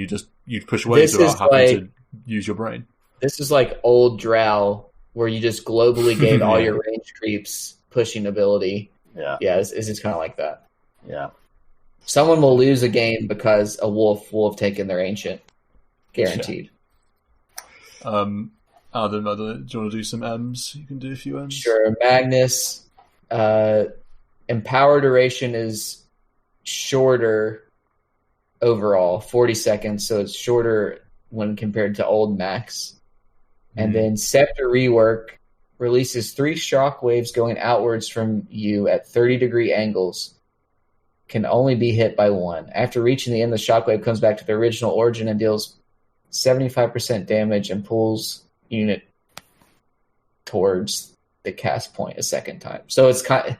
Speaker 1: you push waves without having to use your brain.
Speaker 2: This is like old Drow where you just globally gave all your range creeps pushing ability.
Speaker 3: Yeah.
Speaker 2: Yeah, it's just kind of like that.
Speaker 3: Yeah.
Speaker 2: Someone will lose a game because a wolf will have taken their ancient. Guaranteed.
Speaker 1: Adam, do you want to do some M's? You can do a few M's.
Speaker 2: Sure. Magnus, empower duration is shorter overall, 40 seconds, so it's shorter when compared to old Max. And then Scepter Rework releases 3 shock waves going outwards from you at 30-degree angles. can only be hit by one. After reaching the end, the shockwave comes back to the original origin and deals 75% damage and pulls unit towards the cast point a second time. So it's kind of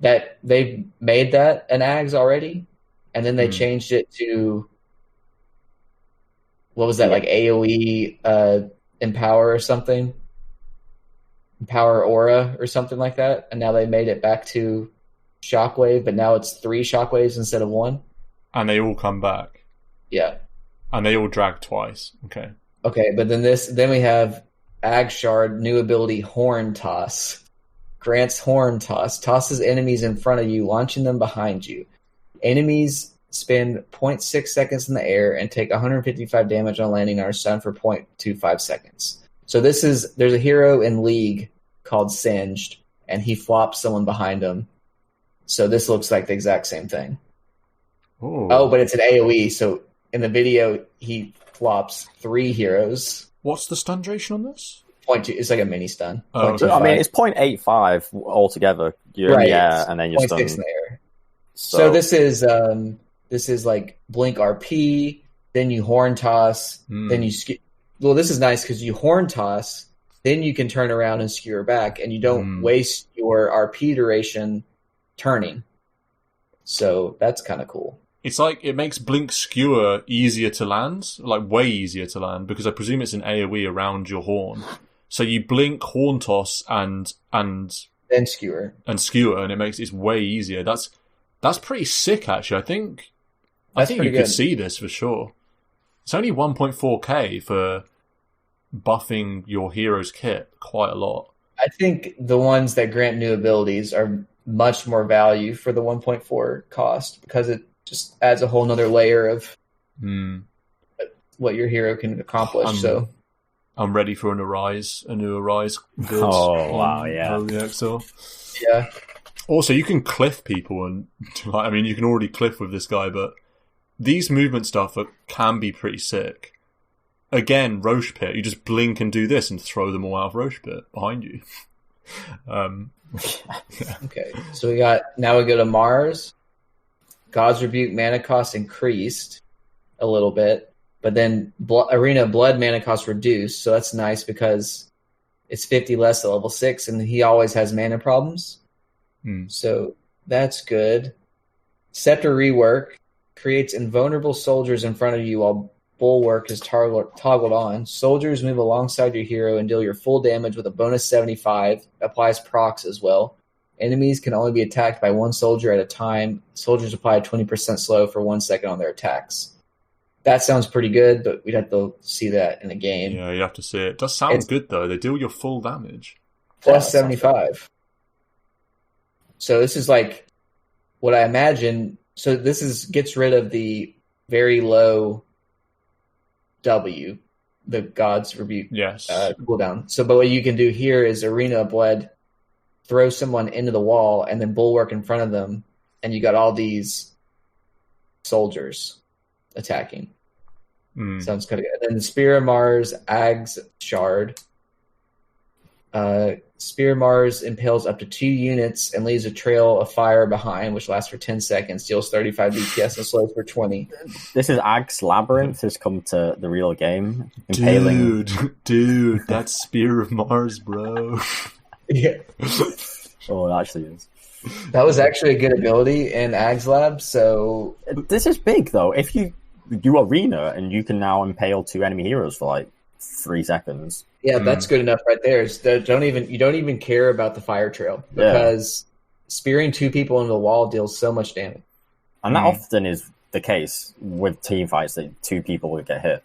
Speaker 2: that they've made that an Ags already, and then they changed it to what was that, like AoE Empower or something? Empower Aura or something like that. And now they made it back to Shockwave, but now it's 3 Shockwaves instead of 1.
Speaker 1: And they all come back.
Speaker 2: Yeah.
Speaker 1: And they all drag twice. Okay.
Speaker 2: Okay, but then we have Agshard, new ability Horn Toss. Grants Horn Toss. Tosses enemies in front of you, launching them behind you. Enemies spend 0.6 seconds in the air and take 155 damage on landing and are stunned for 0.25 seconds. So there's a hero in League called Singed, and he flops someone behind him. So this looks like the exact same thing.
Speaker 1: Ooh.
Speaker 2: Oh, but it's an AoE, so in the video, he flops 3 heroes.
Speaker 1: What's the stun duration on this?
Speaker 2: 0.2. It's like a mini stun.
Speaker 1: Oh,
Speaker 3: I mean, it's 0.85 altogether. You're in the air, and then you're stunned.
Speaker 2: 0.6 in the air. So this is like Blink RP, then you Horn Toss, then you well, this is nice because you Horn Toss, then you can turn around and skewer back, and you don't waste your RP duration turning. So that's kind of cool.
Speaker 1: It's like it makes Blink Skewer easier to land, like way easier to land, because I presume it's an AoE around your horn. So you blink, Horn Toss, and
Speaker 2: then Skewer,
Speaker 1: and it makes it way easier. That's pretty sick, actually. I think you could see this for sure. It's only 1.4k for buffing your hero's kit quite a lot.
Speaker 2: I think the ones that grant new abilities are much more value for the 1.4 cost because it just adds a whole nother layer of what your hero can accomplish.
Speaker 1: I'm ready for a new Arise build.
Speaker 3: Oh, wow, yeah.
Speaker 2: Yeah.
Speaker 1: Also, you can cliff people, and you can already cliff with this guy, but these movement stuff can be pretty sick. Again, Roche Pit, you just blink and do this and throw them all out of Roche Pit behind you.
Speaker 2: Okay, so we go to Mars. God's Rebuke mana cost increased a little bit, but then Arena Blood mana cost reduced, so that's nice because it's 50 less at level 6, and he always has mana problems. So that's good. Scepter Rework creates invulnerable soldiers in front of you while Bulwark is toggled on. Soldiers move alongside your hero and deal your full damage with a bonus 75. Applies procs as well. Enemies can only be attacked by one soldier at a time. Soldiers apply 20% slow for 1 second on their attacks. That sounds pretty good, but we'd have to see that in a game.
Speaker 1: Yeah, you have to see it. It does sound good, though. They deal your full damage.
Speaker 2: Plus 75. So this is like what I imagine. So this gets rid of the very low W, the God's Rebuke cooldown. So, but what you can do here is Arena Blood, throw someone into the wall, and then Bulwark in front of them, and you got all these soldiers attacking. Sounds kind of good. And then the Spear of Mars, Ag's Shard. Spear of Mars impales up to 2 units and leaves a trail of fire behind, which lasts for 10 seconds, deals 35 DPS and slows for 20.
Speaker 3: This is Ag's Labyrinth has come to the real game. Impaling.
Speaker 1: Dude, that's Spear of Mars, bro.
Speaker 2: Yeah.
Speaker 3: Oh, it actually is.
Speaker 2: That was actually a good ability in Ag's Lab, so...
Speaker 3: This is big, though. If you do Arena and you can now impale 2 enemy heroes for, like, 3 seconds...
Speaker 2: Yeah, that's good enough right there. You don't even care about the fire trail because spearing 2 people into the wall deals so much damage.
Speaker 3: And that often is the case with team fights that 2 people will get hit.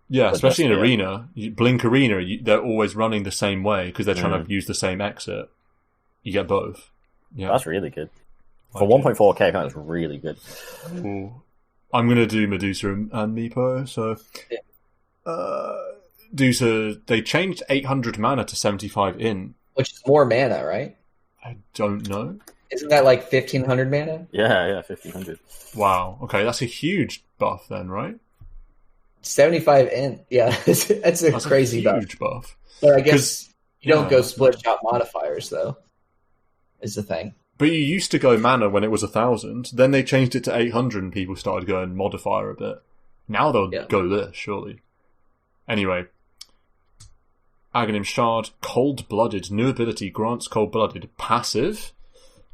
Speaker 1: Yeah, especially in Arena. Blink Arena, they're always running the same way because they're trying to use the same exit. You get both. Yeah,
Speaker 3: that's really good. For 1.4k, that's really good.
Speaker 1: Ooh. I'm going to do Medusa and Meepo, so... they changed 800 mana to 75 in.
Speaker 2: Which is more mana, right?
Speaker 1: I don't know.
Speaker 2: Isn't that like 1,500 mana?
Speaker 3: Yeah, 1,500.
Speaker 1: Wow. Okay, that's a huge buff then, right?
Speaker 2: 75 in. Yeah, that's a crazy buff. But I guess you don't go split shot modifiers, though, is the thing.
Speaker 1: But you used to go mana when it was 1,000. Then they changed it to 800 and people started going modifier a bit. Now they'll go this, surely. Anyway. Aghanim Shard, Cold-Blooded. New ability grants Cold-Blooded. Passive.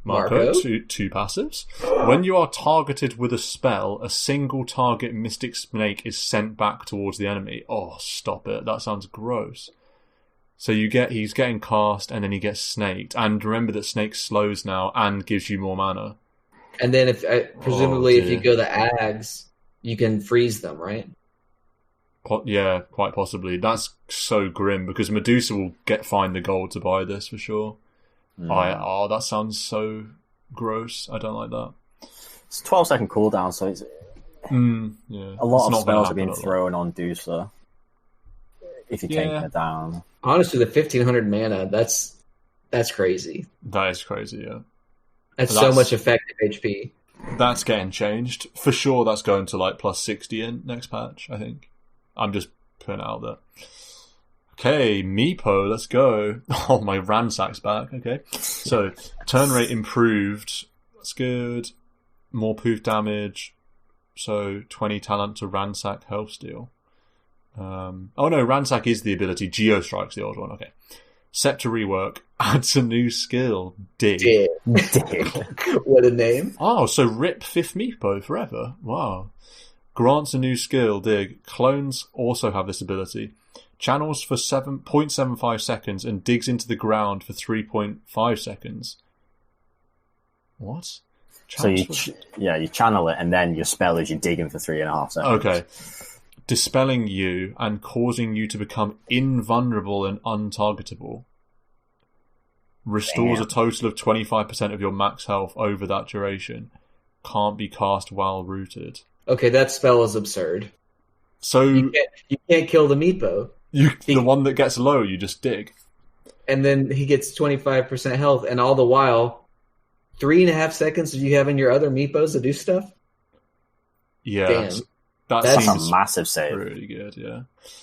Speaker 1: Marco. Two passives. When you are targeted with a spell, a single target Mystic Snake is sent back towards the enemy. Oh, stop it. That sounds gross. So he's getting cast and then he gets snaked. And remember that Snake slows now and gives you more mana.
Speaker 2: And then presumably if you go the Ags, you can freeze them, right?
Speaker 1: Yeah, quite possibly. That's so grim because Medusa will find the gold to buy this for sure. That sounds so gross. I don't like that.
Speaker 3: It's a 12-second cooldown, so it's a lot of spells are being thrown on Dusa. If you're taking it down.
Speaker 2: Honestly, the 1,500 mana, that's crazy.
Speaker 1: That is crazy, yeah.
Speaker 2: That's so much effective HP.
Speaker 1: That's getting changed. For sure, that's going to like plus 60 in next patch, I think. I'm just putting it out there. Okay, Meepo, let's go. Oh, my Ransack's back. Okay. So, turn rate improved. That's good. More poof damage. So, 20 talent to Ransack health steal. Ransack is the ability. Geostrike's the old one. Okay. Scepter rework. Adds a new skill. Dig.
Speaker 2: What a name.
Speaker 1: Oh, so rip 5th Meepo forever. Wow. Grants a new skill. Dig. Clones also have this ability. Channels for 7.75 seconds and digs into the ground for 3.5 seconds. What?
Speaker 3: Channels you channel it and then your spell is you digging for 3.5 seconds.
Speaker 1: Okay. Dispelling you and causing you to become invulnerable and untargetable. Restores a total of 25% of your max health over that duration. Can't be cast while rooted.
Speaker 2: Okay, that spell is absurd.
Speaker 1: So
Speaker 2: you can't kill the Meepo.
Speaker 1: The one that gets low, you just dig.
Speaker 2: And then he gets 25% health, and all the while, 3.5 seconds did you have in your other Meepos to do stuff?
Speaker 1: Yeah.
Speaker 2: Damn.
Speaker 3: That's a massive save.
Speaker 1: Pretty good, yeah.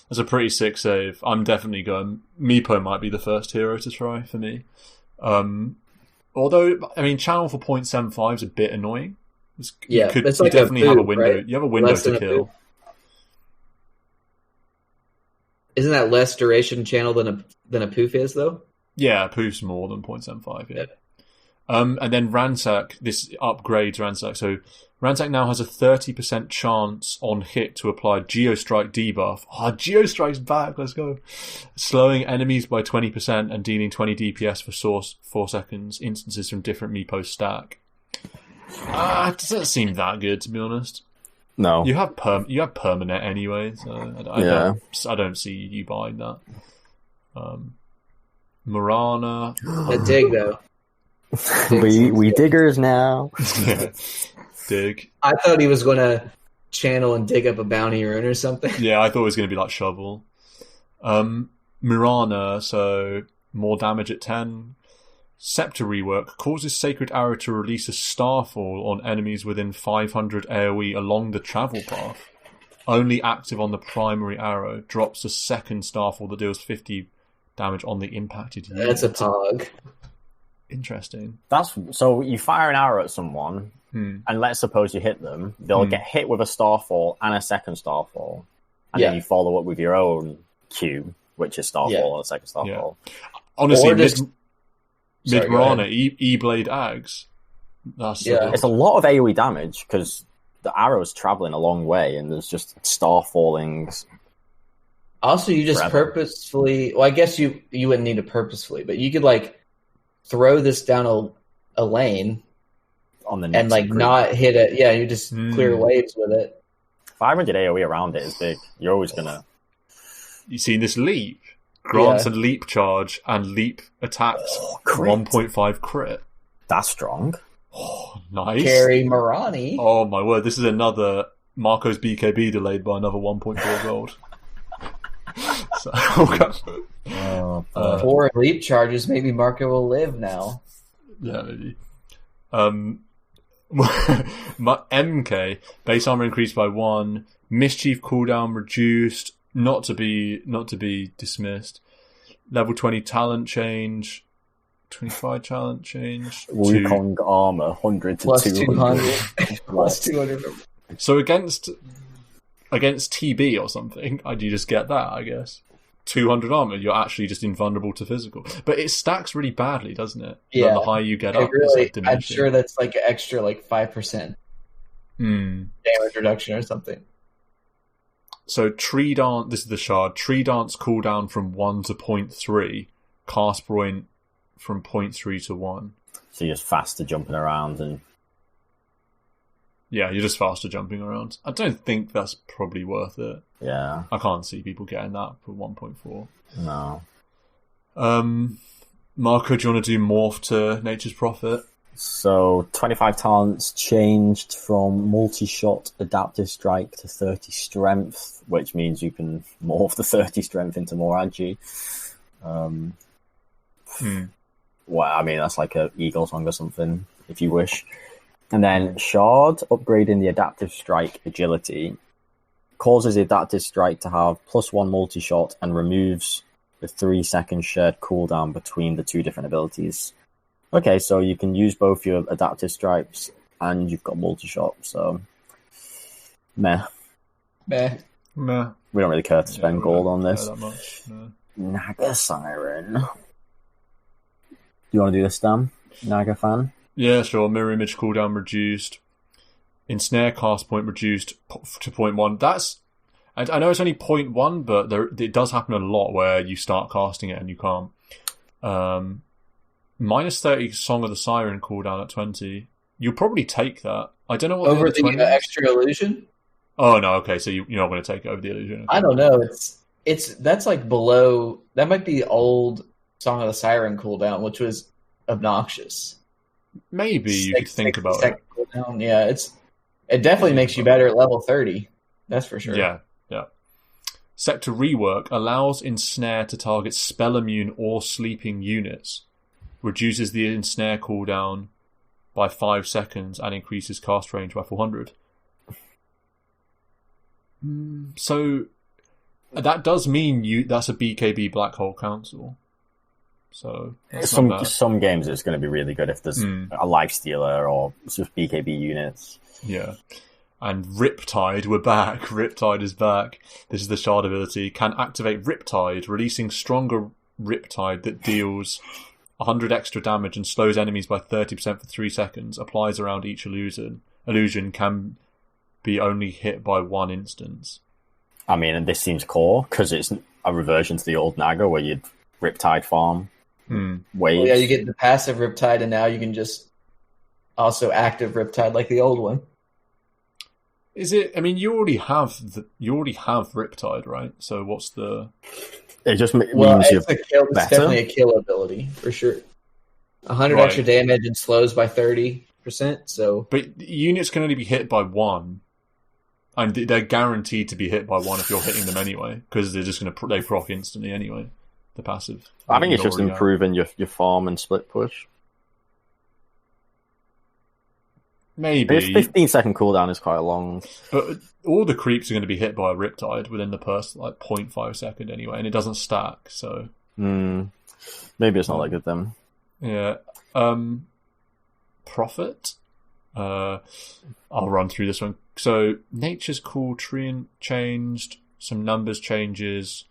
Speaker 1: That's a pretty sick save. I'm definitely going... Meepo might be the first hero to try for me. Although, I mean, channel for 0.75 is a bit annoying. You definitely have a window. Right? You have a window to kill.
Speaker 2: Isn't that less duration channel than a poof is, though?
Speaker 1: Yeah, poof's more than 0.75, yeah. And then Ransack, this upgrades Ransack. So Ransack now has a 30% chance on hit to apply Geostrike debuff. Geostrike's back, let's go. Slowing enemies by 20% and dealing 20 DPS for 4 seconds. Instances from different Meepos stack. It doesn't seem that good, to be honest.
Speaker 3: No.
Speaker 1: You have permanent anyway, so I don't see you buying that. Marana.
Speaker 2: A dig, though.
Speaker 3: we diggers now.
Speaker 1: Yeah. Dig.
Speaker 2: I thought he was going to channel and dig up a bounty rune or something.
Speaker 1: Yeah, I thought it was going to be like shovel. Marana, so more damage at 10. Scepter rework causes Sacred Arrow to release a starfall on enemies within 500 AoE along the travel path. Only active on the primary arrow. Drops a second starfall that deals 50 damage on the impacted unit.
Speaker 2: That's a pog.
Speaker 1: Interesting.
Speaker 3: So you fire an arrow at someone, and let's suppose you hit them. They'll get hit with a starfall and a second starfall, and then you follow up with your own Q, which is starfall and a second starfall.
Speaker 1: Yeah. Honestly, Mid-Marana, E-Blade Ags.
Speaker 3: It's a lot of AoE damage because the arrow's traveling a long way, and there's just starfallings.
Speaker 2: Also, you just purposefully... Well, I guess you wouldn't need to purposefully, but you could, like, throw this down a lane
Speaker 3: on the next
Speaker 1: and,
Speaker 2: like, not hit it. Yeah, you just clear waves with it.
Speaker 3: 500 AoE around it is big. You're always going to...
Speaker 1: You see this leap? Grants a leap charge and leap attacks 1.5 crit.
Speaker 3: That's strong.
Speaker 1: Oh, nice.
Speaker 2: Carry Marani.
Speaker 1: Oh, my word. This is another Marco's BKB delayed by another 1.4 gold. So,
Speaker 2: 4 leap charges. Maybe Marco will live now.
Speaker 1: Yeah, maybe. MK base armor increased by 1. Mischief cooldown reduced. Not to be dismissed. Level 20 talent change. 25 challenge change.
Speaker 3: Wukong armor, 100 to
Speaker 2: plus
Speaker 3: 200.
Speaker 2: 200. Plus 200.
Speaker 1: So against TB or something, you just get that, I guess. 200 armor, you're actually just invulnerable to physical. But it stacks really badly, doesn't it?
Speaker 2: Yeah.
Speaker 1: The higher you get up,
Speaker 2: really,
Speaker 1: it's like
Speaker 2: I'm sure that's like an extra 5% damage reduction or something.
Speaker 1: So Tree Dance, this is the shard. Tree Dance cooldown from 1 to 0.3. Cast point from 0.3 to 1.
Speaker 3: So you're just faster jumping around and...
Speaker 1: Yeah, you're just faster jumping around. I don't think that's probably worth it.
Speaker 3: Yeah.
Speaker 1: I can't see people getting that for 1.4.
Speaker 3: No.
Speaker 1: Marco, do you want to do Morph to Nature's Prophet?
Speaker 3: So 25 talents changed from multi-shot adaptive strike to 30 strength, which means you can morph the 30 strength into more agi. Well, I mean, that's like a Eagle Song or something, if you wish. And then Shard, upgrading the adaptive strike agility, causes the adaptive strike to have +1 multi-shot and removes the 3-second shared cooldown between the two different abilities. Okay, so you can use both your adaptive strikes and you've got multi-shot, so meh.
Speaker 2: Meh.
Speaker 3: We don't really care to spend gold on this.
Speaker 1: That much, no.
Speaker 3: Naga Siren. Do you want to do this, Dan? Naga fan?
Speaker 1: Yeah, sure. Mirror image cooldown reduced. Ensnare cast point reduced to 0.1. That's... I know it's only 0.1, but it does happen a lot where you start casting it and you can't. Minus 30 Song of the Siren cooldown at 20. You'll probably take that. I don't know what
Speaker 2: over the extra illusion.
Speaker 1: Oh no, okay, so you're not going to take it over the illusion. Okay.
Speaker 2: I don't know. That's like below. That might be old Song of the Siren cooldown, which was obnoxious.
Speaker 1: Maybe you could think about it.
Speaker 2: Cooldown. Yeah, it definitely makes you better at level 30. That's for sure.
Speaker 1: Yeah. Sector Rework allows Ensnare to target spell immune or sleeping units, reduces the Ensnare cooldown by 5 seconds, and increases cast range by 400. So that does mean that's a BKB Black Hole Council. So
Speaker 3: some games it's going to be really good if there's a Life Stealer or just BKB units.
Speaker 1: Yeah. And Riptide, we're back. Riptide is back. This is the shard ability. Can activate Riptide, releasing stronger Riptide that deals 100 extra damage and slows enemies by 30% for 3 seconds. Applies around each illusion. Illusion can be only hit by 1 instance.
Speaker 3: I mean, and this seems core because it's a reversion to the old Naga where you'd Riptide farm. Waves.
Speaker 2: Well, yeah, you get the passive Riptide, and now you can just also active Riptide like the old one.
Speaker 1: Is it? I mean, you already have Riptide, right? So what's the?
Speaker 3: It just means
Speaker 2: it's definitely a kill ability for sure. 100 extra damage and slows by 30%. So,
Speaker 1: but units can only be hit by 1, and they're guaranteed to be hit by 1 if you're hitting them anyway, because they're just going to they proc instantly anyway. The passive.
Speaker 3: I think it's just improving your farm and split push.
Speaker 1: Maybe.
Speaker 3: 15-second cooldown is quite long.
Speaker 1: But all the creeps are going to be hit by a Riptide within the first 0.5 second anyway, and it doesn't stack, so...
Speaker 3: Maybe it's not that good then.
Speaker 1: Yeah. Prophet? I'll run through this one. So, Nature's Cool Tree changed, some numbers changes,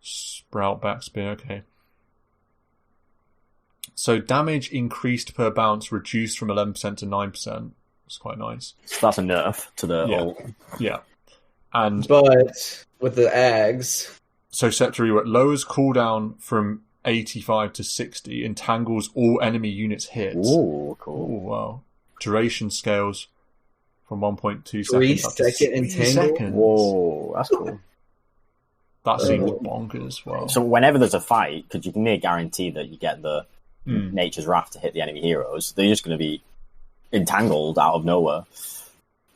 Speaker 1: Sprout Backspin, okay. So damage increased per bounce reduced from 11% to 9%. It's quite nice.
Speaker 3: So that's a nerf to the ult.
Speaker 1: Yeah.
Speaker 2: But with the Ags...
Speaker 1: So Sector Rework lowers cooldown from 85 to 60, entangles all enemy units hit.
Speaker 3: Ooh, cool.
Speaker 1: Oh, wow. Duration scales from 1.2 seconds
Speaker 2: 3
Speaker 1: up to 3
Speaker 2: entangle?
Speaker 1: seconds.
Speaker 3: Whoa, that's cool.
Speaker 1: That seems bonkers as well.
Speaker 3: So whenever there's a fight, because you can near guarantee that you get the Nature's Wrath to hit the enemy heroes, they're just going to be entangled out of nowhere.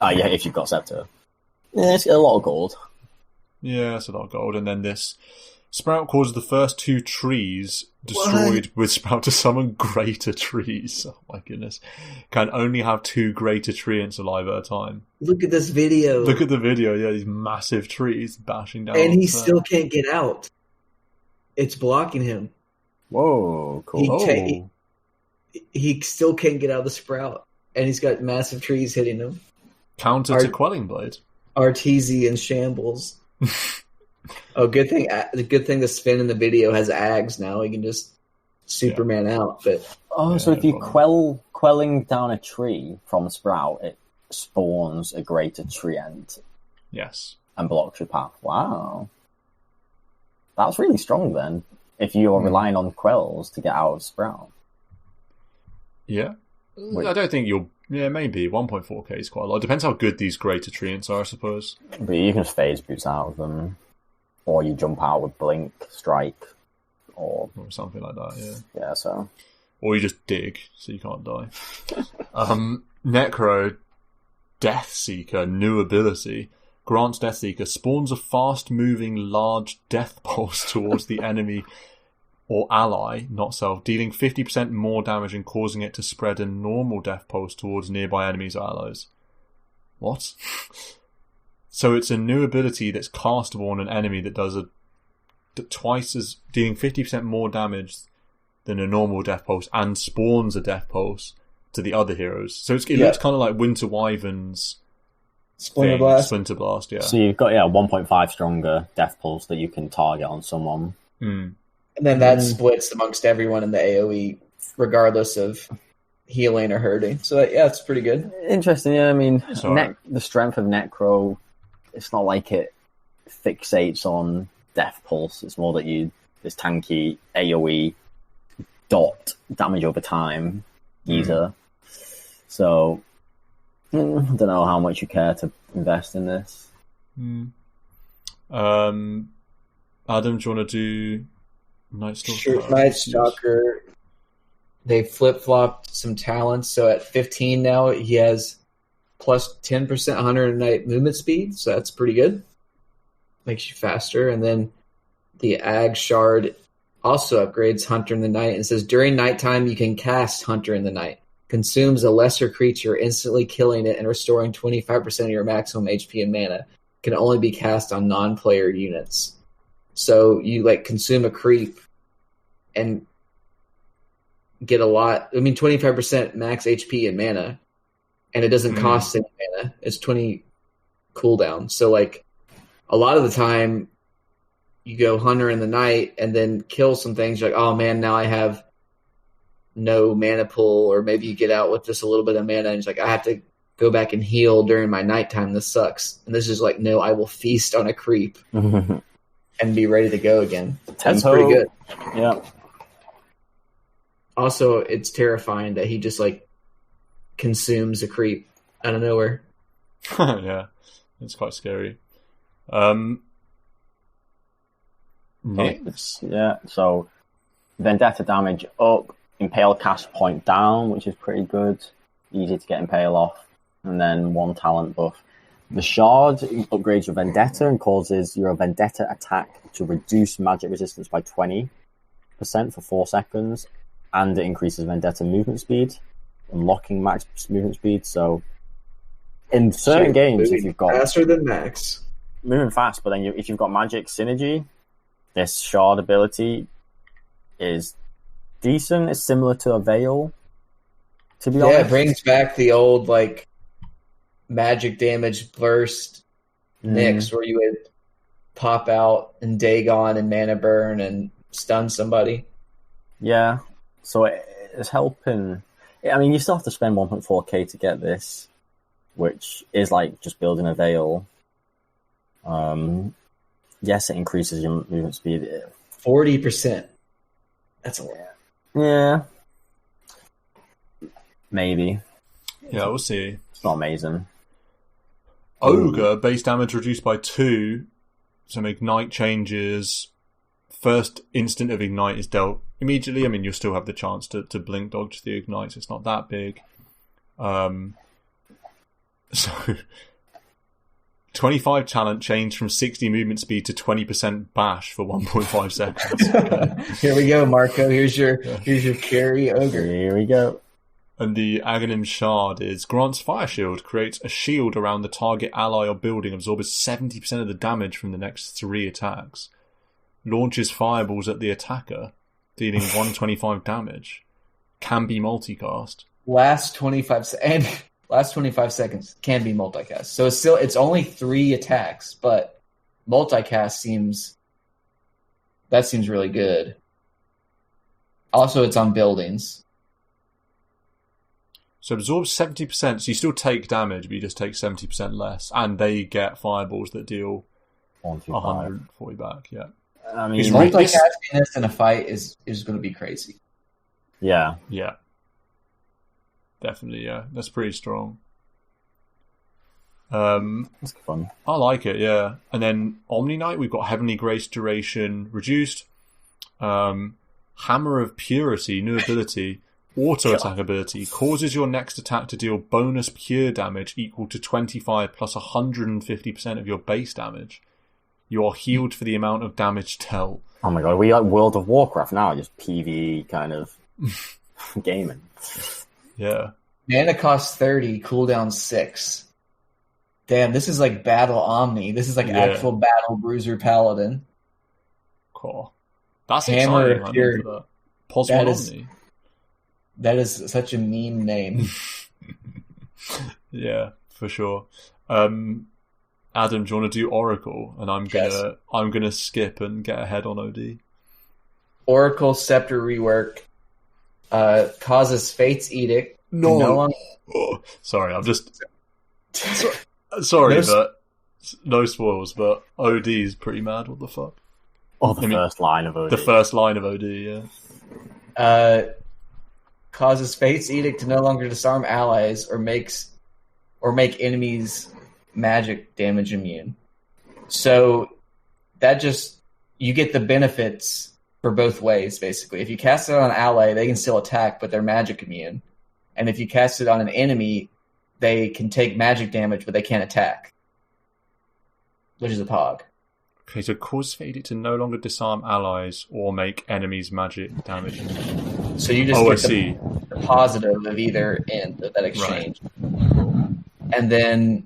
Speaker 3: Yeah, if you've got Scepter. Yeah, it's a lot of gold.
Speaker 1: Yeah, it's a lot of gold. And then this Sprout causes the first 2 trees destroyed with Sprout to summon greater trees. Oh my goodness. Can only have 2 greater treants alive at a time.
Speaker 2: Look at this video.
Speaker 1: Look at the video, yeah, these massive trees bashing down.
Speaker 2: And he still can't get out. It's blocking him.
Speaker 3: Whoa, cool.
Speaker 2: He still can't get out of the sprout, and he's got massive trees hitting him.
Speaker 1: Counter to Quelling Blade.
Speaker 2: Arteezy in shambles. Oh, good thing. The good thing the spin in the video has Ags now. He can just Superman out. But
Speaker 3: so if you quelling down a tree from sprout, it spawns a greater tree end.
Speaker 1: Yes.
Speaker 3: And blocks your path. Wow. That's really strong then. If you are relying on quells to get out of sprout.
Speaker 1: Yeah. I don't think you'll... Yeah, maybe. 1.4k is quite a lot. It depends how good these greater treants are, I suppose.
Speaker 3: But you can phase boots out of them. Or you jump out with blink, strike, or
Speaker 1: something like that, yeah.
Speaker 3: Yeah, so...
Speaker 1: Or you just dig, so you can't die. Necro, Death Seeker, new ability. Grants Death Seeker, spawns a fast-moving large death pulse towards the enemy or ally, not self, dealing 50% more damage and causing it to spread a normal death pulse towards nearby enemies or allies. What? So it's a new ability that's castable on an enemy that does twice as, dealing 50% more damage than a normal death pulse and spawns a death pulse to the other heroes. So it looks kind of like Winter Wyvern's
Speaker 2: Splinter Blast.
Speaker 1: Splinter Blast, yeah.
Speaker 3: So you've got 1.5 stronger death pulse that you can target on someone.
Speaker 2: And then that splits amongst everyone in the AoE, regardless of healing or hurting. So it's pretty good.
Speaker 3: Interesting, yeah. I mean, the strength of Necro, it's not like it fixates on death pulse. It's more that this tanky AoE dot damage over time geezer. So I don't know how much you care to invest in this.
Speaker 1: Adam, do you want to do Night Stalker?
Speaker 2: Sure, Night Stalker. They flip-flopped some talents, so at 15 now he has plus 10% Hunter in the Night movement speed, so that's pretty good. Makes you faster. And then the Ag Shard also upgrades Hunter in the Night and says during nighttime you can cast Hunter in the Night. Consumes a lesser creature, instantly killing it and restoring 25% of your maximum HP and mana. Can only be cast on non-player units. So you consume a creep and get a lot. 25% max HP and mana, and it doesn't cost any mana. It's 20 cooldown. So a lot of the time, you go Hunter in the Night and then kill some things. You're like, oh man, now I have no mana pool, or maybe you get out with just a little bit of mana, and it's like I have to go back and heal during my nighttime. This sucks. And this is no, I will feast on a creep and be ready to go again. That's pretty good.
Speaker 3: Yeah.
Speaker 2: Also, it's terrifying that he just consumes a creep out of nowhere.
Speaker 1: Yeah, it's quite scary. Next.
Speaker 3: Yeah, so Vendetta damage up, Impale cast point down, which is pretty good. Easy to get Impale off. And then 1 talent buff. The Shard upgrades your Vendetta and causes your Vendetta attack to reduce magic resistance by 20% for 4 seconds. And it increases Vendetta movement speed, unlocking max movement speed. So in certain games, if you've got...
Speaker 2: faster than max.
Speaker 3: Moving fast, but then if you've got magic synergy, this Shard ability is decent. It's similar to a Veil, to be honest.
Speaker 2: Yeah, it brings back the old, magic damage burst mix where you would pop out and Dagon and Mana Burn and stun somebody.
Speaker 3: Yeah, so it's helping. I mean, you still have to spend 1.4k to get this, which is just building a Veil. Yes, it increases your movement speed.
Speaker 2: 40%. That's a lot.
Speaker 3: Yeah. Maybe.
Speaker 1: Yeah, we'll see.
Speaker 3: It's not amazing.
Speaker 1: Ogre, base damage reduced by 2. So Ignite changes. First instant of Ignite is dealt immediately. I mean, you'll still have the chance to blink dodge the Ignites. It's not that big. So 25 talent change from 60 movement speed to 20% bash for 1.5 seconds. Okay.
Speaker 2: Here we go, Marco. Here's your carry ogre.
Speaker 3: Here we go.
Speaker 1: And the Aghanim Shard is grants Fire Shield, creates a shield around the target ally or building, absorbs 70% of the damage from the next 3 attacks, launches fireballs at the attacker, dealing 125 damage, can be multicast.
Speaker 2: Last 25 seconds can be multicast. So it's only 3 attacks, but multicast seems really good. Also, it's on buildings.
Speaker 1: So absorbs 70%, so you still take damage, but you just take 70% less, and they get fireballs that deal 140 back. Yeah,
Speaker 3: I mean,
Speaker 2: multicasting this in a fight is going to be crazy.
Speaker 3: Yeah,
Speaker 1: definitely. Yeah, that's pretty strong.
Speaker 3: That's fun.
Speaker 1: I like it. Yeah, and then Omni Knight, we've got Heavenly Grace duration reduced. Hammer of Purity, new ability. Auto attack ability causes your next attack to deal bonus pure damage equal to 25 plus 150% of your base damage. You are healed for the amount of damage dealt.
Speaker 3: Oh my god, we like World of Warcraft now, just PvE kind of gaming.
Speaker 1: Yeah.
Speaker 2: Mana cost 30, cooldown 6. Damn, this is like Battle Omni. This is like actual Battle Bruiser Paladin.
Speaker 1: Cool. That's
Speaker 2: Hammer
Speaker 1: exciting. I love that. Pulse Omni.
Speaker 2: That is such a mean name.
Speaker 1: Yeah, for sure. Adam, do you want to do Oracle? And I'm gonna skip and get ahead on OD.
Speaker 2: Oracle Scepter rework causes Fate's Edict.
Speaker 1: No. Sorry, I'm just sorry, but no spoils. But OD is pretty mad. What the fuck?
Speaker 3: Oh, first line of OD.
Speaker 1: The first line of OD, yeah.
Speaker 2: Causes Fate's Edict to no longer disarm allies or make enemies magic damage immune. So that you get the benefits for both ways, basically. If you cast it on an ally, they can still attack, but they're magic immune. And if you cast it on an enemy, they can take magic damage, but they can't attack. Which is a pog.
Speaker 1: Okay, so cause Fate Edict to no longer disarm allies or make enemies magic damage.
Speaker 2: So you just get the positive of either end of that exchange. Right. And then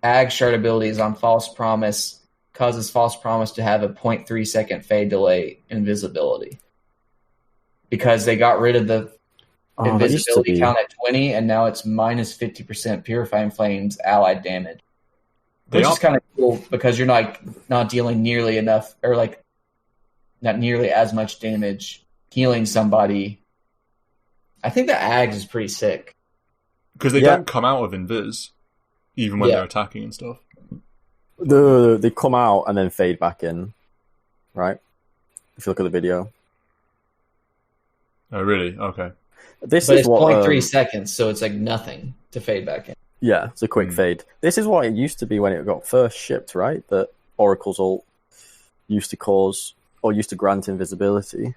Speaker 2: Ag Shard abilities on False Promise causes False Promise to have a 0.3 second fade delay invisibility. Because they got rid of the invisibility count at 20, and now it's minus 50% Purifying Flames allied damage. Which is kind of cool because you're not dealing nearly enough, or like not nearly as much damage healing somebody. I think the Ags is pretty sick.
Speaker 1: Because they don't come out of invis, even when they're attacking and stuff.
Speaker 3: They come out and then fade back in, right? If you look at the video.
Speaker 1: Oh, really? Okay.
Speaker 2: But it's 0.3 seconds, so it's like nothing to fade back in.
Speaker 3: Yeah, it's a quick fade. This is what it used to be when it got first shipped, right? That Oracle's ult used to cause, or used to grant invisibility.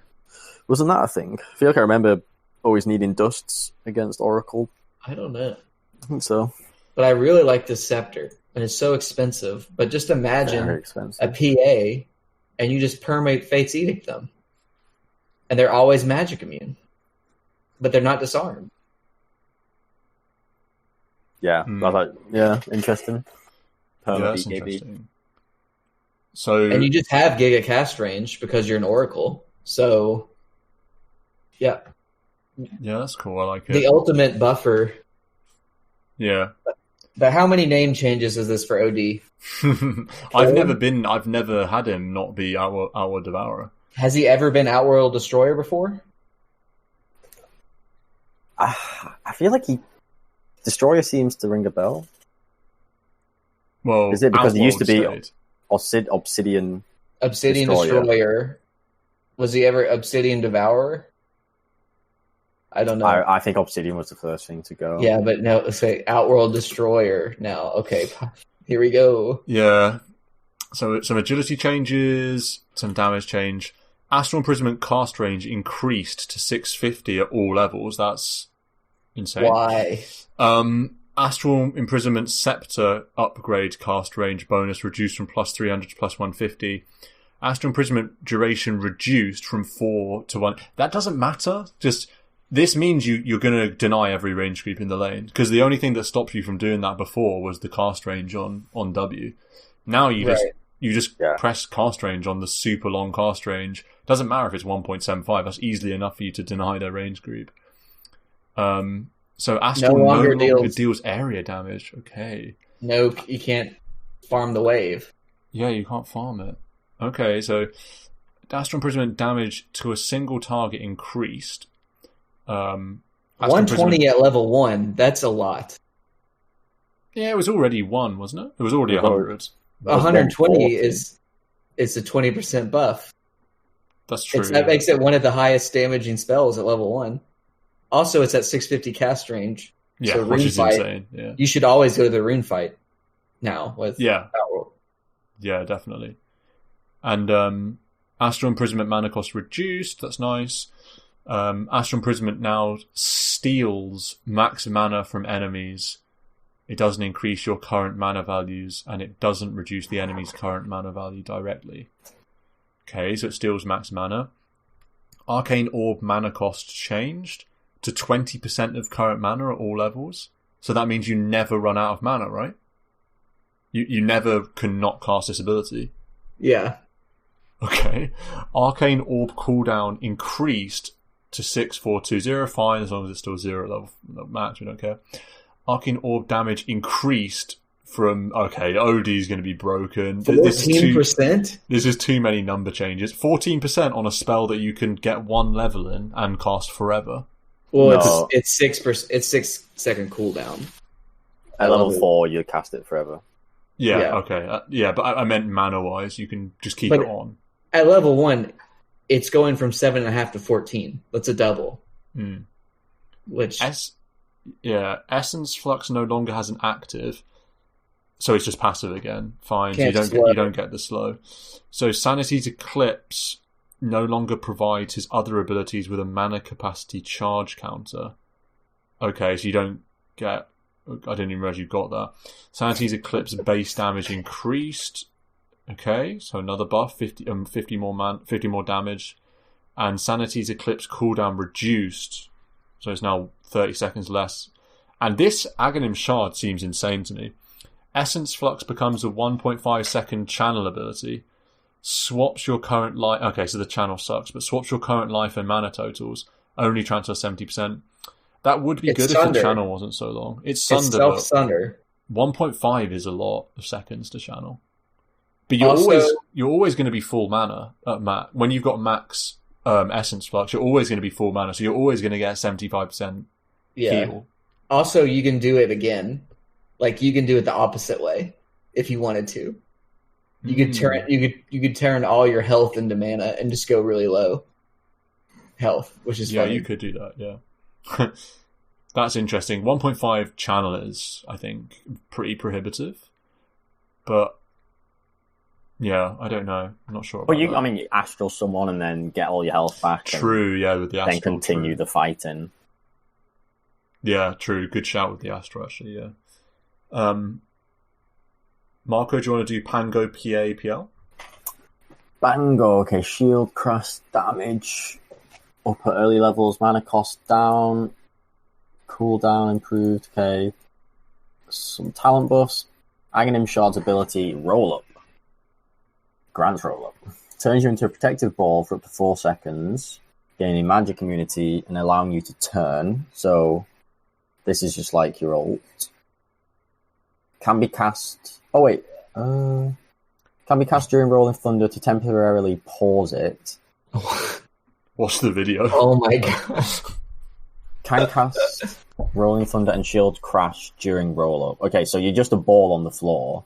Speaker 3: Wasn't that a thing? I feel like I remember always needing dusts against Oracle.
Speaker 2: I don't know.
Speaker 3: I think so.
Speaker 2: But I really like this scepter, and it's so expensive. But just imagine a PA, and you just permate Fate's Edict them. And they're always magic immune. But they're not disarmed.
Speaker 3: Yeah, I thought, interesting.
Speaker 1: That's interesting. So,
Speaker 2: and you just have Giga cast range because you're an Oracle. So, yeah.
Speaker 1: Yeah, that's cool. I like it.
Speaker 2: The ultimate buffer.
Speaker 1: Yeah.
Speaker 2: But how many name changes is this for OD?
Speaker 1: I've never had him not be Outworld Devourer.
Speaker 2: Has he ever been Outworld Destroyer before?
Speaker 3: I feel like Destroyer seems to ring a bell.
Speaker 1: Well,
Speaker 3: is it because he used to be
Speaker 2: Obsidian Destroyer? Was he ever Obsidian Devourer? I don't know.
Speaker 3: I think Obsidian was the first thing to go.
Speaker 2: Yeah, but no, let's say Outworld Destroyer now. Okay, here we go.
Speaker 1: Yeah. So some agility changes, some damage change. Astral Imprisonment cast range increased to 650 at all levels. That's insane.
Speaker 2: Why?
Speaker 1: Astral Imprisonment Scepter upgrade cast range bonus reduced from plus 300 to plus 150. Astral Imprisonment duration reduced from 4 to 1. That doesn't matter. Just this means you're going to deny every range creep in the lane, because the only thing that stopped you from doing that before was the cast range on W. Now you You just press cast range on the super long cast range. Doesn't matter if it's 1.75. That's easily enough for you to deny their range creep. So Astral no longer deals area damage. Okay.
Speaker 2: No, you can't farm the wave.
Speaker 1: Yeah, you can't farm it. Okay, so Astral Imprisonment damage to a single target increased.
Speaker 2: 120 at level 1, that's a lot.
Speaker 1: Yeah, it was already 1, wasn't it? It was already 100.
Speaker 2: 120 is a 20% buff.
Speaker 1: That's true.
Speaker 2: That makes it one of the highest damaging spells at level 1. Also, it's at 650 cast range.
Speaker 1: Yeah,
Speaker 2: so
Speaker 1: which is insane. Yeah.
Speaker 2: You should always go to the rune fight now with Power.
Speaker 1: Yeah, definitely. And Astral Imprisonment mana cost reduced. That's nice. Astral Imprisonment now steals max mana from enemies. It doesn't increase your current mana values, and it doesn't reduce the enemy's current mana value directly. Okay, so it steals max mana. Arcane Orb mana cost changed to 20% of current mana at all levels. So that means you never run out of mana, right? You never can not cast this ability.
Speaker 2: Yeah.
Speaker 1: Okay. Arcane Orb cooldown increased to 6420. Fine, as long as it's still 0 level max, we don't care. Arcane Orb damage increased from... Okay, OD is going to be broken.
Speaker 2: 14%?
Speaker 1: This is too many number changes. 14% on a spell that you can get 1 level in and cast forever.
Speaker 2: Well, it's 6%. It's 6-second cooldown.
Speaker 3: At level 4, you cast it forever.
Speaker 1: Yeah. Okay. But I meant mana-wise. You can just keep it on.
Speaker 2: At level 1, it's going from 7.5 to 14. That's a double. Which...
Speaker 1: Essence Flux no longer has an active, so it's just passive again. Fine, so you don't get the slow. So Sanity's Eclipse no longer provides his other abilities with a mana capacity charge counter. Okay, so you don't get... I didn't even realize you got that. Sanity's Eclipse base damage increased. Okay, so another buff, 50 more damage. And Sanity's Eclipse cooldown reduced. So it's now 30 seconds less. And this Aghanim Shard seems insane to me. Essence Flux becomes a 1.5 second channel ability. Swaps your current life... Okay, so the channel sucks, but swaps your current life and mana totals. Only transfer 70%. That would be good if the channel wasn't so long. It's Sunder.
Speaker 2: It's self-Sunder.
Speaker 1: 1.5 is a lot of seconds to channel. But you're always going to be full mana at when you've got max Essence Flux, you're always going to be full mana, so you're always going to get 75% heal.
Speaker 2: Also, you can do it again. Like, you can do it the opposite way if you wanted to. You could turn you could turn all your health into mana and just go really low health, which is funny.
Speaker 1: You could do that. Yeah, that's interesting. 1.5 channel is, I think, pretty prohibitive, but yeah, I don't know. I'm not sure.
Speaker 3: But you astral summon and then get all your health back.
Speaker 1: True. Yeah, with the astral.
Speaker 3: Then continue the fighting.
Speaker 1: Yeah, true. Good shout with the astral, actually. Yeah. Marco, do you want to do Pango, PA, PL?
Speaker 3: Pango, okay. Shield, crash, damage. Up at early levels, mana cost down. Cooldown improved, okay. Some talent buffs. Aghanim Shard's ability, roll up. Grant roll up. Turns you into a protective ball for up to 4 seconds, gaining magic immunity and allowing you to turn. So this is just like your ult. Can be cast... Oh, wait. Can be cast during Rolling Thunder to temporarily pause it.
Speaker 1: Watch the video.
Speaker 2: Oh my god.
Speaker 3: Can cast Rolling Thunder and Shield Crash during roll up. Okay, so you're just a ball on the floor.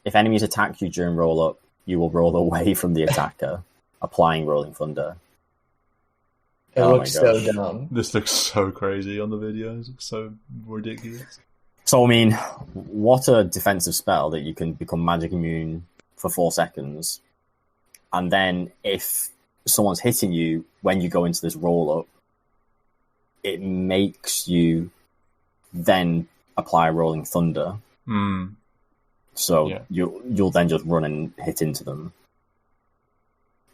Speaker 3: If enemies attack you during roll up, you will roll away from the attacker, applying Rolling Thunder.
Speaker 2: It looks so dumb.
Speaker 1: This looks so crazy on the videos. It's so ridiculous.
Speaker 3: So, I mean, what a defensive spell that you can become magic immune for 4 seconds. And then if someone's hitting you when you go into this roll-up, it makes you then apply Rolling Thunder. So you'll then just run and hit into them.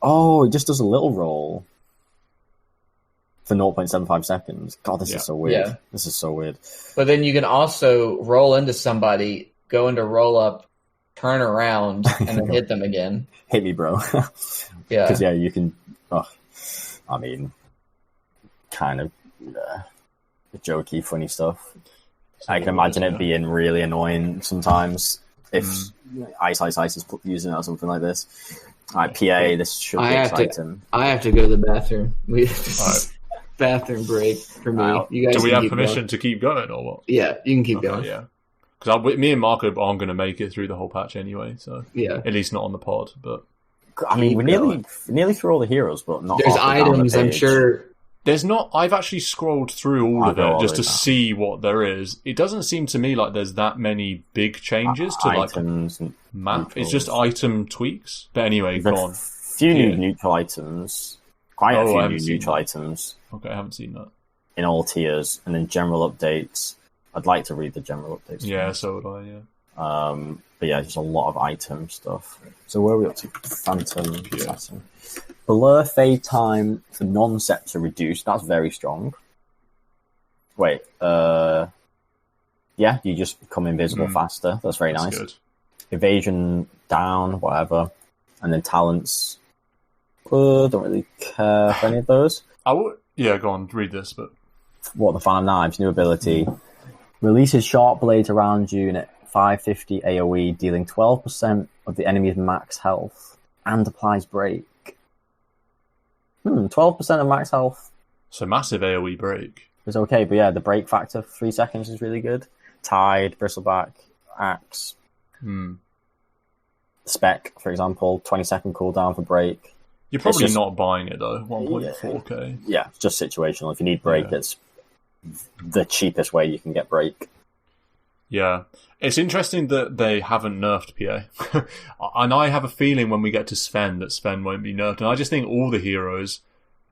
Speaker 3: Oh, it just does a little roll for 0.75 seconds. God, this is so weird. Yeah. This is so weird.
Speaker 2: But then you can also roll into somebody, go into roll up, turn around, and then hit them again.
Speaker 3: Hit me, bro.
Speaker 2: Yeah.
Speaker 3: Because, you can... I mean, kind of jokey, funny stuff. I can imagine it being really annoying sometimes if Ice is using it or something like this. All right, PA, this should be exciting.
Speaker 2: I have to go to the bathroom. Bathroom break for me. You guys
Speaker 1: do we have permission to keep going or what?
Speaker 2: Yeah, you can keep going.
Speaker 1: Yeah, because me and Marco aren't going to make it through the whole patch anyway. So
Speaker 2: yeah,
Speaker 1: at least not on the pod. But
Speaker 3: I mean, we're nearly through all the heroes, but not.
Speaker 2: There's items, I'm sure.
Speaker 1: There's not. I've actually scrolled through all of it just to see what there is. It doesn't seem to me like there's that many big changes to
Speaker 3: items
Speaker 1: like map. Neutrals. It's just item tweaks. But anyway,
Speaker 3: go on. Few new neutral items. Quite a few new neutral items.
Speaker 1: Okay, I haven't seen that.
Speaker 3: In all tiers, and then general updates. I'd like to read the general updates.
Speaker 1: Yeah, so would I, yeah.
Speaker 3: But yeah, just a lot of item stuff. So where are we up to? Phantom Assassin. Blur fade time for non-scepter reduced. That's very strong. Wait, yeah, you just become invisible faster. That's very nice. Good. Evasion down, whatever. And then talents. Don't really care for any of those.
Speaker 1: Yeah, go on, read this. But
Speaker 3: what, the Phantom Knives, new ability. Releases sharp blades around you and at 550 AoE, dealing 12% of the enemy's max health, and applies break. 12% of max health.
Speaker 1: So massive AoE break.
Speaker 3: It's okay, but yeah, the break factor, 3 seconds is really good. Tide, Bristleback, Axe. Spec, for example, 20-second cooldown for break.
Speaker 1: You're probably not buying it though, 1.4k.
Speaker 3: Yeah, just situational. If you need break, it's the cheapest way you can get break.
Speaker 1: Yeah. It's interesting that they haven't nerfed PA. And I have a feeling when we get to Sven that Sven won't be nerfed. And I just think all the heroes,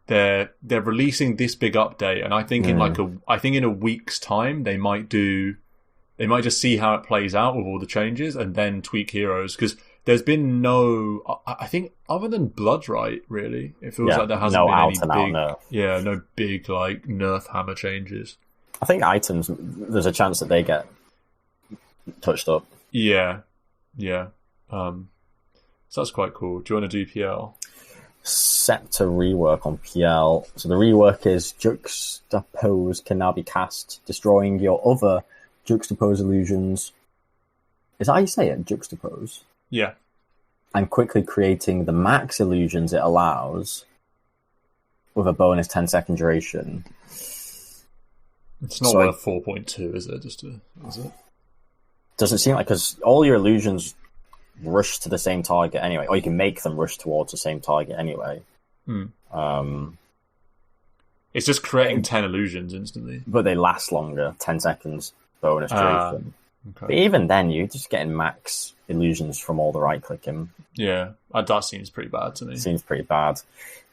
Speaker 1: they're releasing this big update, and I think in a week's time they might just see how it plays out with all the changes and then tweak heroes, because there's been I think other than Bloodright, really, it feels like there hasn't been any no big like nerf hammer changes.
Speaker 3: I think items, there's a chance that they get touched up.
Speaker 1: Yeah. So that's quite cool. Do you want to do PL?
Speaker 3: Scepter rework on PL. So the rework is Juxtapose can now be cast, destroying your other Juxtapose illusions. Is that how you say it? Juxtapose?
Speaker 1: Yeah.
Speaker 3: And quickly creating the max illusions it allows with a bonus 10-second duration.
Speaker 1: It's not worth 4.2, is it? Is it?
Speaker 3: Doesn't seem like, because all your illusions rush to the same target anyway, or you can make them rush towards the same target anyway.
Speaker 1: It's just creating 10 illusions instantly.
Speaker 3: But they last longer, 10 seconds bonus duration. Okay. But even then, you're just getting max illusions from all the right-clicking.
Speaker 1: Yeah, that seems pretty bad to me.
Speaker 3: Seems pretty bad.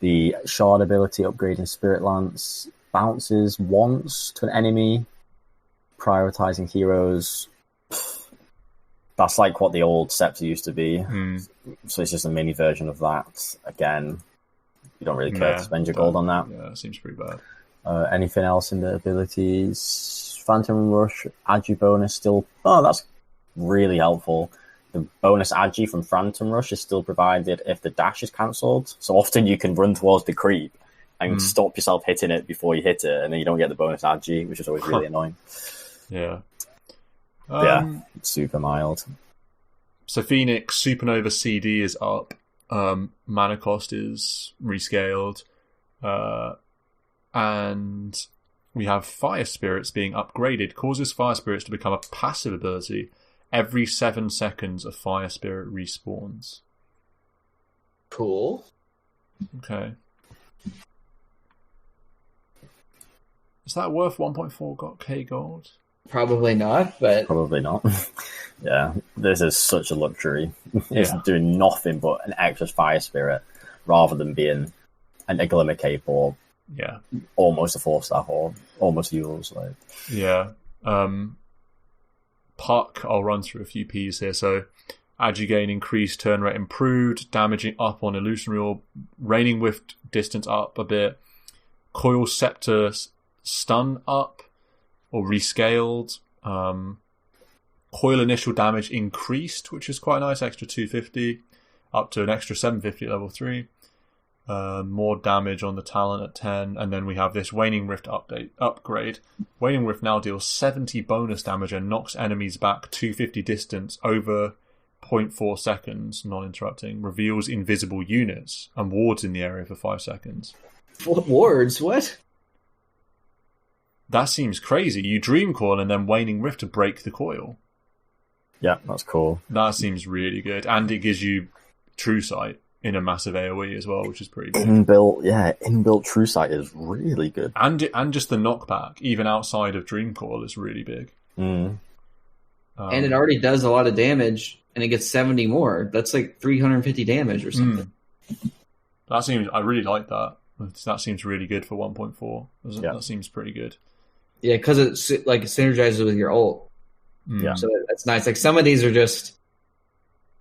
Speaker 3: The Shard ability upgrading Spirit Lance bounces once to an enemy, prioritizing heroes. That's like what the old Scepter used to be. So it's just a mini version of that. Again, you don't really care to spend your gold on that.
Speaker 1: Yeah, it seems pretty bad.
Speaker 3: Anything else in the abilities? Phantom Rush, Agi bonus still... Oh, that's really helpful. The bonus Agi from Phantom Rush is still provided if the dash is cancelled. So often you can run towards the creep and stop yourself hitting it before you hit it, and then you don't get the bonus Agi, which is always really annoying.
Speaker 1: Yeah.
Speaker 3: Super mild.
Speaker 1: So Phoenix Supernova CD is up. Mana cost is rescaled. And we have Fire Spirits being upgraded. Causes Fire Spirits to become a passive ability. Every 7 seconds, a Fire Spirit respawns.
Speaker 2: Cool.
Speaker 1: Okay. Is that worth 1.4k gold?
Speaker 2: Probably not, but...
Speaker 3: Probably not. Yeah, this is such a luxury. It's doing nothing but an extra Fire Spirit rather than being a Glimmer Cape or almost a 4-star or almost Yule's. Like.
Speaker 1: Yeah. Puck, I'll run through a few P's here. So, Agi gain increased, turn rate improved, damaging up on Illusionary Orb, Raining Whiff distance up a bit, Coil Scepter stun up or rescaled, Coil initial damage increased, which is quite nice, extra 250, up to an extra 750 at level 3. More damage on the talent at 10, and then we have this Waning Rift upgrade. Waning Rift now deals 70 bonus damage and knocks enemies back 250 distance over 0.4 seconds, non-interrupting. Reveals invisible units and wards in the area for 5 seconds.
Speaker 2: What wards? What?
Speaker 1: That seems crazy. You Dream Coil and then Waning Rift to break the coil.
Speaker 3: Yeah, that's cool.
Speaker 1: That seems really good, and it gives you True Sight in a massive AoE as well, which is pretty good.
Speaker 3: Inbuilt True Sight is really good.
Speaker 1: And just the knockback, even outside of Dream Coil, is really big.
Speaker 2: And it already does a lot of damage, and it gets 70 more. That's like 350 damage or something.
Speaker 1: I really like that. That seems really good for 1.4. That seems pretty good.
Speaker 2: Yeah, because it synergizes with your ult.
Speaker 3: Yeah.
Speaker 2: So that's nice. Like some of these are just,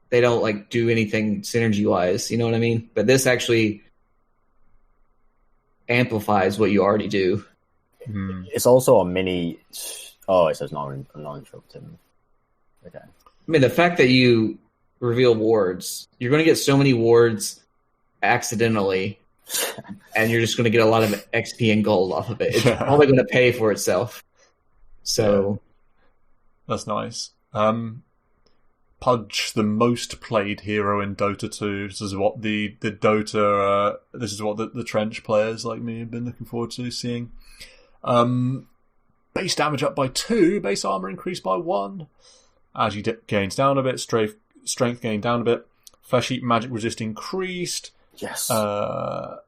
Speaker 2: they don't like do anything synergy wise, you know what I mean? But this actually amplifies what you already do.
Speaker 3: It's also a mini. Oh, it says non-interrupting. Okay.
Speaker 2: I mean, the fact that you reveal wards, you're going to get so many wards accidentally, and you're just going to get a lot of XP and gold off of it. It's probably going to pay for itself. So.
Speaker 1: That's nice. Pudge, the most played hero in Dota 2. This is what the Dota. This is what the trench players like me have been looking forward to seeing. Base damage up by 2. Base armor increased by 1. As you gains down a bit, strength gained down a bit. Flesh Eat magic resist increased.
Speaker 3: Yes.
Speaker 1: Rot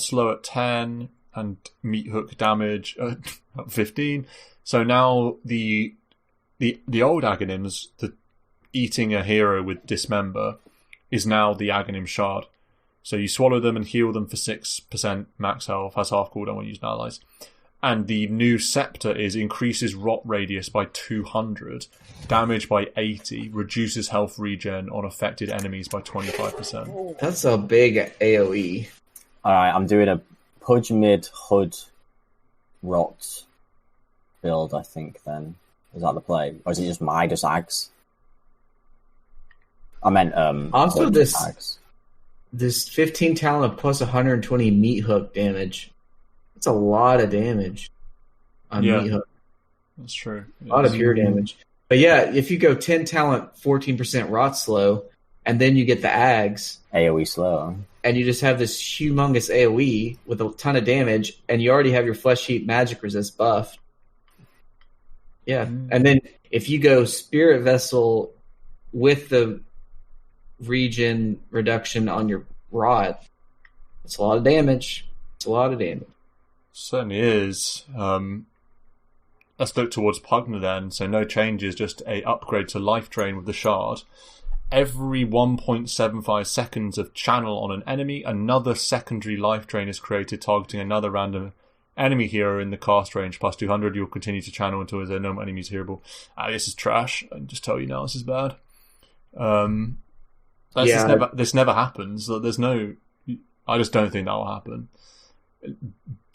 Speaker 1: slow at 10 and meat hook damage at 15. So now the old Aghanims, the eating a hero with Dismember, is now the Aghanim Shard. So you swallow them and heal them for 6% max health, has half cooldown when used on allies. And the new Scepter is increases rot radius by 200, damage by 80, reduces health regen on affected enemies by 25%.
Speaker 2: That's a big AoE.
Speaker 3: Alright, I'm doing a Pudge mid Hood Rot build, I think, then. Is that the play? Or is it just Midas Ags? I meant
Speaker 2: also this 15 talent plus 120 meat hook damage. That's a lot of damage on meat hook.
Speaker 1: That's true.
Speaker 2: A lot of pure damage. But yeah, if you go 10 talent, 14% rot slow, and then you get the Ags
Speaker 3: AoE slow,
Speaker 2: and you just have this humongous AoE with a ton of damage, and you already have your Flesh Heat magic resist buffed. Yeah, and then if you go Spirit Vessel with the regen reduction on your rod, it's a lot of damage.
Speaker 1: Certainly is. Let's look towards Pugna then. So no changes, just a upgrade to Life Drain with the Shard. Every 1.75 seconds of channel on an enemy, another secondary Life Drain is created targeting another random enemy hero in the cast range, plus 200. You'll continue to channel until there are no enemies hearable. This is trash. I can just tell you now, this is bad. This never happens. There's no. I just don't think that will happen.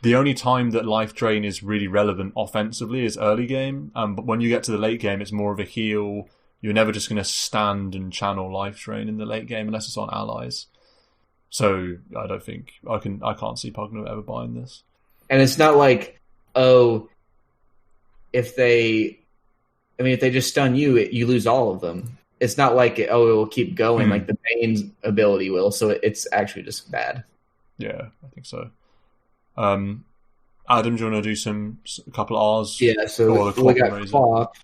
Speaker 1: The only time that Life Drain is really relevant offensively is early game, but when you get to the late game, it's more of a heal. You're never just going to stand and channel Life Drain in the late game unless it's on allies. So I don't think I can't see Pugna ever buying this.
Speaker 2: And it's not like, if they just stun you, you lose all of them. It's not like, it will keep going like the main ability will. So it's actually just bad.
Speaker 1: Yeah, I think so. Adam, do you want to do a couple of R's?
Speaker 2: Yeah, so we got Clock.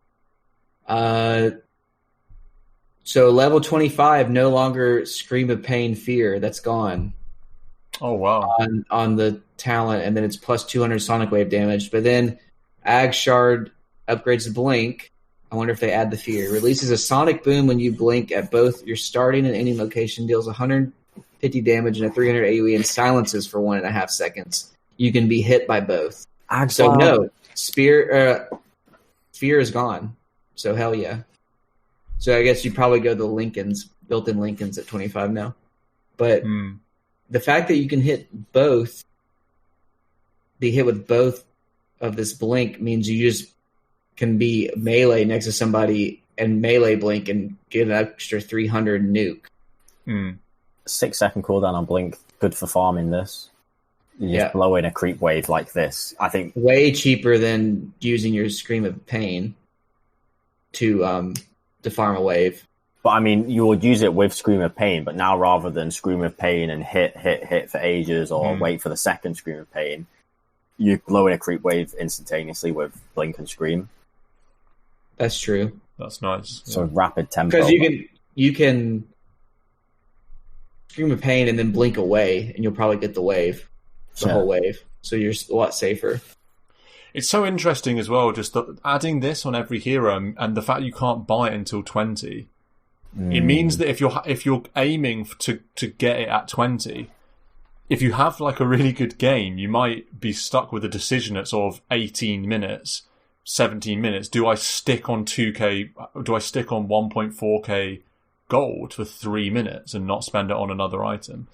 Speaker 2: So level 25, no longer Scream of Pain Fear. That's gone.
Speaker 1: Oh, wow.
Speaker 2: On the talent, and then it's plus 200 Sonic Wave damage. But then Ag Shard upgrades the Blink. I wonder if they add the Fear. Releases a Sonic Boom when you blink at both your starting and ending location. Deals 150 damage and a 300 AoE and silences for 1.5 seconds. You can be hit by both. So no, Fear is gone. So hell yeah. So I guess you probably go the Lincolns, built-in Lincolns at 25 now. But the fact that you can be hit with both of this blink means you just can be melee next to somebody and melee blink and get an extra 300 nuke.
Speaker 3: 6 second cooldown on blink, good for farming this. You just blow in a creep wave like this. I think
Speaker 2: way cheaper than using your Scream of Pain to farm a wave.
Speaker 3: But I mean, you would use it with Scream of Pain, but now rather than Scream of Pain and hit for ages or wait for the second Scream of Pain, you blow in a creep wave instantaneously with Blink and Scream.
Speaker 2: That's true.
Speaker 1: That's nice.
Speaker 3: So rapid tempo.
Speaker 2: Because you can Scream of Pain and then blink away, and you'll probably get the wave, the whole wave. So you're a lot safer.
Speaker 1: It's so interesting as well, just adding this on every hero and the fact you can't buy it until 20. It means that if you're aiming to get it at 20, if you have like a really good game, you might be stuck with a decision at sort of 18 minutes, 17 minutes. Do I stick on 2k? Do I stick on 1.4k gold for 3 minutes and not spend it on another item?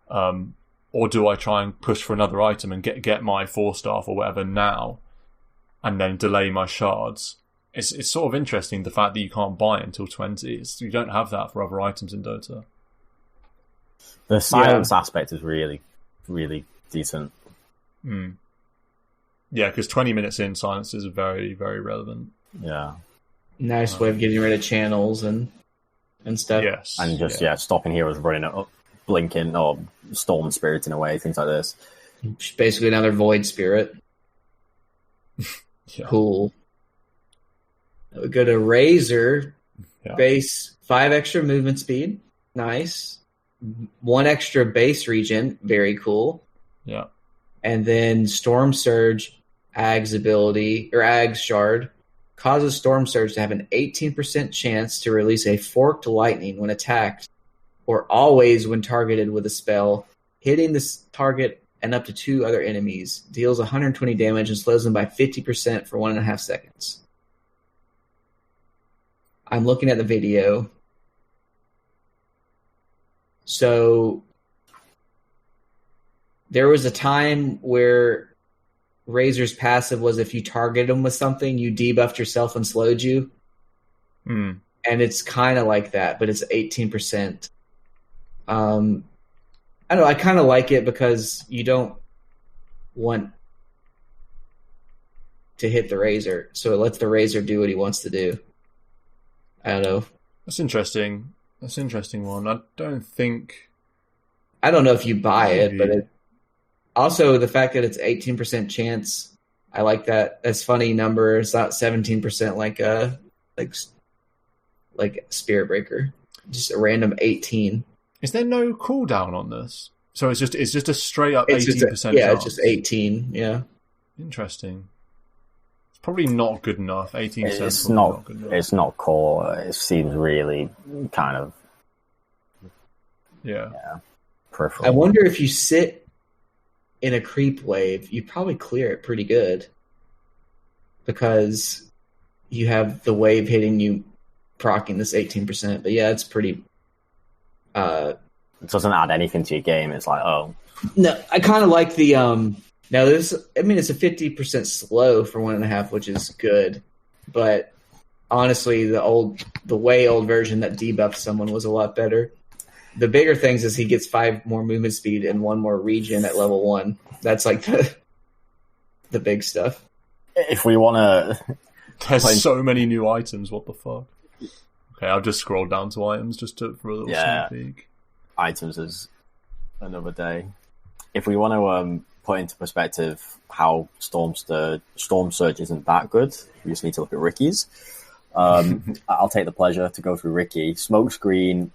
Speaker 1: Or do I try and push for another item and get my 4-star or whatever now and then delay my shards? It's sort of interesting, the fact that you can't buy it until 20. You don't have that for other items in Dota.
Speaker 3: The silence aspect is really, really decent.
Speaker 1: Yeah, because 20 minutes in, silence is very, very relevant.
Speaker 3: Yeah.
Speaker 2: Nice way of getting rid of channels and stuff.
Speaker 1: Yes.
Speaker 3: And just, stopping heroes running up, blinking, or storm spiriting away, things like this.
Speaker 2: Basically another void spirit. Cool. We go to Razor, base 5 extra movement speed, nice. 1 extra base regen, very cool.
Speaker 1: Yeah.
Speaker 2: And then Storm Surge, Ag's ability, or Ag's shard, causes Storm Surge to have an 18% chance to release a forked lightning when attacked, or always when targeted with a spell, hitting this target and up to 2 other enemies, deals 120 damage and slows them by 50% for 1.5 seconds. I'm looking at the video. So there was a time where Razor's passive was if you targeted him with something, you debuffed yourself and slowed you. And it's kind of like that, but it's 18%. I don't know. I kind of like it because you don't want to hit the Razor, so it lets the Razor do what he wants to do. I don't know.
Speaker 1: That's interesting. That's an interesting one. I don't
Speaker 2: know if you buy it, but also the fact that it's 18% chance, I like that. That's funny number. It's not 17% like Spirit Breaker. Just a random 18.
Speaker 1: Is there no cooldown on this? So it's just a straight up 18%.
Speaker 2: Yeah, it's just 18. Yeah.
Speaker 1: Interesting. Probably not good enough. 18 cents.
Speaker 3: It's not good enough. It's not core. It seems really kind of peripheral.
Speaker 2: I wonder if you sit in a creep wave, you probably clear it pretty good because you have the wave hitting you, proccing this 18%. But yeah, it's pretty.
Speaker 3: It doesn't add anything to your game. It's like, oh
Speaker 2: no, I kind of like the Now, it's a 50% slow for 1.5, which is good. But honestly, the way old version that debuffed someone was a lot better. The bigger things is he gets 5 more movement speed and 1 more regen at level 1. That's like the big stuff.
Speaker 3: If we want to...
Speaker 1: There's so many new items, what the fuck? Okay, I've just scrolled down to items just for a little sneak peek.
Speaker 3: Items is another day. If we want to... put into perspective how Storm Surge isn't that good, we just need to look at Ricky's. I'll take the pleasure to go through Ricky. Smokescreen,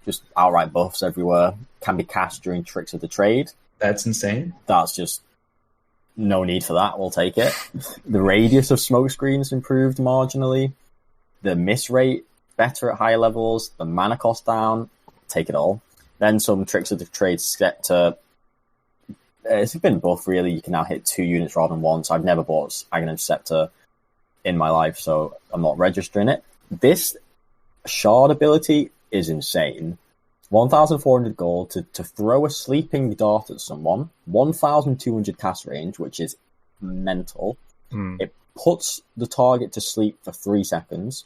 Speaker 3: just outright buffs everywhere, can be cast during tricks of the trade.
Speaker 2: That's insane.
Speaker 3: That's just no need for that. We'll take it. The radius of Smokescreen's improved marginally. The miss rate better at higher levels. The mana cost down. Take it all. Then some tricks of the trade set to... It's been buff, really. You can now hit 2 units rather than 1, so I've never bought Aghanim Scepter in my life, so I'm not registering it. This shard ability is insane. 1,400 gold to throw a sleeping dart at someone, 1,200 cast range, which is mental. It puts the target to sleep for 3 seconds.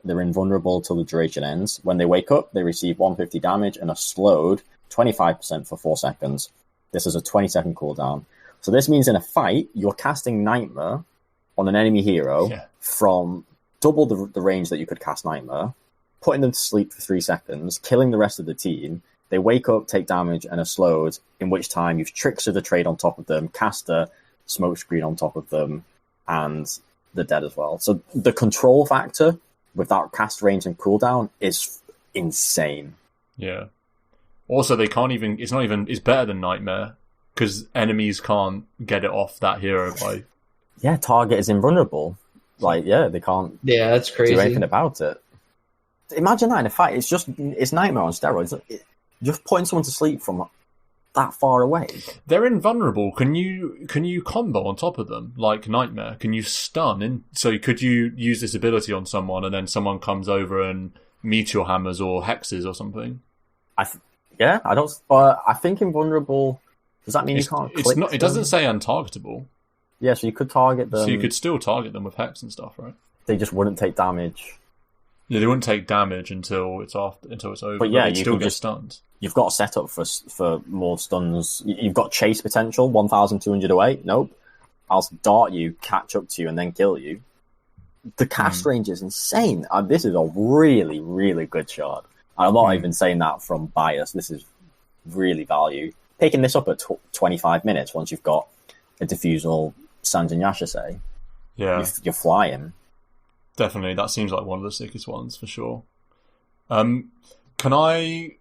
Speaker 3: They're invulnerable till the duration ends. When they wake up, they receive 150 damage and are slowed 25% for 4 seconds. This is a 20-second cooldown. So this means in a fight, you're casting Nightmare on an enemy hero from double the range that you could cast Nightmare, putting them to sleep for 3 seconds, killing the rest of the team. They wake up, take damage, and are slowed, in which time you've Trickster the Trade on top of them, cast a Smokescreen on top of them, and they're dead as well. So the control factor with that cast range and cooldown is insane.
Speaker 1: Yeah. Also, they can't even... It's better than Nightmare, because enemies can't get it off that hero by...
Speaker 3: Yeah, target is invulnerable. Like, yeah, they can't
Speaker 2: that's crazy.
Speaker 3: do anything about it. Imagine that in a fight. It's Nightmare on steroids. Just putting someone to sleep from that far away.
Speaker 1: They're invulnerable. Can you combo on top of them like Nightmare? Can you stun? So could you use this ability on someone and then someone comes over and meteor hammers or hexes or something?
Speaker 3: I think invulnerable. Does that mean you can't?
Speaker 1: It's not. It doesn't say untargetable.
Speaker 3: Yeah, so you could target them.
Speaker 1: So you could still target them with hex and stuff, right?
Speaker 3: They just wouldn't take damage.
Speaker 1: Yeah, they wouldn't take damage until it's over.
Speaker 3: But yeah, you
Speaker 1: still get stunned.
Speaker 3: You've got a setup for more stuns. You've got chase potential, 1,200 away. Nope. I'll dart you, catch up to you, and then kill you. The cast range is insane. This is a really, really good shard. I'm not even saying that from bias. This is really value. Picking this up at 25 minutes once you've got a diffusal Sanjin Yashase.
Speaker 1: Yeah.
Speaker 3: You're flying.
Speaker 1: Definitely. That seems like one of the sickest ones for sure. Can I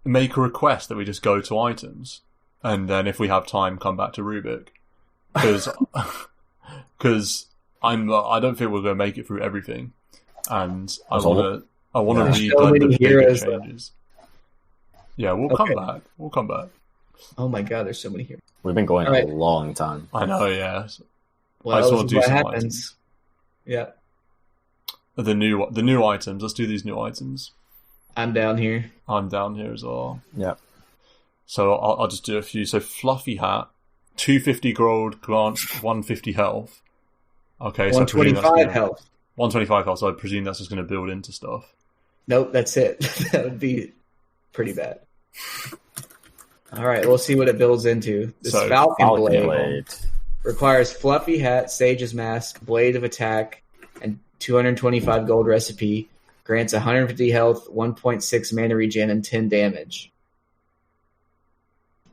Speaker 1: make a request that we just go to items? And then if we have time, come back to Rubik? Because I don't think we're going to make it through everything. And I want to read the bigger changes. Yeah, we'll come back. We'll come back.
Speaker 2: Oh my god, there's so many heroes.
Speaker 3: We've been going a long time.
Speaker 1: I know, yeah.
Speaker 2: Well, I just want to do some items. Yeah.
Speaker 1: The new items. Let's do these new items.
Speaker 2: I'm down here.
Speaker 1: I'm down here as well.
Speaker 3: Yeah.
Speaker 1: So I'll just do a few. So Fluffy Hat, 250 gold, grants 150 health. Okay, so
Speaker 2: 125 health.
Speaker 1: 125 health. So I presume that's just going to build into stuff.
Speaker 2: Nope, that's it. That would be pretty bad. All right, we'll see what it builds into. This Falcon Blade requires Fluffy Hat, Sage's Mask, Blade of Attack, and 225 gold recipe. Grants 150 health, 1.6 mana regen, and 10 damage.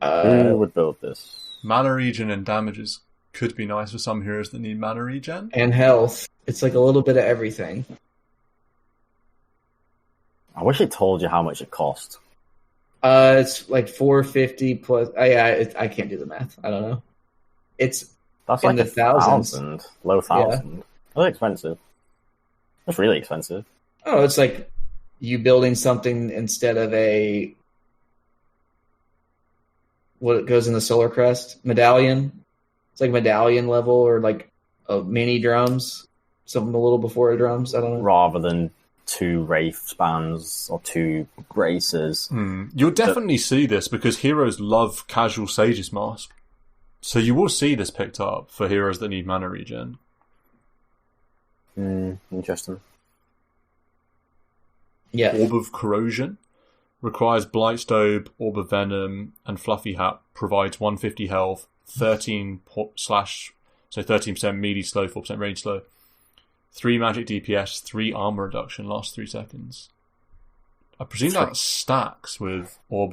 Speaker 3: Who would build this?
Speaker 1: Mana regen and damages could be nice for some heroes that need mana regen.
Speaker 2: And health. It's like a little bit of everything.
Speaker 3: I wish it told you how much it cost.
Speaker 2: It's like 450 plus. I can't do the math. I don't know. That's in
Speaker 3: like
Speaker 2: the thousands.
Speaker 3: Low thousand. Yeah. That's expensive. That's really expensive.
Speaker 2: Oh, it's like you building something instead of what goes in the Solar Crest medallion. It's like medallion level or like a mini drums, something a little before a drums. I don't know.
Speaker 3: Rather than 2 Wraith spans or 2 braces.
Speaker 1: You'll definitely see this because heroes love casual Sage's Mask. So you will see this picked up for heroes that need mana regen.
Speaker 3: Interesting.
Speaker 2: Yeah.
Speaker 1: Orb of Corrosion requires Blightstone, Orb of Venom, and Fluffy Hat. Provides 150 health, 13% melee slow, 4% range slow. 3 magic DPS, 3 armor reduction, last 3 seconds. I presume that stacks with I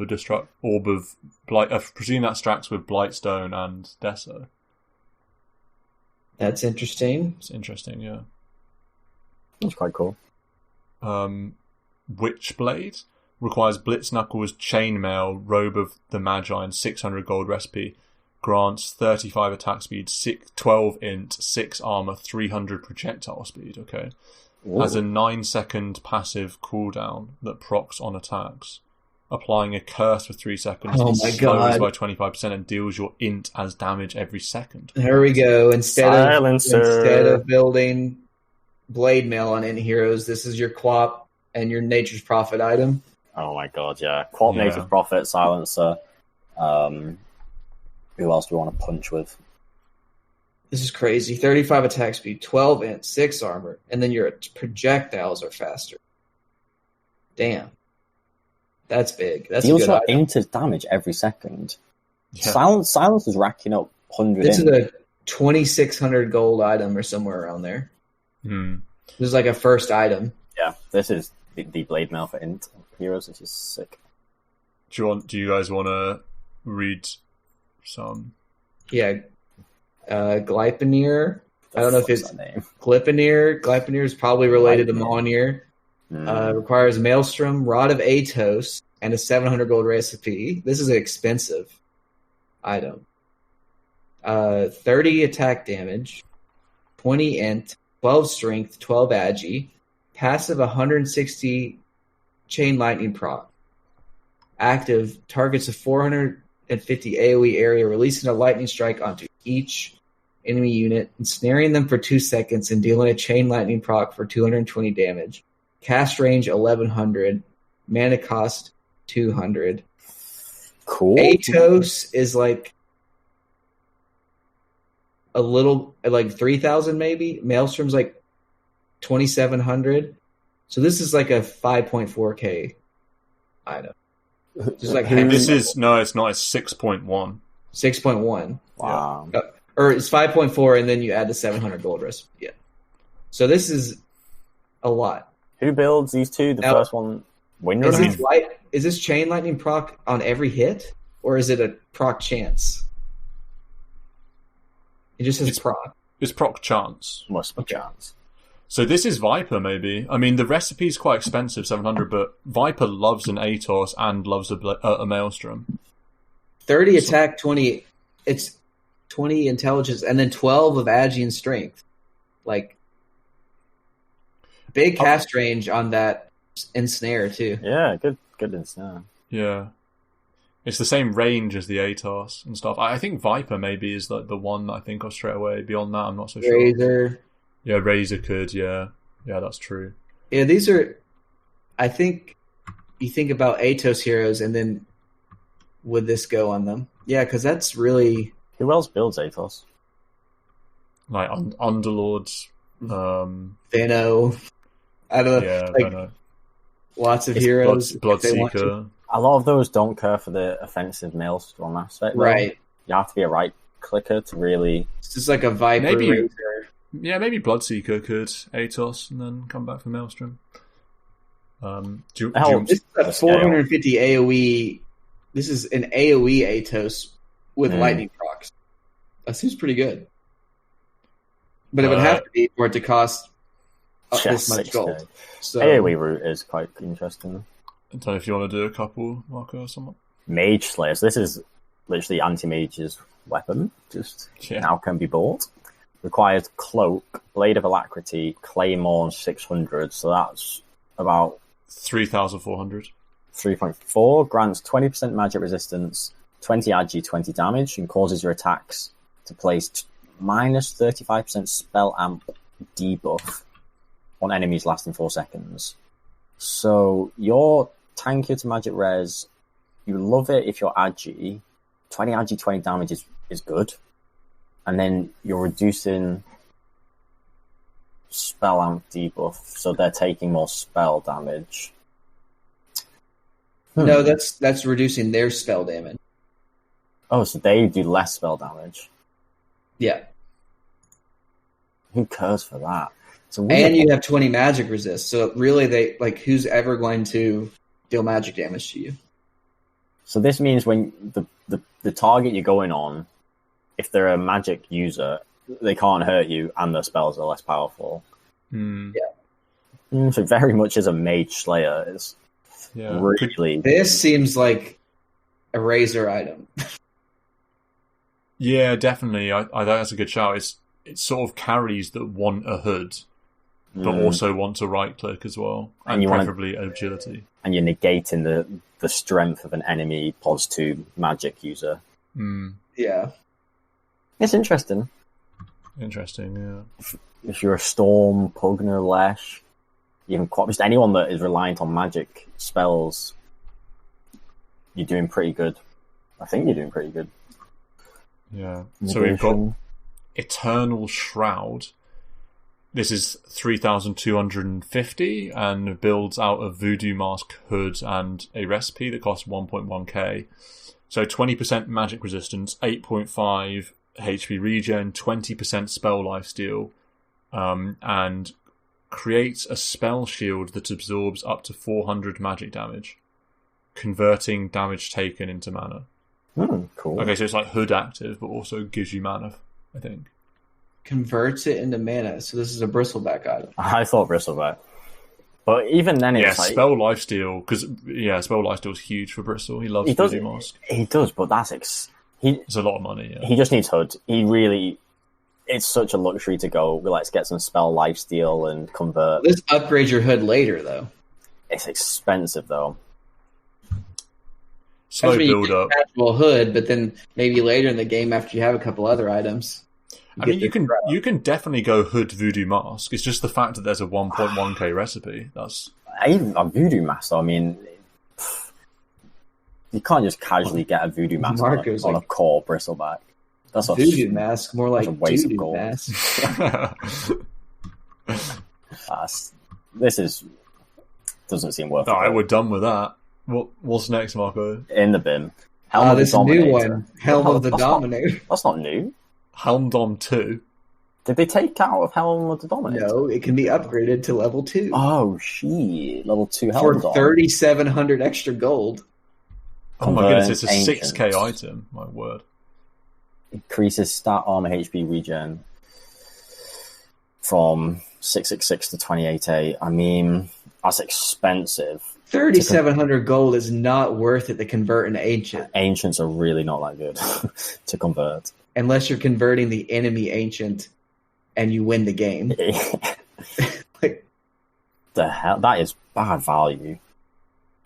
Speaker 1: presume that stacks with Blightstone and Deso.
Speaker 2: That's interesting.
Speaker 1: It's interesting, yeah.
Speaker 3: That's quite cool.
Speaker 1: Witchblade requires Blitz Knuckles, Chainmail, Robe of the Magi, and 600 gold recipe. Grants 35 attack speed, 12 int, 6 armor, 300 projectile speed. Okay. Ooh. Has a 9-second passive cooldown that procs on attacks. Applying a curse for 3 seconds.
Speaker 2: Oh my god.
Speaker 1: Slows by 25% and deals your int as damage every second.
Speaker 2: There we go. Instead of building blade mail on int heroes, this is your Quap and your Nature's Prophet item.
Speaker 3: Oh my god, yeah. Quap, Nature's Prophet, Silencer. Who else do we want to punch with?
Speaker 2: This is crazy. 35 attack speed, 12 int, 6 armor, and then your projectiles are faster. Damn. That's big. That's
Speaker 3: deals
Speaker 2: a good item.
Speaker 3: into damage every second. Yeah. Silence is racking up 100.
Speaker 2: This is a 2,600 gold item or somewhere around there. This is like a first item.
Speaker 3: Yeah, this is the blade mail for int heroes, which is sick.
Speaker 1: Do you guys want to read some?
Speaker 2: Yeah. Glypaneer. I don't know if it's Glypaneer. Glypaneer is probably related to Mjolnir. Requires Maelstrom, Rod of Atos, and a 700 gold recipe. This is an expensive item. 30 attack damage, 20 int, 12 strength, 12 agi, passive 160 chain lightning proc. Active targets a 450 AoE area, releasing a lightning strike onto each enemy unit, ensnaring them for 2 seconds and dealing a chain lightning proc for 220 damage. Cast range 1100, mana cost 200.
Speaker 3: Cool.
Speaker 2: Atos is like a little, like 3,000 maybe. Maelstrom's like 2,700. So this is like a 5.4k item. Just like
Speaker 1: this is no, it's not. It's 6.1.
Speaker 2: 6.1.
Speaker 3: Wow.
Speaker 2: Or it's 5.4, and then you add the 700 gold recipe. Yeah. So this is a lot.
Speaker 3: Who builds these two? The first one, Windrunner?
Speaker 2: Is this chain lightning proc on every hit, or is it a proc chance? It just says proc.
Speaker 1: It's proc chance.
Speaker 3: Must be chance.
Speaker 1: So this is Viper, maybe. I mean, the recipe's quite expensive, 700, but Viper loves an Atos and loves a Maelstrom.
Speaker 2: 30 attack, 20. It's 20 intelligence, and then 12 of agi and strength. Like, big cast range on that ensnare too.
Speaker 3: Yeah, good ensnare.
Speaker 1: Yeah, it's the same range as the Atos and stuff. I think Viper maybe is like the one that I think of straight away. Beyond that, I'm not so sure.
Speaker 2: Razor.
Speaker 1: Yeah, Razor could. Yeah, that's true.
Speaker 2: Yeah, these are. I think you think about Atos heroes, and then would this go on them? Yeah, because that's really.
Speaker 3: Who else builds Atos?
Speaker 1: Like Underlords.
Speaker 2: Thano. I don't know.
Speaker 1: Yeah,
Speaker 2: like, lots of heroes.
Speaker 1: Bloodseeker.
Speaker 3: A lot of those don't care for the offensive Maelstrom aspect.
Speaker 2: Right.
Speaker 3: You have to be a right clicker to really.
Speaker 2: It's just like a Viper.
Speaker 1: Maybe Bloodseeker could Atos and then come back for Maelstrom.
Speaker 2: This is a 450 AoE. This is an AoE Atos with lightning procs. That seems pretty good. But it would have to be for it to cost this much gold. So,
Speaker 3: AoE route is quite interesting.
Speaker 1: I don't know if you want to do a couple, Marco, or something.
Speaker 3: Mage Slayer. So this is literally anti-mage's weapon. Now can be bought. Requires Cloak, Blade of Alacrity, Claymore, 600. So that's about
Speaker 1: 3,400.
Speaker 3: 3.4. Grants 20% magic resistance, 20 agi, 20 damage, and causes your attacks to place minus 35% spell amp debuff on enemies lasting 4 seconds. So you're tankier to magic res. You love it if you're agi. 20 agi, 20 damage is good. And then you're reducing spell amp debuff, so they're taking more spell damage.
Speaker 2: No, that's reducing their spell damage.
Speaker 3: Oh, so they do less spell damage.
Speaker 2: Yeah.
Speaker 3: Who cares for that?
Speaker 2: And you have 20 magic resist, so really they who's ever going to deal magic damage to you?
Speaker 3: So this means when the target you're going on, if they're a magic user, they can't hurt you, and their spells are less powerful.
Speaker 2: Yeah.
Speaker 3: So very much as a mage slayer is really.
Speaker 2: This seems like a Razor item.
Speaker 1: Yeah, definitely. I think that's a good shout. It sort of carries that want a hood, but also want to right click as well, and preferably agility. And
Speaker 3: you're negating the strength of an enemy pos 2 magic user.
Speaker 2: Yeah.
Speaker 3: It's interesting.
Speaker 1: Yeah.
Speaker 3: If you're a Storm, Pugner, Lesh, even just anyone that is reliant on magic spells, you're doing pretty good. I think you're doing pretty good.
Speaker 1: Yeah. So we've got Eternal Shroud. This is 3,250 and builds out of Voodoo Mask, Hood, and a recipe that costs 1.1k. So 20% magic resistance, 8.5 HP regen, 20% spell lifesteal, and creates a spell shield that absorbs up to 400 magic damage, converting damage taken into mana.
Speaker 3: Cool.
Speaker 1: Okay, so it's like Hood active, but also gives you mana, I think.
Speaker 2: Converts it into mana, so this is a bristleback item.
Speaker 3: I thought bristleback. But even then it's like...
Speaker 1: spell lifesteal, because, spell lifesteal is huge for Bristol. He loves Voodoo Mask.
Speaker 3: He does, but that's...
Speaker 1: It's a lot of money, yeah.
Speaker 3: He just needs Hood. He really... It's such a luxury to go, let's get some spell lifesteal and convert.
Speaker 2: This upgrades your Hood later, though.
Speaker 3: It's expensive, though.
Speaker 1: Slow build up.
Speaker 2: Casual Hood, but then maybe later in the game, after you have a couple other items...
Speaker 1: I mean, you can definitely go Hood Voodoo Mask. It's just the fact that there's a 1.1k recipe. That's
Speaker 3: even a Voodoo Mask. Though, I mean, you can't just casually get a Voodoo Mask on a core bristleback. That's a
Speaker 2: Voodoo Mask, more like
Speaker 3: a waste of gold.
Speaker 2: Mask.
Speaker 3: This doesn't seem worth it.
Speaker 1: All right, we're done with that. What's next, Marco?
Speaker 3: In the bin. Helm
Speaker 2: This new one, Helm of the Dominator.
Speaker 3: That's not new.
Speaker 1: Helmdom 2.
Speaker 3: Did they take out of Helm of the Dominator?
Speaker 2: No, it can be upgraded to level 2.
Speaker 3: Oh, shit. Level 2 Helmdom.
Speaker 2: For 3,700 extra gold.
Speaker 1: Oh my goodness, it's a 6k item. My word.
Speaker 3: Increases stat armor HP regen from 666 to 288. I mean, that's expensive.
Speaker 2: 3,700 gold is not worth it to convert an Ancient.
Speaker 3: Ancients are really not that good to convert.
Speaker 2: Unless you're converting the enemy Ancient and you win the game.
Speaker 3: Like, the hell? That is bad value.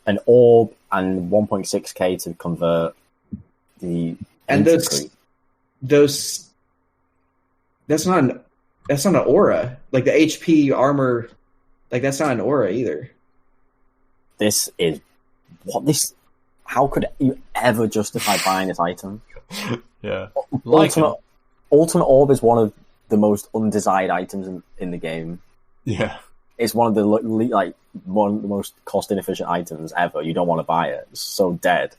Speaker 3: An orb and 1.6k to convert the...
Speaker 2: And those that's not an aura. Like the HP armor, like that's not an aura either.
Speaker 3: This is... How could you ever justify buying this item?
Speaker 1: Yeah.
Speaker 3: Ultimate Orb is one of the most undesired items in the game.
Speaker 1: Yeah.
Speaker 3: It's one of the most cost inefficient items ever. You don't want to buy it. It's so dead.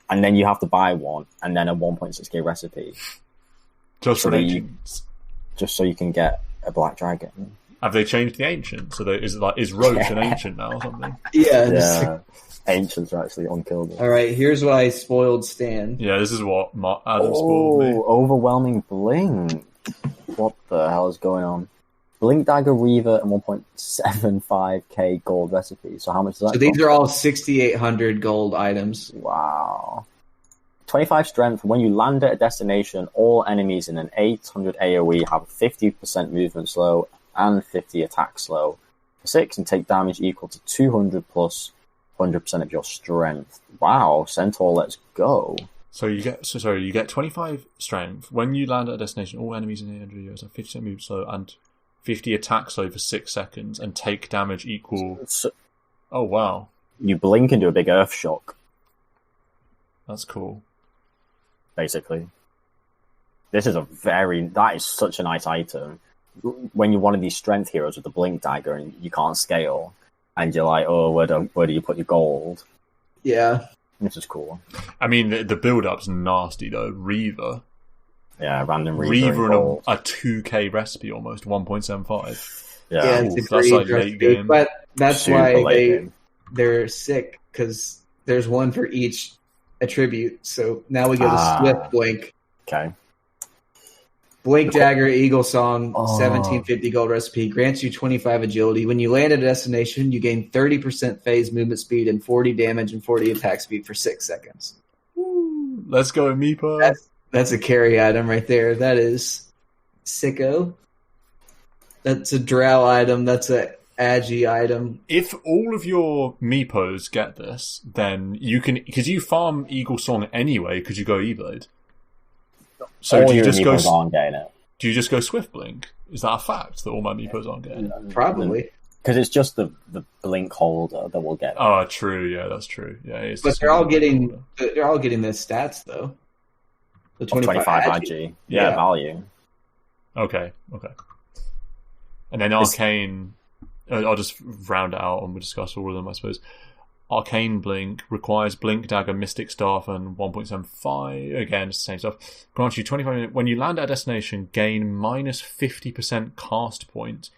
Speaker 3: And then you have to buy one, and then a 1.6k recipe.
Speaker 1: Just for Ancients.
Speaker 3: Just so you can get a Black Dragon.
Speaker 1: Have they changed the Ancient? So is Roach an Ancient now or something?
Speaker 3: Yeah. Ancients are actually unkillable.
Speaker 2: All right, here's what I spoiled Stan.
Speaker 1: Yeah, this is what Adam spoiled me.
Speaker 3: Overwhelming Blink. What the hell is going on? Blink Dagger Reaver and 1.75k gold recipe. So how much does that cost?
Speaker 2: These are all 6,800 gold items.
Speaker 3: Wow. 25 strength. When you land at a destination, all enemies in an 800 AoE have 50% movement slow and 50 attack slow for 6 and take damage equal to 200 plus 100% of your strength. Wow, Centaur, let's go.
Speaker 1: So you get 25 strength. When you land at a destination, all enemies in 800 AoE have 50% movement slow and 50 attack slow for 6 seconds and take damage equal... Oh, wow.
Speaker 3: You blink and do a big earth shock.
Speaker 1: That's cool.
Speaker 3: Basically. That is such a nice item. When you're one of these strength heroes with the blink dagger and you can't scale, and you're like, oh, where do you put your gold?
Speaker 2: Yeah.
Speaker 3: This is cool.
Speaker 1: I mean, the build-up's nasty, though. Reaver.
Speaker 3: Yeah, random
Speaker 1: Reaver and a 2k recipe almost, 1.75.
Speaker 3: Yeah,
Speaker 2: it's
Speaker 1: that's like late game.
Speaker 2: But that's
Speaker 3: Super
Speaker 2: why they're sick, because there's one for each attribute. So now we go to Swift Blink.
Speaker 3: Okay.
Speaker 2: Blink Dagger, Eagle Song, 1750 gold recipe, grants you 25 agility. When you land at a destination, you gain 30% phase movement speed and 40 damage and 40 attack speed for 6 seconds.
Speaker 1: Woo. Let's go, Meepo.
Speaker 2: That's a carry item right there. That is sicko. That's a drow item. That's a agi item.
Speaker 1: If all of your Meepos get this, then you can... Because you farm Eagle Song anyway, because you go E-Blade. So
Speaker 3: all
Speaker 1: do you
Speaker 3: your
Speaker 1: just
Speaker 3: Meepos aren't getting it.
Speaker 1: Do you just go Swift Blink? Is that a fact that all my Meepos aren't getting it?
Speaker 2: Probably.
Speaker 3: Because it's just the blink holder that will get it.
Speaker 1: Oh, true. Yeah, that's true. Yeah,
Speaker 2: but they're all getting the stats though. The
Speaker 3: 25 agi. Yeah, value.
Speaker 1: Okay. And then Arcane, I'll just round it out and we'll discuss all of them, I suppose. Arcane Blink requires Blink Dagger, Mystic Staff, and 1.75. Again, it's the same stuff. Grants you 25 minutes. When you land at a destination, gain minus 50% cast point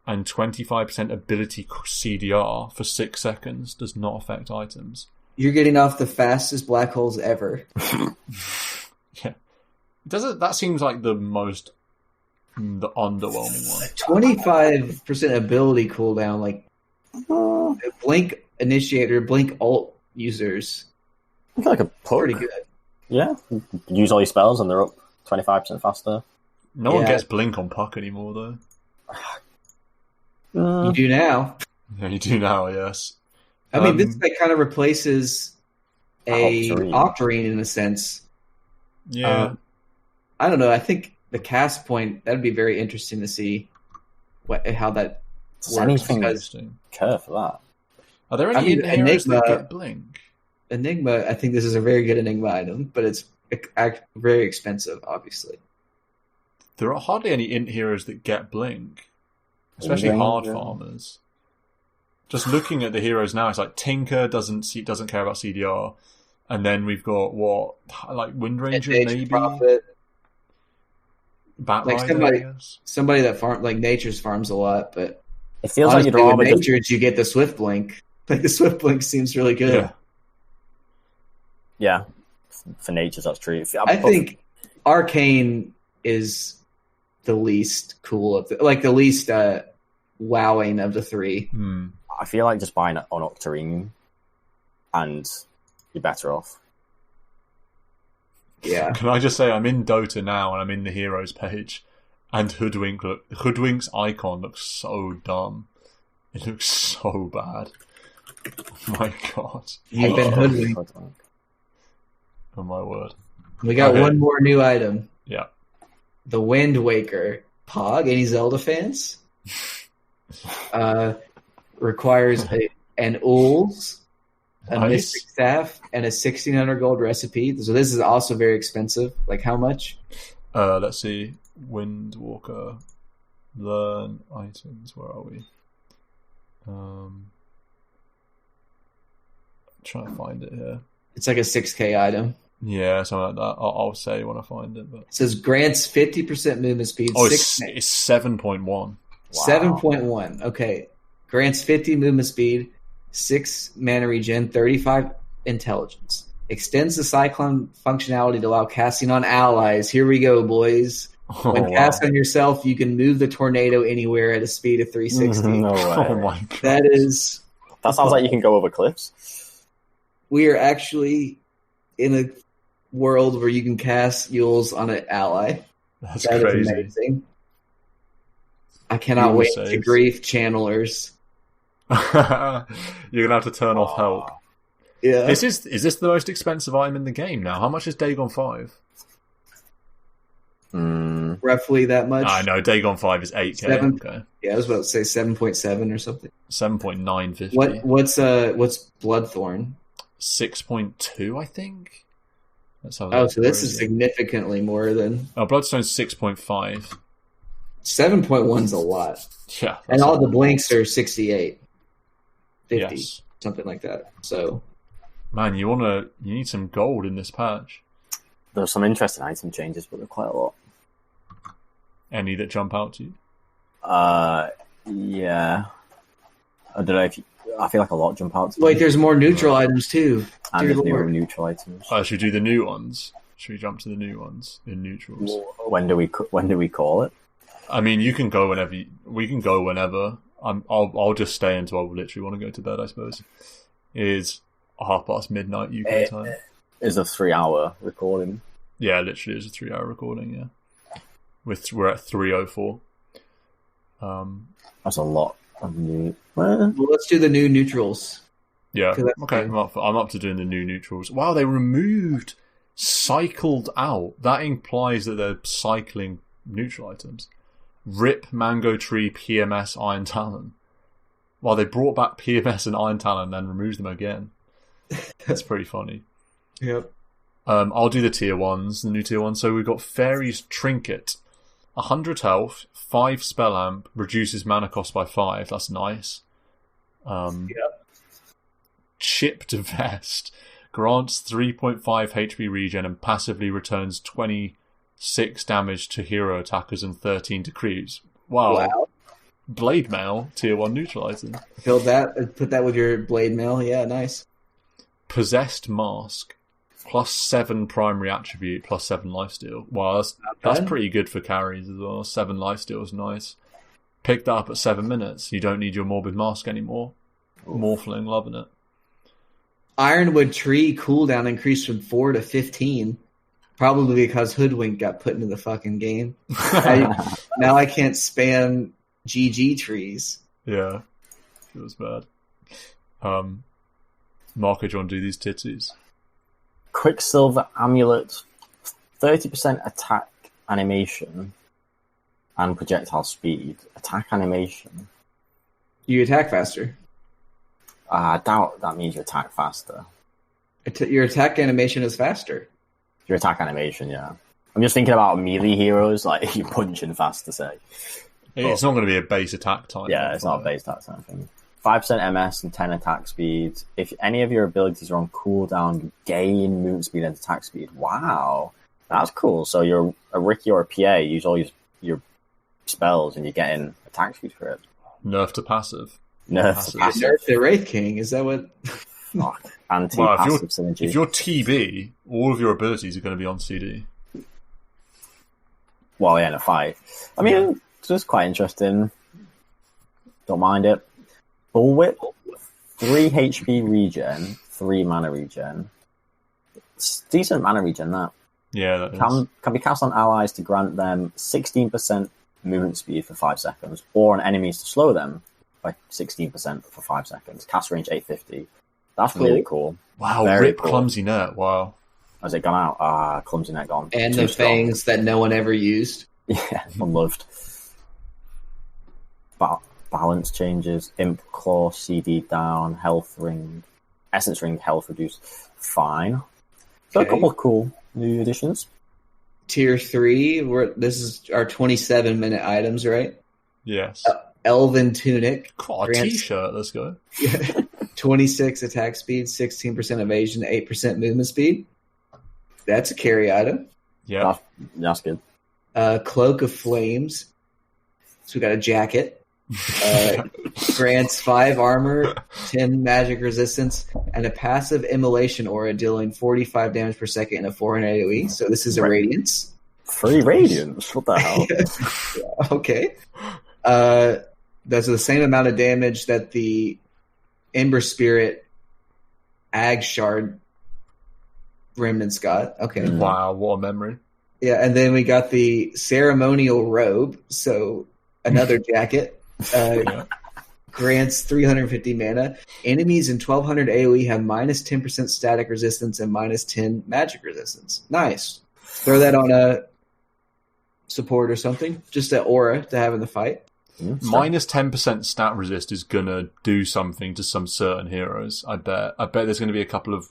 Speaker 1: and 25% ability CDR for 6 seconds. Does not affect items.
Speaker 2: You're getting off the fastest black holes ever.
Speaker 1: Yeah. That seems like the most the underwhelming one.
Speaker 2: 25% ability cooldown, like Blink Initiator, Blink Alt users.
Speaker 3: I feel like a puck.
Speaker 2: Pretty good.
Speaker 3: Yeah, use all your spells and they're up 25% faster.
Speaker 1: No one gets Blink on puck anymore, though.
Speaker 2: You do now.
Speaker 1: Yeah, you do now, yes.
Speaker 2: I mean, this kind of replaces a Octarine in a sense.
Speaker 1: Yeah.
Speaker 2: I don't know. I think the cast point, that'd be very interesting to see how that works.
Speaker 3: Anything care for that?
Speaker 1: Are there any heroes that get Blink?
Speaker 2: Enigma, I think this is a very good Enigma item, but it's very expensive, obviously.
Speaker 1: There are hardly any int heroes that get Blink, especially hard farmers. Just looking at the heroes now, it's like Tinker doesn't care about CDR, and then we've got Wind Ranger maybe.
Speaker 2: Prophet.
Speaker 1: Batrider,
Speaker 2: somebody that Nature's farms a lot, but
Speaker 3: it feels like you'd rather
Speaker 2: Nature's you get the Swift Blink. Like the Swift Blink seems really good.
Speaker 3: Yeah. For Nature's, that's true.
Speaker 2: I think Arcane is the least cool of the least wowing of the three.
Speaker 3: I feel like just buying it on Octarine and you're better off.
Speaker 2: Yeah.
Speaker 1: Can I just say I'm in Dota now and I'm in the heroes page, and Hoodwink's icon looks so dumb. It looks so bad. Oh my god.
Speaker 2: You've been hoodwinked.
Speaker 1: Oh my word.
Speaker 2: We got one more new item.
Speaker 1: Yeah.
Speaker 2: The Wind Waker. Pog, any Zelda fans? Requires an Ools, a Mystic Staff, and a 1,600 gold recipe. So this is also very expensive. Like how much?
Speaker 1: Let's see. Windwalker. Learn items. Where are we? Trying to find it here.
Speaker 2: It's like a 6k item.
Speaker 1: Yeah, something like that. I'll say when I find it. But...
Speaker 2: It says grants 50% movement speed.
Speaker 1: Oh, it's 7.1. Wow.
Speaker 2: 7.1. Okay. Grants 50 movement speed, 6 mana regen, 35 intelligence. Extends the Cyclone functionality to allow casting on allies. Here we go, boys. When cast on yourself, you can move the tornado anywhere at a speed of 360.
Speaker 3: No way.
Speaker 1: Oh my god.
Speaker 3: That sounds like you can go over cliffs.
Speaker 2: We are actually in a world where you can cast Yules on an ally.
Speaker 1: That's crazy.
Speaker 2: Is amazing. I cannot wait to grief channelers.
Speaker 1: You're gonna have to turn off help.
Speaker 2: Yeah.
Speaker 1: Is this the most expensive item in the game now? How much is Dagon 5?
Speaker 2: Roughly that much.
Speaker 1: I know Dagon 5 is 8k. Okay.
Speaker 2: Yeah, I was about to say 7.7 or something.
Speaker 1: 7.950.
Speaker 2: What's Bloodthorn?
Speaker 1: 6.2, I think.
Speaker 2: So this is significantly more than.
Speaker 1: Bloodstone's 6.5.
Speaker 2: 7.1's a lot.
Speaker 1: Yeah,
Speaker 2: and all the blinks are 68, 50,
Speaker 1: yes.
Speaker 2: Something like that. So,
Speaker 1: man, you need some gold in this patch.
Speaker 3: There's some interesting item changes, but they're quite a lot.
Speaker 1: Any that jump out to you?
Speaker 3: Yeah. I don't know if I feel like a lot jump out to me.
Speaker 2: Wait, there's more neutral items too.
Speaker 3: And there's more neutral items.
Speaker 1: Should we do the new ones? Should we jump to the new ones in neutrals?
Speaker 3: When do we call it?
Speaker 1: I mean, you can go whenever. We can go whenever. I'll just stay until I literally want to go to bed, I suppose. It is midnight UK time.
Speaker 3: Is a 3-hour recording.
Speaker 1: Yeah, literally is a 3-hour recording, yeah. We're at 3:04.
Speaker 3: That's a lot of new...
Speaker 2: Well, let's do the new neutrals.
Speaker 1: Yeah, okay, I'm up to doing the new neutrals. Wow, they removed cycled out. That implies that they're cycling neutral items. Rip, Mango Tree, PMS, Iron Talon. Well, they brought back PMS and Iron Talon and then removed them again. That's pretty funny.
Speaker 2: Yep.
Speaker 1: I'll do the tier 1s, the new tier 1s. So we've got Fairy's Trinket. 100 health, 5 spell amp, reduces mana cost by 5. That's nice. Chipped Vest grants 3.5 HP regen and passively returns 26 damage to hero attackers and 13 to creeps. Wow. Blade Mail, tier 1 neutralizing.
Speaker 2: Build that, put that with your Blade Mail. Yeah, nice.
Speaker 1: Possessed Mask, +7 primary attribute, +7 lifesteal. Wow, that's pretty good for carries as well. 7 lifesteal is nice. Picked that up at 7 minutes. You don't need your Morbid Mask anymore. Morphling, loving it.
Speaker 2: Ironwood Tree cooldown increased from 4 to 15. Probably because Hoodwink got put into the fucking game. Now I can't spam GG trees.
Speaker 1: Yeah, it was bad. Marco, do you want to do these titties?
Speaker 3: Quicksilver Amulet, 30% attack animation and projectile speed. Attack animation.
Speaker 2: You attack faster.
Speaker 3: I doubt that means you attack faster.
Speaker 2: Your attack animation is faster.
Speaker 3: Your attack animation, yeah. I'm just thinking about melee heroes, like you're punching faster, say.
Speaker 1: It's not going to be a base attack type.
Speaker 3: Yeah, it's not a base attack type thing. 5% MS and 10 attack speed. If any of your abilities are on cooldown, you gain movement speed and attack speed. Wow, that's cool. So you're a Ricky or a PA, use all your spells and you're getting attack speed for it.
Speaker 1: Nerf to passive.
Speaker 3: Nerf to passive.
Speaker 2: Nerf the Wraith King, is that what?
Speaker 3: Anti-passive synergy.
Speaker 1: If you're TB, all of your abilities are going to be on CD.
Speaker 3: Well, yeah, in a fight. I mean, it's just quite interesting. Don't mind it. Bullwhip, 3 HP regen, 3 mana regen. It's decent mana regen, that.
Speaker 1: Yeah, that
Speaker 3: can be cast on allies to grant them 16% movement speed for 5 seconds, or on enemies to slow them by 16% for 5 seconds. Cast range 850. That's really cool.
Speaker 1: Wow, Rip cool. Clumsy Net, wow.
Speaker 3: Has it gone out? Clumsy Net gone.
Speaker 2: And the fangs that no one ever used.
Speaker 3: Yeah, unloved. Balance changes, Imp Claw, CD down, Health Ring, Essence Ring, Health reduced. Fine. So a couple of cool new additions.
Speaker 2: Tier 3, this is our 27-minute items, right?
Speaker 1: Yes.
Speaker 2: Elven Tunic.
Speaker 1: Oh, a t-shirt, let's go.
Speaker 2: 26 attack speed, 16% evasion, 8% movement speed. That's a carry item.
Speaker 1: Yeah.
Speaker 3: That's good.
Speaker 2: Cloak of Flames. So we got a jacket. Grants 5 armor, 10 magic resistance, and a passive immolation aura dealing 45 damage per second and a 400 AoE. So this is a Radiance.
Speaker 3: 3 Radiance? What the hell?
Speaker 2: Okay. That's the same amount of damage that the Ember Spirit Ag Shard remnants got. Okay.
Speaker 1: Wow, what a memory.
Speaker 2: Yeah, and then we got the Ceremonial Robe, so another jacket. Grants 350 mana. Enemies in 1200 AoE have minus 10% static resistance and minus 10 magic resistance. Nice. Throw that on a support or something. Just an aura to have in the fight.
Speaker 1: Minus 10% stat resist is going to do something to some certain heroes, I bet. I bet there's going to be a couple of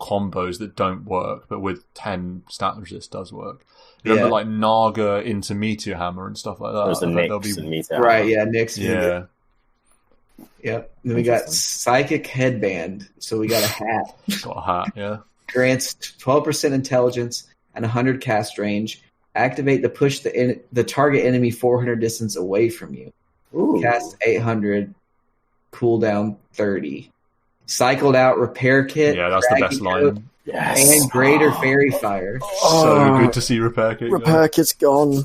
Speaker 1: combos that don't work, but with 10 stat resist does work. Remember, like Naga into Meteor Hammer and stuff like that.
Speaker 3: There's the Nyx and Meteor Hammer.
Speaker 2: Right, yeah, Nyx.
Speaker 1: Yeah.
Speaker 2: Yep. Then we got Psychic Headband, so we got a hat.
Speaker 1: Got a hat, yeah.
Speaker 2: Grants 12% intelligence and 100 cast range. Activate to push the target enemy 400 distance away from you.
Speaker 3: Ooh.
Speaker 2: Cast 800, cooldown 30. Cycled out Repair Kit.
Speaker 1: Yeah, that's the best line.
Speaker 3: Yes.
Speaker 2: And Greater Fairy Fire.
Speaker 1: So good to see Repair Kit.
Speaker 3: Repair Kit's gone.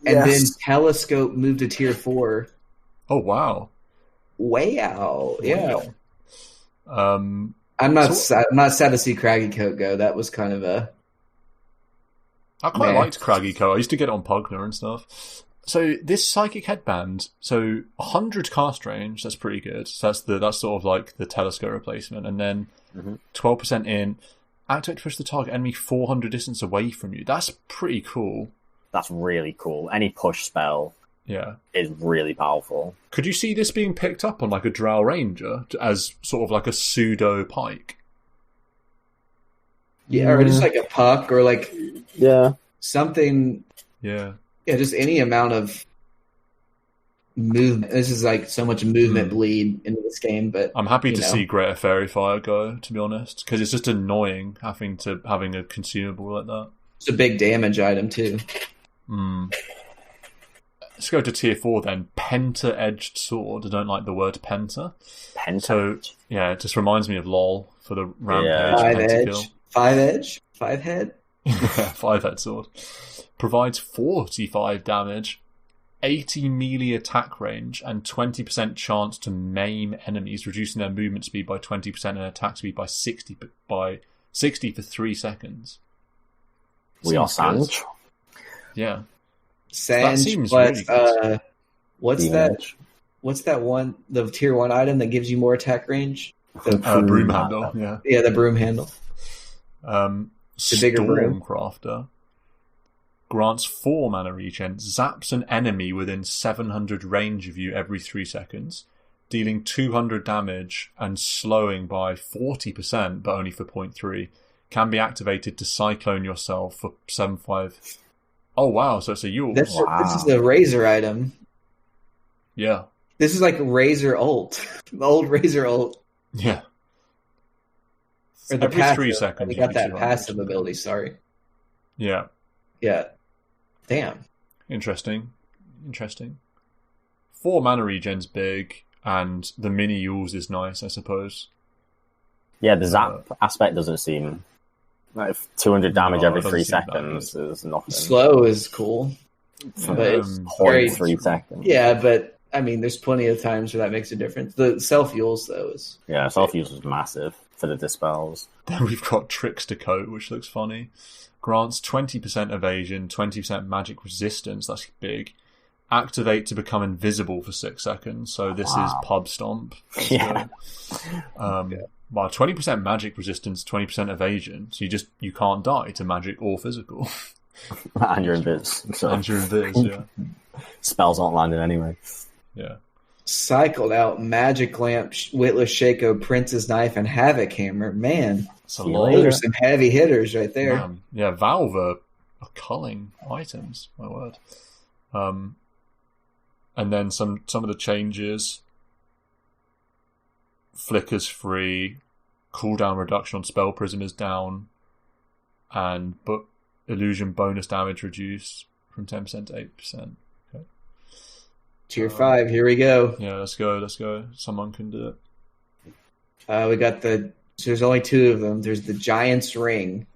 Speaker 2: And then Telescope moved to tier 4.
Speaker 1: Oh, wow.
Speaker 2: Way out. Yeah.
Speaker 1: I'm
Speaker 2: not sad to see Craggy Coat go. That was kind of a...
Speaker 1: I quite liked Craggy Coat. I used to get it on Pugner and stuff. So this Psychic Headband, 100 cast range, that's pretty good. So that's sort of like the Telescope replacement. And then 12% in, activate to push the target enemy 400 distance away from you. That's pretty cool.
Speaker 3: That's really cool. Any push spell is really powerful.
Speaker 1: Could you see this being picked up on like a Drow Ranger as sort of like a pseudo pike?
Speaker 2: Yeah, or just like a puck or like
Speaker 3: something.
Speaker 2: Yeah. Yeah, just any amount of movement. This is like so much movement bleed into this game, but
Speaker 1: I'm happy to see Greater Fairy Fire go, to be honest, because it's just annoying having a consumable like that.
Speaker 2: It's a big damage item too.
Speaker 1: Let's go to tier 4 then. Penta-edged sword. I don't like the word penta.
Speaker 3: Penta.
Speaker 1: So yeah, it just reminds me of LOL for the rampage.
Speaker 2: 5 edge, 5 edge, 5 head.
Speaker 1: Yeah, 5-head sword. Provides 45 damage, 80 melee attack range, and 20% chance to maim enemies, reducing their movement speed by 20% and attack speed by 60 for 3 seconds.
Speaker 3: We are Sanj.
Speaker 1: Yeah.
Speaker 2: Sanj, but what's that one? The tier 1 item that gives you more attack range?
Speaker 1: The broom handle.
Speaker 2: Yeah, the broom handle.
Speaker 1: The bigger broom crafter grants 4 mana regen, zaps an enemy within 700 range of you every 3 seconds, dealing 200 damage and slowing by 40%, but only for 0.3. Can be activated to cyclone yourself for 7.5. Oh wow! So it's a Yule.
Speaker 2: This is a Razor item.
Speaker 1: Yeah.
Speaker 2: This is like Razor ult, the old Razor ult.
Speaker 1: Yeah.
Speaker 2: Or the
Speaker 1: every
Speaker 2: passive.
Speaker 1: 3 seconds.
Speaker 2: You got that passive ability. Sorry.
Speaker 1: Yeah.
Speaker 2: Yeah. Damn.
Speaker 1: Interesting. 4 mana regen's big, and the mini Yules is nice, I suppose.
Speaker 3: Yeah, the zap aspect doesn't seem like 200 damage every 3 seconds is nothing.
Speaker 2: Slow is cool, but it's very
Speaker 3: 3 seconds.
Speaker 2: Yeah, but I mean, there's plenty of times where that makes a difference. The self Yules though is
Speaker 3: self Yules was massive for the dispels.
Speaker 1: Then we've got Trickster Coat, which looks funny. Grants 20% evasion, 20% magic resistance. That's big. Activate to become invisible for 6 seconds. So this is Pub Stomp.
Speaker 3: Yeah.
Speaker 1: Well, 20% magic resistance, 20% evasion. So you can't die to magic or physical.
Speaker 3: And you're invis. So.
Speaker 1: And you're invis, yeah.
Speaker 3: Spells aren't landing anyway.
Speaker 1: Yeah.
Speaker 2: Cycled out Magic Lamp, Witless Shaco, Prince's Knife, and Havoc Hammer. Man, those are some heavy hitters right there.
Speaker 1: Man. Yeah, Valve are culling items, my word. And then some of the changes. Flicker's free, cooldown reduction on Spell Prisoners down, and illusion bonus damage reduced from 10% to 8%. Okay.
Speaker 2: Tier 5, here we go.
Speaker 1: Yeah, let's go. Someone can do it.
Speaker 2: We got there's only 2 of them. There's the Giant's Ring,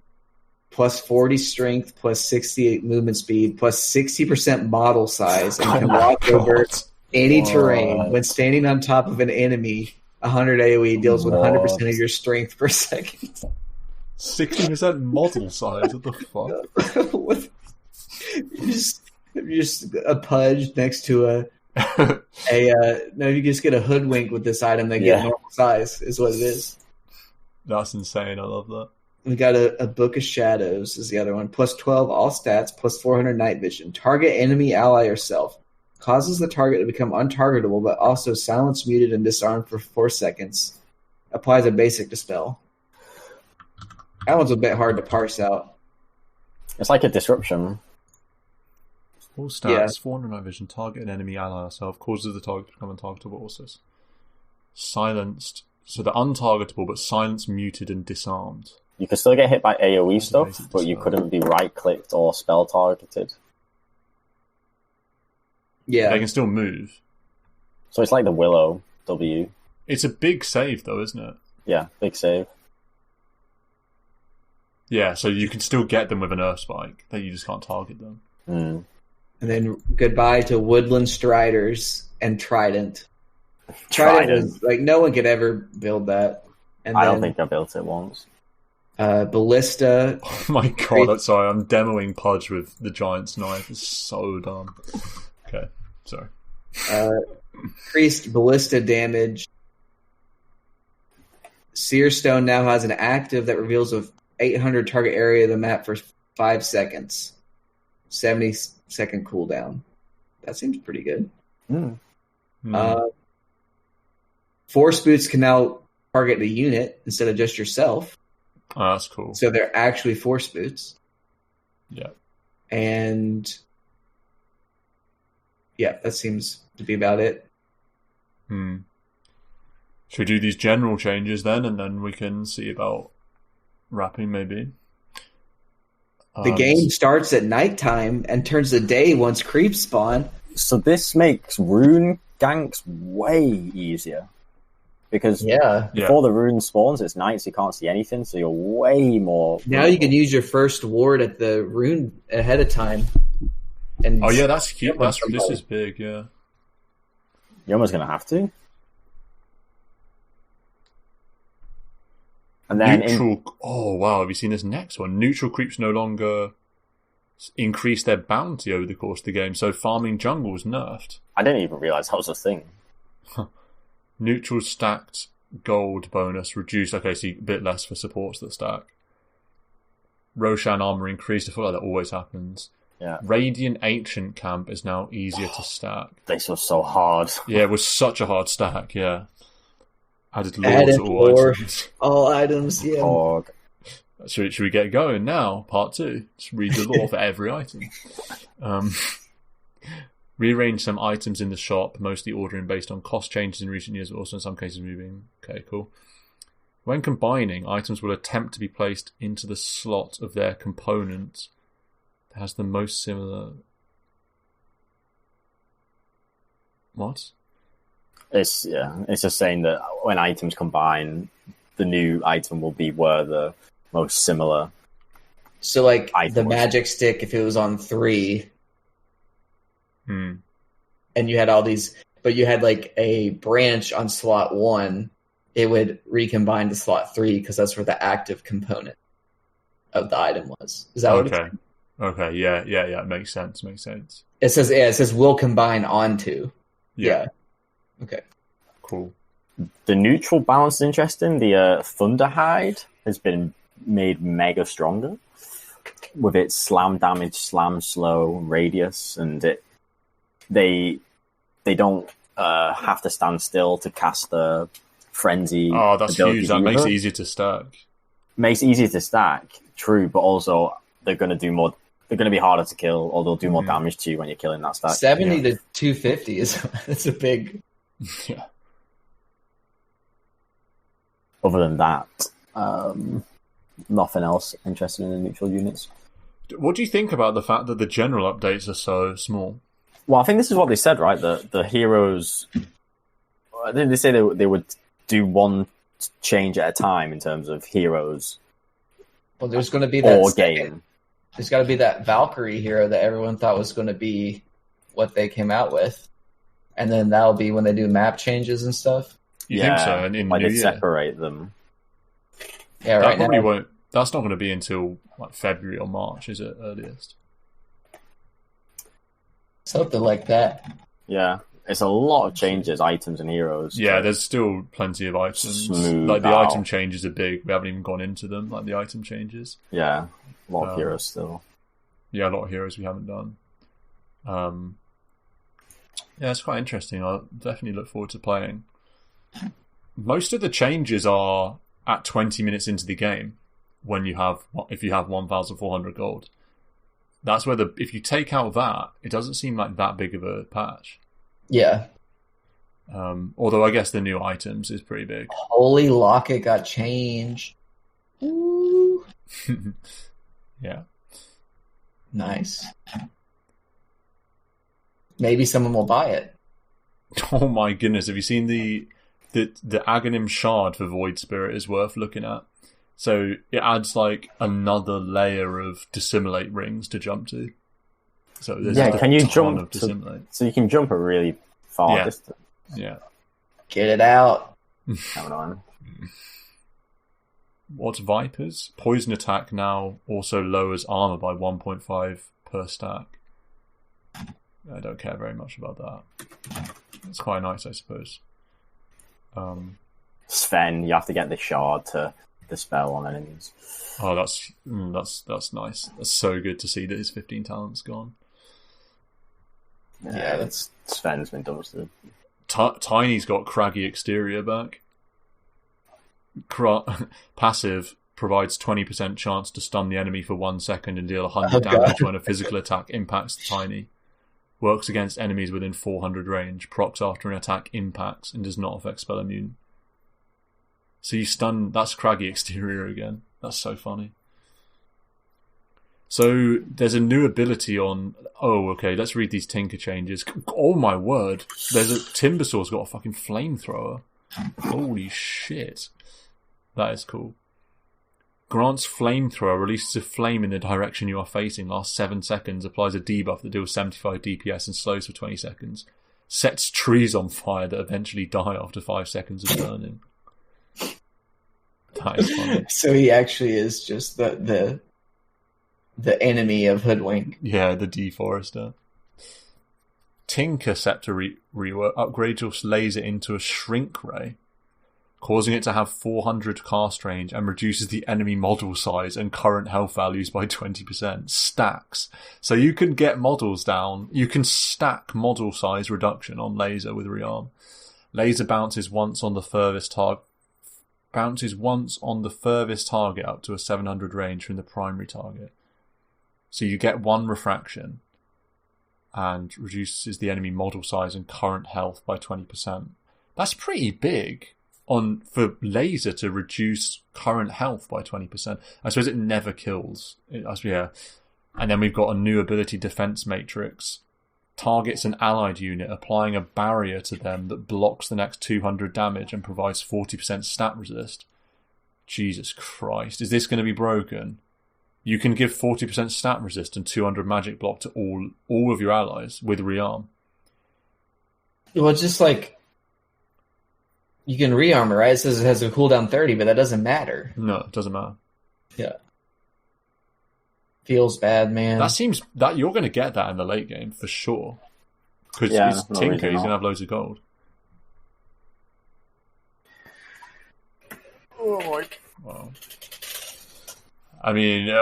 Speaker 2: plus 40 strength, plus 68 movement speed, plus 60% model size, and can walk over any terrain. When standing on top of an enemy, 100 AoE deals with 100% of your strength per second.
Speaker 1: 60% model size? What the fuck?
Speaker 2: You're just a pudge next to you just get a hoodwink with this item. They get normal size, is what it is.
Speaker 1: That's insane. I love that.
Speaker 2: We got a Book of Shadows is the other one. Plus 12 all stats, plus 400 night vision. Target enemy, ally, or self. Causes the target to become untargetable, but also silence, muted, and disarmed for 4 seconds. Applies a basic dispel. That one's a bit hard to parse out.
Speaker 3: It's like a disruption.
Speaker 1: All stats, 400 night vision, target an enemy, ally, or self. Causes the target to become untargetable also. Silenced. So they're untargetable, but silenced, muted, and disarmed.
Speaker 3: You could still get hit by AoE stuff, but you couldn't be right-clicked or spell-targeted.
Speaker 2: Yeah.
Speaker 1: They can still move.
Speaker 3: So it's like the Willow W.
Speaker 1: It's a big save, though, isn't it?
Speaker 3: Yeah, big save.
Speaker 1: Yeah, so you can still get them with an Earth Spike, that you just can't target them.
Speaker 3: Mm.
Speaker 2: And then goodbye to Woodland Striders and Trident. Trident was, like, no one could ever build that. And
Speaker 3: I don't think I built it once.
Speaker 2: Ballista.
Speaker 1: Oh my god, sorry, I'm demoing Pudge with the Giant's Knife. It's so dumb. Okay, sorry.
Speaker 2: Increased ballista damage. Searstone now has an active that reveals a 800 target area of the map for 5 seconds. 70-second cooldown. That seems pretty good. Force Boots can now target the unit instead of just yourself.
Speaker 1: Oh, that's cool.
Speaker 2: So they're actually Force Boots.
Speaker 1: Yeah.
Speaker 2: And yeah, that seems to be about it.
Speaker 1: Should we do these general changes then, and then we can see about wrapping maybe?
Speaker 2: The game starts at nighttime and turns to day once creeps spawn.
Speaker 3: So this makes rune ganks way easier. Because before the rune spawns, it's night, so you can't see anything, so you're way more...
Speaker 2: Now you can use your first ward at the rune ahead of time. And
Speaker 1: that's cute. This is big, yeah.
Speaker 3: You're almost going to have to. And then
Speaker 1: oh wow, have you seen this next one? Neutral creeps no longer increase their bounty over the course of the game, so farming jungle's nerfed.
Speaker 3: I didn't even realise that was a thing.
Speaker 1: Neutral stacked gold bonus reduced. Okay, so a bit less for supports that stack. Roshan armor increased. I feel like that always happens.
Speaker 3: Yeah.
Speaker 1: Radiant Ancient Camp is now easier to stack.
Speaker 3: This was so hard.
Speaker 1: Yeah, it was such a hard stack, yeah. Added lore to all items.
Speaker 2: All items, yeah.
Speaker 3: Org.
Speaker 1: Should we get going now? Part 2. Just read the lore for every item. Rearrange some items in the shop, mostly ordering based on cost changes in recent years, but also in some cases moving. Okay, cool. When combining, items will attempt to be placed into the slot of their component that has the most similar... What?
Speaker 3: It's just saying that when items combine, the new item will be where the most similar.
Speaker 2: So, like the magic stick, if it was on 3, and you had all these, but you had like a branch on slot 1, it would recombine to slot 3 because that's where the active component of the item was. Is that what it's saying?
Speaker 1: Okay, yeah, makes sense.
Speaker 2: It says will combine onto. Yeah. Okay.
Speaker 1: Cool.
Speaker 3: The neutral balance is interesting. The Thunderhide has been made mega stronger with its slam damage, slam slow, radius, and they don't have to stand still to cast the frenzy.
Speaker 1: Oh, that's huge. That makes it easier to stack.
Speaker 3: Makes it easier to stack, true, but also they're going to do more. They're going to be harder to kill, or they'll do more damage to you when you're killing that stack.
Speaker 2: 70 to 250 is a big.
Speaker 1: Yeah.
Speaker 3: Other than that, nothing else interesting in the neutral units.
Speaker 1: What do you think about the fact that the general updates are so small?
Speaker 3: Well, I think this is what they said, right? The heroes. I think they say they would do one change at a time in terms of heroes.
Speaker 2: Well, there's going to be that
Speaker 3: or game.
Speaker 2: There's got to be that Valkyrie hero that everyone thought was going to be what they came out with, and then that'll be when they do map changes and stuff.
Speaker 1: You think so? And in
Speaker 3: New
Speaker 1: Year,
Speaker 3: separate them.
Speaker 2: Yeah,
Speaker 1: that
Speaker 2: right
Speaker 1: probably
Speaker 2: now
Speaker 1: won't. That's not going to be until like February or March, is it? Earliest.
Speaker 2: Something like that.
Speaker 3: Yeah, it's a lot of changes, items and heroes.
Speaker 1: Yeah, there's still plenty of items. Like the item changes are big. We haven't even gone into them. Like the item changes.
Speaker 3: Yeah, a lot of heroes still.
Speaker 1: Yeah, a lot of heroes we haven't done. Yeah, it's quite interesting. I'll definitely look forward to playing. Most of the changes are at 20 minutes into the game if you have 1,400 gold. That's where if you take out that, it doesn't seem like that big of a patch.
Speaker 2: Yeah.
Speaker 1: Although I guess the new items is pretty big.
Speaker 2: Holy Locket got changed. Ooh.
Speaker 1: Yeah.
Speaker 2: Nice. Maybe someone will buy it.
Speaker 1: Oh my goodness! Have you seen the Aghanim shard for Void Spirit is worth looking at? So it adds like another layer of dissimulate rings to jump to. So there's
Speaker 3: can you jump
Speaker 1: of dissimulate?
Speaker 3: So you can jump a really far distance.
Speaker 1: Yeah.
Speaker 2: Get it out.
Speaker 3: Come on.
Speaker 1: What's Vipers? Poison attack now also lowers armor by 1.5 per stack. I don't care very much about that. It's quite nice, I suppose.
Speaker 3: Sven, you have to get the shard to dispel on enemies.
Speaker 1: Oh, that's nice. That's so good to see that his 15 talent's gone.
Speaker 3: Yeah, that's Sven's been dusted.
Speaker 1: Tiny's got craggy exterior back. Passive provides 20% chance to stun the enemy for 1 second and deal 100 damage when a physical attack impacts the Tiny. Works against enemies within 400 range. Procs after an attack impacts and does not affect spell immune. So you stun... That's Craggy Exterior again. That's so funny. So there's a new ability on... Oh, okay, let's read these Tinker changes. Oh my word. There's a... Timbersaw's got a fucking flamethrower. Holy shit. That is cool. Grants Flamethrower, releases a flame in the direction you are facing, lasts 7 seconds, applies a debuff that deals 75 DPS and slows for 20 seconds. Sets trees on fire that eventually die after 5 seconds of burning. That is funny.
Speaker 2: So he actually is just the enemy of Hoodwink.
Speaker 1: Yeah, the deforester. Tinker Scepter rework upgrades your laser into a shrink ray, causing it to have 400 cast range and reduces the enemy model size and current health values by 20%. Stacks. So you can get models down. You can stack model size reduction on laser with rearm. Laser bounces once on the furthest target up to a 700 range from the primary target. So you get 1 refraction and reduces the enemy model size and current health by 20%. That's pretty big for laser to reduce current health by 20%. I suppose it never kills. Yeah. And then we've got a new ability, Defense Matrix. Targets an allied unit, applying a barrier to them that blocks the next 200 damage and provides 40% stat resist. Jesus Christ. Is this going to be broken? You can give 40% stat resist and 200 magic block to all of your allies with rearm.
Speaker 2: Well, it's just like you can rearm it, right? It says it has a cooldown 30, but that doesn't matter.
Speaker 1: No, it doesn't matter.
Speaker 2: Yeah. Feels bad, man.
Speaker 1: That seems that you're going to get that in the late game for sure. Because he's Tinker, he's going to have loads of gold.
Speaker 3: Oh my.
Speaker 1: Wow. I mean,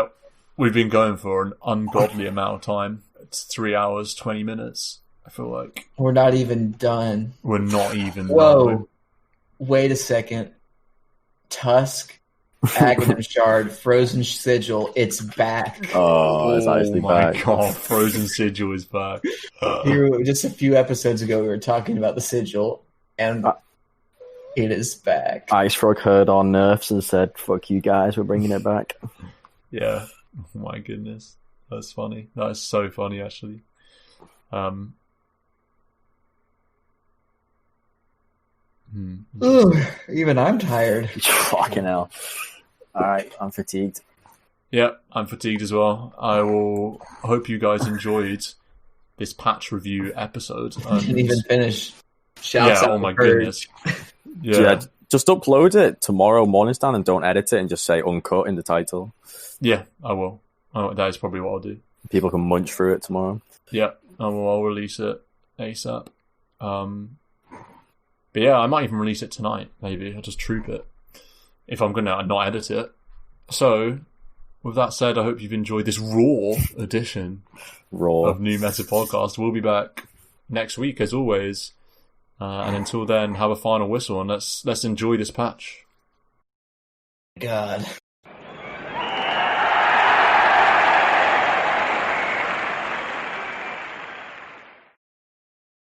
Speaker 1: we've been going for an ungodly amount of time. It's 3 hours, 20 minutes. I feel like
Speaker 2: we're not even done.
Speaker 1: We're not even
Speaker 2: Whoa.
Speaker 1: done.
Speaker 2: Wait a second. Tusk, Aghanim Shard, Frozen Sigil, it's back.
Speaker 3: Oh, it's actually back.
Speaker 1: Oh my god, Frozen Sigil is back.
Speaker 2: Just a few episodes ago, we were talking about the Sigil, and it is back.
Speaker 3: Ice Frog heard our nerfs and said, fuck you guys, we're bringing it back.
Speaker 1: Yeah. Oh my goodness. That's funny. That is so funny, actually.
Speaker 2: Even I'm tired.
Speaker 3: Fucking hell. Alright, I'm fatigued.
Speaker 1: Yeah, I'm fatigued as well. I hope you guys enjoyed this patch review episode.
Speaker 2: Didn't even finish. Shouts out.
Speaker 1: Oh my goodness.
Speaker 3: Yeah, just upload it tomorrow morning, Stan, and don't edit it and just say Uncut in the title.
Speaker 1: Yeah, I will. That is probably what I'll do.
Speaker 3: People can munch through it tomorrow.
Speaker 1: Yeah, I'll release it ASAP. But yeah, I might even release it tonight, maybe. I'll just troop it. If I'm going to not edit it. So, with that said, I hope you've enjoyed this raw edition of New Meta Podcast. We'll be back next week, as always. And until then, have a final whistle and let's enjoy this patch.
Speaker 2: God.